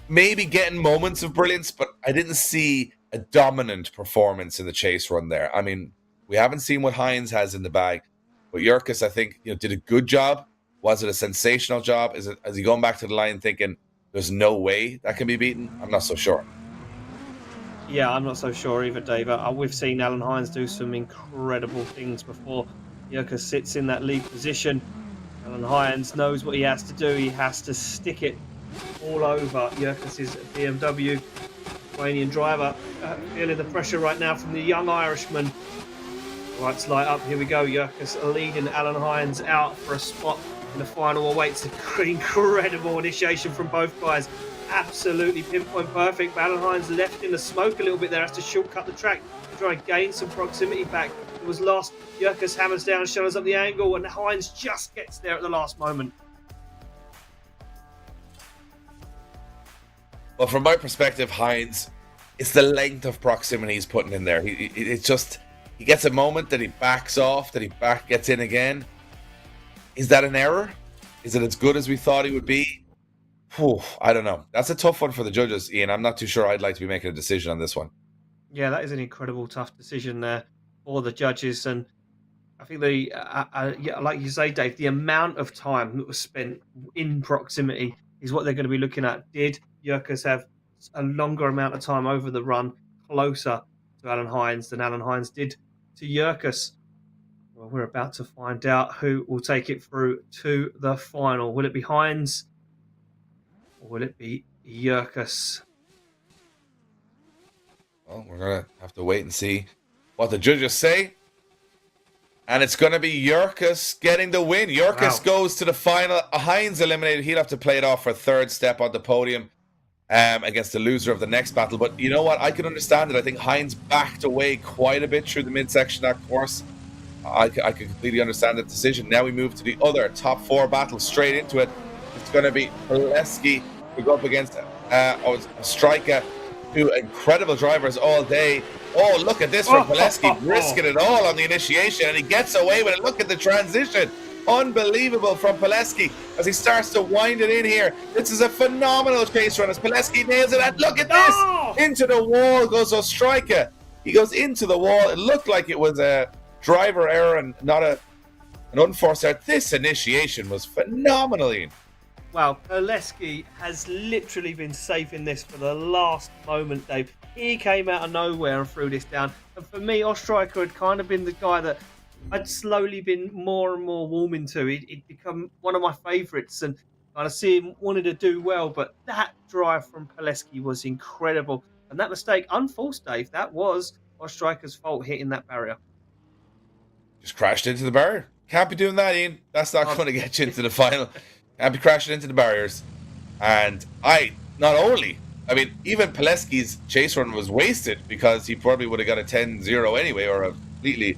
maybe getting moments of brilliance, but I didn't see a dominant performance in the chase run there. I mean, we haven't seen what Hines has in the bag, but Jurkus, I think, did a good job. Was it a sensational job? Is he going back to the line thinking there's no way that can be beaten? I'm not so sure. Yeah, I'm not so sure either, Dave. We've seen Alan Hines do some incredible things before. Jurkus sits in that lead position. Alan Hines knows what he has to do. He has to stick it all over Jurkus' BMW. Lithuanian driver feeling the pressure right now from the young Irishman. Lights light up. Here we go. Jurkus leading Alan Hines out for a spot in the final. Awaits an incredible initiation from both guys. Absolutely pinpoint perfect. Alan Hines left in the smoke a little bit there. Has to shortcut the track to try and gain some proximity back. It was lost. Jurkus hammers down, shows up the angle, and Hines just gets there at the last moment. Well, from my perspective, Hines, it's the length of proximity he's putting in there. It's just, he gets a moment that he backs off, that he gets in again. Is that an error? Is it as good as we thought he would be? Whew, I don't know. That's a tough one for the judges, Ian. I'm not too sure I'd like to be making a decision on this one. Yeah, that is an incredible tough decision there for the judges. And I think yeah, like you say, Dave, the amount of time that was spent in proximity is what they're going to be looking at. Did Jurkus have a longer amount of time over the run, closer to Alan Hines than Alan Hines did to Jurkus. Well, we're about to find out who will take it through to the final. Will it be Hines or will it be Jurkus? Well, we're going to have to wait and see what the judges say. And it's going to be Jurkus getting the win. Jurkus goes to the final. Hines eliminated. He'll have to play it off for a third step on the podium against the loser of the next battle. But you know what? I can understand it. I think Hines backed away quite a bit through the midsection of that course. I can completely understand the decision. Now we move to the other top 4 battle straight into it. It's going to be Poleski to go up against Ostracker. 2 incredible drivers all day. Oh, look at this from Poleski, risking it all on the initiation, and he gets away with it. Look at the transition. Unbelievable from Poleski as he starts to wind it in here. This is a phenomenal chase run as Poleski nails it. And look at this. Into the wall goes Ostracker. He goes into the wall. It looked like it was a driver error and not an unforced error. This initiation was phenomenal, Ian. Wow, Poleski has literally been saving this for the last moment, Dave. He came out of nowhere and threw this down. And for me, Ostracker had kind of been the guy that I'd slowly been more and more warming to. He'd become one of my favourites and kind of see him wanted to do well. But that drive from Poleski was incredible. And that mistake, unforced, Dave, that was Ostracker's fault hitting that barrier. Just crashed into the barrier. Can't be doing that, Ian. That's not going to get you into the final. Can't be crashing into the barriers. And even Poleski's chase run was wasted because he probably would have got a 10-0 anyway, or a completely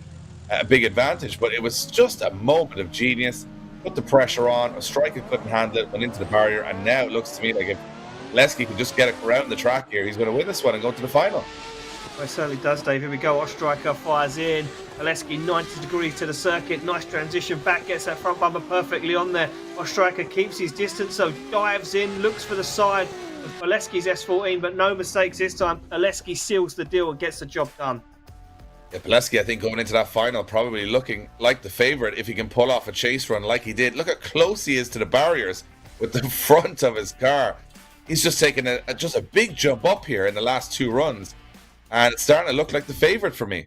big advantage. But it was just a moment of genius. Put the pressure on. Ostracker couldn't handle it, went into the barrier, and now it looks to me like if Poleski could just get it around the track here, he's going to win this one and go to the final. Well, it certainly does, Dave. Here we go. Ostracker fires in. Poleski 90 degrees to the circuit. Nice transition back. Gets that front bumper perfectly on there. Ostracker keeps his distance, so dives in, looks for the side of Poleski's S14, but no mistakes this time. Poleski seals the deal and gets the job done. Yeah, Poleski, I think, going into that final, probably looking like the favourite if he can pull off a chase run like he did. Look how close he is to the barriers with the front of his car. He's just taken a big jump up here in the last 2 runs. And it's starting to look like the favourite for me.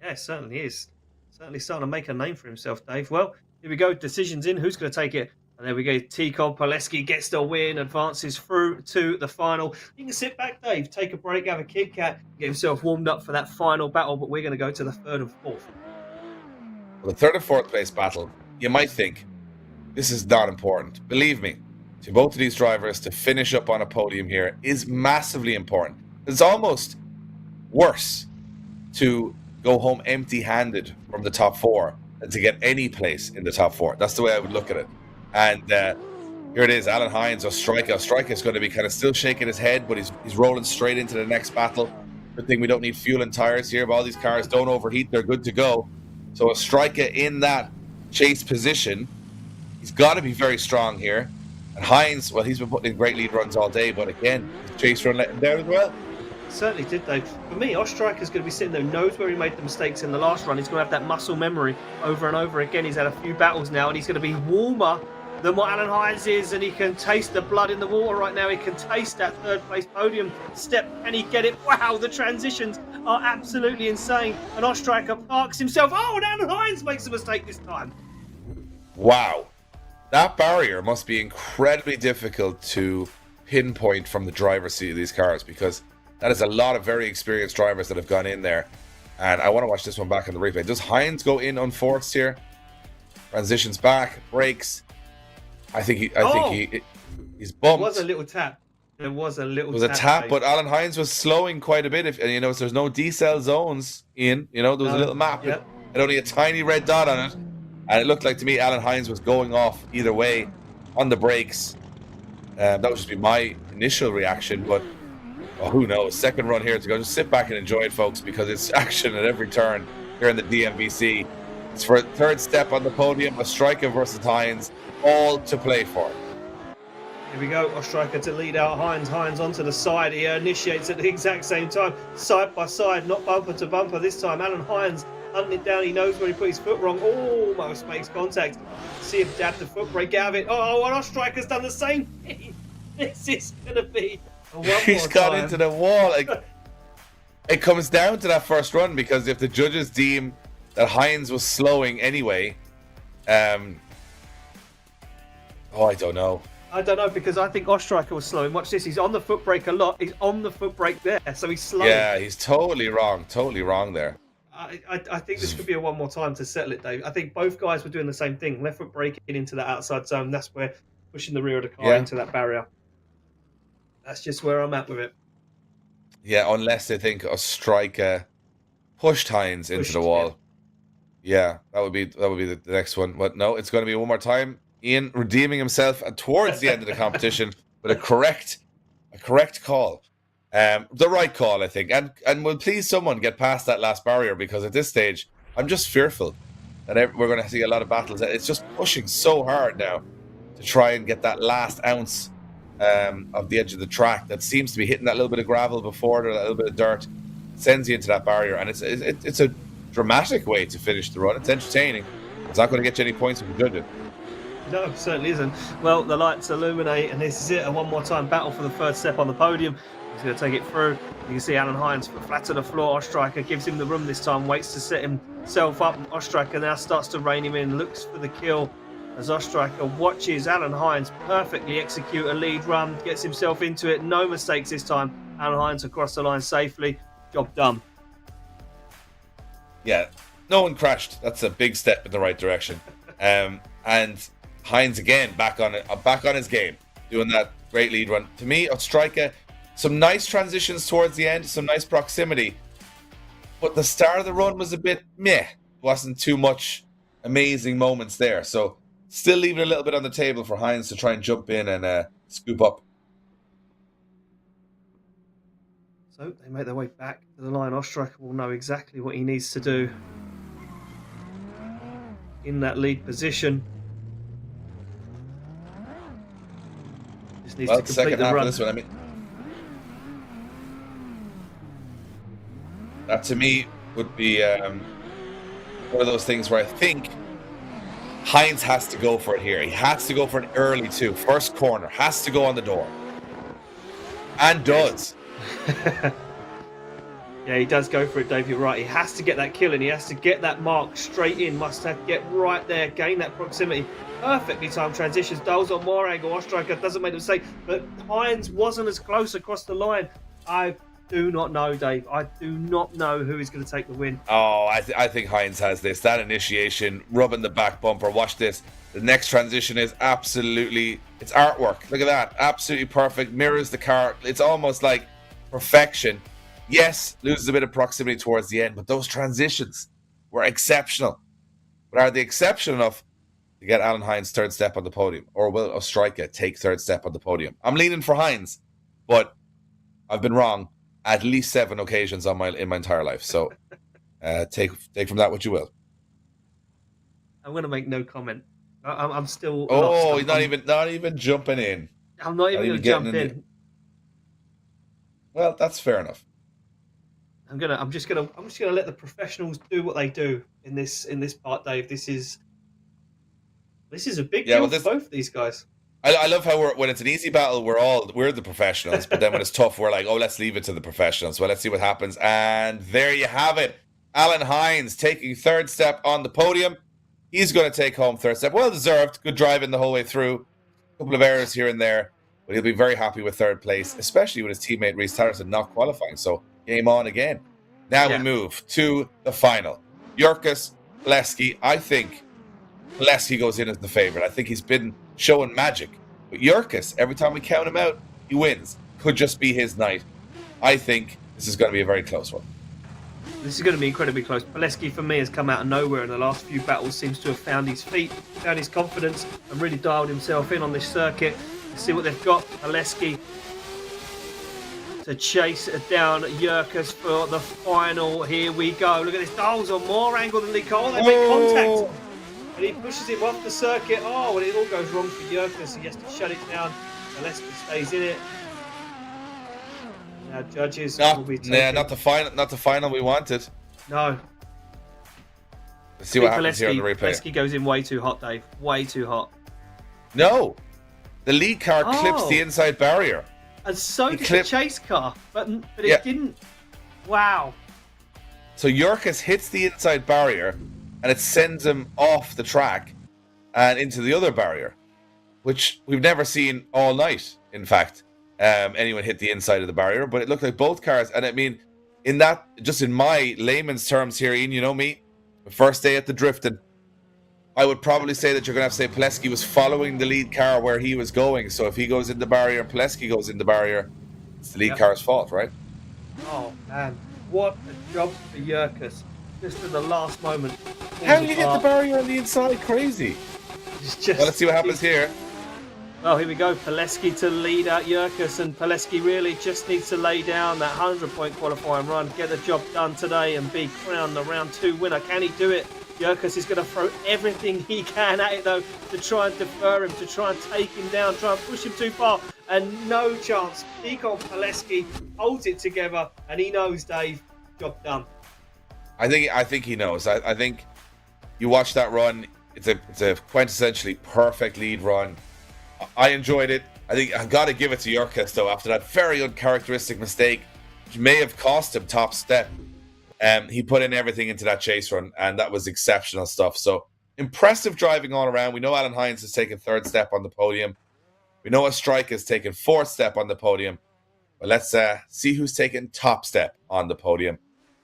Yeah, it certainly is. Certainly starting to make a name for himself, Dave. Well, here we go. Decisions in. Who's going to take it? And there we go. T-Cob Poleski gets the win, advances through to the final. You can sit back, Dave, take a break, have a Kit Kat, get himself warmed up for that final battle. But we're going to go to the 3rd and 4th. Well, the 3rd and 4th place battle, you might think, this is not important. Believe me, to both of these drivers to finish up on a podium here is massively important. It's almost worse to go home empty-handed from the top 4 than to get any place in the top 4. That's the way I would look at it. And here it is, Alan Hines, Ostracker. Ostracker is going to be kind of still shaking his head, but he's rolling straight into the next battle. Good thing we don't need fuel and tires here, but all these cars don't overheat. They're good to go. So Ostracker in that chase position, he's got to be very strong here. And Hines, well, he's been putting in great lead runs all day, but again, his chase run let him down as well. Certainly did, though. For me, Ostracker's going to be sitting there, knows where he made the mistakes in the last run. He's going to have that muscle memory over and over again. He's had a few battles now, and he's going to be warmer than what Alan Hines is, and he can taste the blood in the water right now. He can taste that 3rd place podium step. Can he get it? Wow, the transitions are absolutely insane. And Ostracker parks himself. Oh, and Alan Hines makes a mistake this time. Wow. That barrier must be incredibly difficult to pinpoint from the driver's seat of these cars, because that is a lot of very experienced drivers that have gone in there. And I want to watch this one back in the replay. Does Hines go in unforced here? Transitions back, brakes. I think he's bumped. It was a little tap. There was a little tap. It was a tap, but Alan Hines was slowing quite a bit. And there's no decel zones in. There was a little map. Yep. It only a tiny red dot on it. And it looked like to me Alan Hines was going off either way on the brakes. That would just be my initial reaction, but who knows? Second run here to go. Just sit back and enjoy it, folks, because it's action at every turn here in the DMVC. It's for a 3rd step on the podium, Ostracker versus Hines, all to play for. Here we go, Ostracker to lead out Hines. Hines onto the side. He initiates at the exact same time, side by side, not bumper to bumper this time. Alan Hines hunting it down. He knows where he put his foot wrong. Almost makes contact. See if dab the foot brake out of it. Oh, and Ostracker's done the same thing. This is going to be a one He's more got time. into the wall. it comes down to that first run, because if the judges deem that Hines was slowing anyway, I don't know. I don't know, because I think Ostracker was slowing. Watch this. He's on the foot brake a lot. He's on the foot brake there, so he's slowing. Yeah, he's totally wrong. Totally wrong there. I think this could be a one more time to settle it, Dave. I think both guys were doing the same thing. Left foot braking into that outside zone. That's where pushing the rear of the car into that barrier. That's just where I'm at with it. Yeah, unless they think Ostracker pushed Hines into the wall. Yeah, that would be the next one. But no, it's going to be one more time. Ian redeeming himself towards the end of the competition with a correct call. The right call, I think. And will please someone get past that last barrier, because at this stage, I'm just fearful that we're going to see a lot of battles. It's just pushing so hard now to try and get that last ounce of the edge of the track that seems to be hitting that little bit of gravel before it, or that little bit of dirt, sends you into that barrier. And it's a dramatic way to finish the run. It's entertaining. It's not going to get you any points if you judge it. No, it certainly isn't. Well, the lights illuminate, and this is it. A one more time battle for the third step on the podium. He's going to take it through. You can see Alan Hines flat to the floor. Ostracker gives him the room this time, waits to set himself up. Ostracker now starts to rein him in, looks for the kill as Ostracker watches Alan Hines perfectly execute a lead run, gets himself into it. No mistakes this time. Alan Hines across the line safely. Job done. Yeah, no one crashed. That's a big step in the right direction. And Hines again back on his game, doing that great lead run. To me, Ostracker, some nice transitions towards the end, some nice proximity, but the start of the run was a bit meh. Wasn't too much amazing moments there. So still leaving a little bit on the table for Hines to try and jump in and scoop up. So they make their way back to the line. Ostracker will know exactly what he needs to do in that lead position. Just needs to complete second the half run. of this one, I mean, that to me would be one of those things where I think Hines has to go for it here. He has to go for it early too. First corner, has to go on the door. And does. Yeah, he does go for it, Dave. You're right. He has to get that kill, and he has to get that mark straight in. Must have to get right there, gain that proximity. Perfectly timed transitions. Doles on more angle. Ostracker doesn't make the mistake, but Hines wasn't as close across the line. I do not know, Dave. I do not know who is going to take the win. Oh, I think Hines has this. That initiation, rubbing the back bumper. Watch this. The next transition is absolutely, it's artwork. Look at that. Absolutely perfect. Mirrors the car. It's almost like perfection. Yes, loses a bit of proximity towards the end, but those transitions were exceptional. But are they exceptional enough to get Alan Hines third step on the podium? Or will Ostracker take third step on the podium? I'm leaning for Hines, but I've been wrong at least 7 occasions in my entire life. So take from that what you will. I'm going to make no comment. I'm still. Oh, lost. he's not even jumping in. I'm not even going to jump in. Well, that's fair enough. I'm just gonna let the professionals do what they do in this part, Dave. This is a big deal for both of these guys. I love how when it's an easy battle, we're the professionals, but then when it's tough, we're like, oh, let's leave it to the professionals. Well, let's see what happens. And there you have it. Alan Hines taking third step on the podium. He's going to take home third step. Well deserved. Good driving the whole way through. A couple of errors here and there, but he'll be very happy with third place, especially with his teammate Reece Tatterson not qualifying. So game on again. Now we move to the final. Jurkus, Poleski. I think Poleski goes in as the favourite. I think he's been showing magic. But Jurkus, every time we count him out, he wins. Could just be his night. I think this is going to be a very close one. This is going to be incredibly close. Poleski, for me, has come out of nowhere in the last few battles. Seems to have found his feet, found his confidence, and really dialed himself in on this circuit. Let's see what they've got. Poleski to chase down Jurkus for the final. Here we go. Look at this. Doles on more angle than LIQUI. They make contact. And he pushes him off the circuit. Oh, and it all goes wrong for Jurkus. He has to shut it down. Poleski stays in it. Now judges will be taking... not the final we wanted. No. Let's see what happens here on the replay. Poleski goes in way too hot, Dave. Way too hot. No. The lead car clips the inside barrier. And so did the chase car. But it didn't... Wow. So Jurkus hits the inside barrier, and it sends him off the track and into the other barrier, which we've never seen all night, in fact. Anyone hit the inside of the barrier, but it looked like both cars. And I mean, in that, just in my layman's terms here, Ian, you know me, the first day at the drifting, I would probably say that you're going to have to say Poleski was following the lead car where he was going. So if he goes in the barrier and Poleski goes in the barrier, it's the lead car's fault, right? Oh, man. What a job for Jurkus. Just at the last moment. How did he hit the barrier on the inside? Crazy. Just, Well, let's see what happens here. Oh, here we go. Poleski to lead out Jurkus, and Poleski really just needs to lay down that 100-point qualifying run, get the job done today, and be crowned the round 2 winner. Can he do it? Jurkus is going to throw everything he can at it, though, to try and defer him, to try and take him down, try and push him too far, and no chance. Tikon Poleski holds it together, and he knows, Dave, job done. I think he knows. I think you watch that run. It's a quintessentially perfect lead run. I enjoyed it. I think I've got to give it to Jurkus, though, after that very uncharacteristic mistake, which may have cost him top step. He put in everything into that chase run, and that was exceptional stuff. So impressive driving all around. We know Alan Hines has taken 3rd step on the podium. We know Ostracker has taken 4th step on the podium. But let's see who's taken top step on the podium.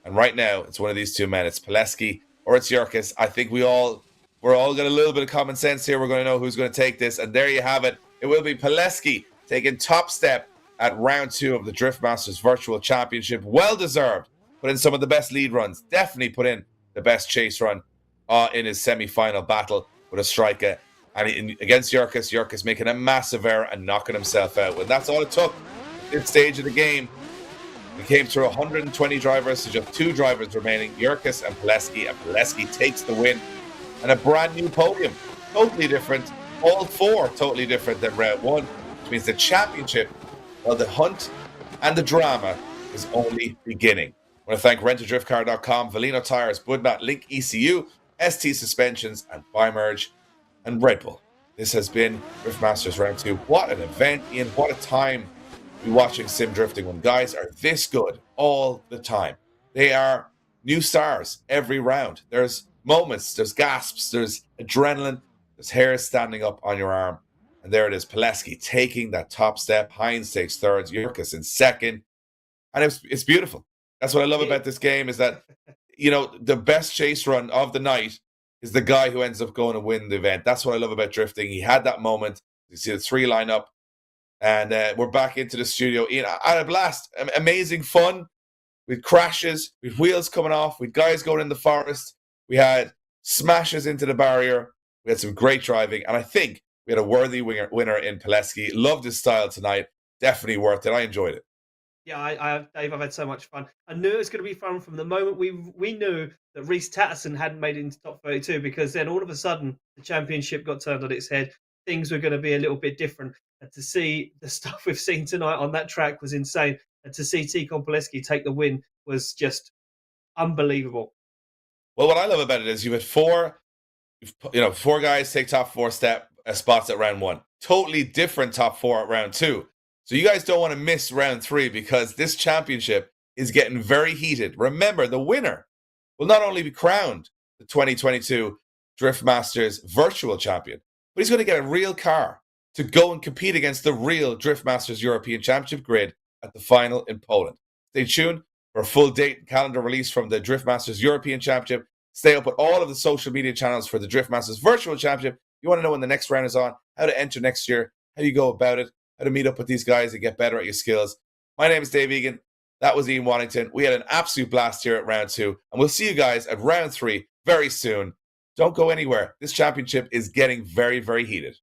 And right now, it's one of these two men. It's Poleski or it's Jurkus. I think we're all got a little bit of common sense here. We're going to know who's going to take this. And there you have it. It will be Poleski taking top step at round 2 of the Drift Masters Virtual Championship. Well deserved. Put in some of the best lead runs. Definitely put in the best chase run in his semi-final battle with Ostracker. And against Jurkus, Jurkus making a massive error and knocking himself out. And that's all it took at this stage of the game. We came through 120 drivers to just 2 drivers remaining, Jurkus and Poleski takes the win. And a brand new podium. Totally different. All 4 totally different than round 1. Which means the championship, well, the hunt and the drama is only beginning. I want to thank RentADriftCar.com, VALINO Tires, Budmat, LIQUI.EU, ST Suspensions, and Bimerg, and Red Bull. This has been Drift Masters Round 2. What an event, Ian. What a time to be watching sim drifting when guys are this good all the time. They are new stars every round. There's moments, there's gasps, there's adrenaline, there's hairs standing up on your arm. And there it is, Poleski taking that top step. Hines takes 3rd, Jurkus in 2nd. And it's beautiful. That's what I love about this game, is that, you know, the best chase run of the night is the guy who ends up going to win the event. That's what I love about drifting. He had that moment. You see the 3 line up. And we're back into the studio. Ian, I had a blast. Amazing fun. With crashes, with wheels coming off, with guys going in the forest. We had smashes into the barrier. We had some great driving. And I think we had a worthy winner in Poleski. Loved his style tonight. Definitely worth it. I enjoyed it. Yeah, Dave, I've had so much fun. I knew it was going to be fun from the moment we knew that Reese Tatterson hadn't made it into top 32, because then all of a sudden the championship got turned on its head. Things were going to be a little bit different. And to see the stuff we've seen tonight on that track was insane. And to see Tikon Poleski take the win was just unbelievable. Well, what I love about it is you had 4 guys take top 4 spots at round 1. Totally different top 4 at round 2. So you guys don't want to miss round 3, because this championship is getting very heated. Remember, the winner will not only be crowned the 2022 Drift Masters Virtual Champion, but he's going to get a real car to go and compete against the real Drift Masters European Championship grid at the final in Poland. Stay tuned for a full date and calendar release from the Drift Masters European Championship. Stay up with all of the social media channels for the Drift Masters Virtual Championship. You want to know when the next round is on, how to enter next year, how you go about it, how to meet up with these guys and get better at your skills. My name is Dave Egan. That was Ian Waddington. We had an absolute blast here at round 2, and we'll see you guys at round 3 very soon. Don't go anywhere. This championship is getting very, very heated.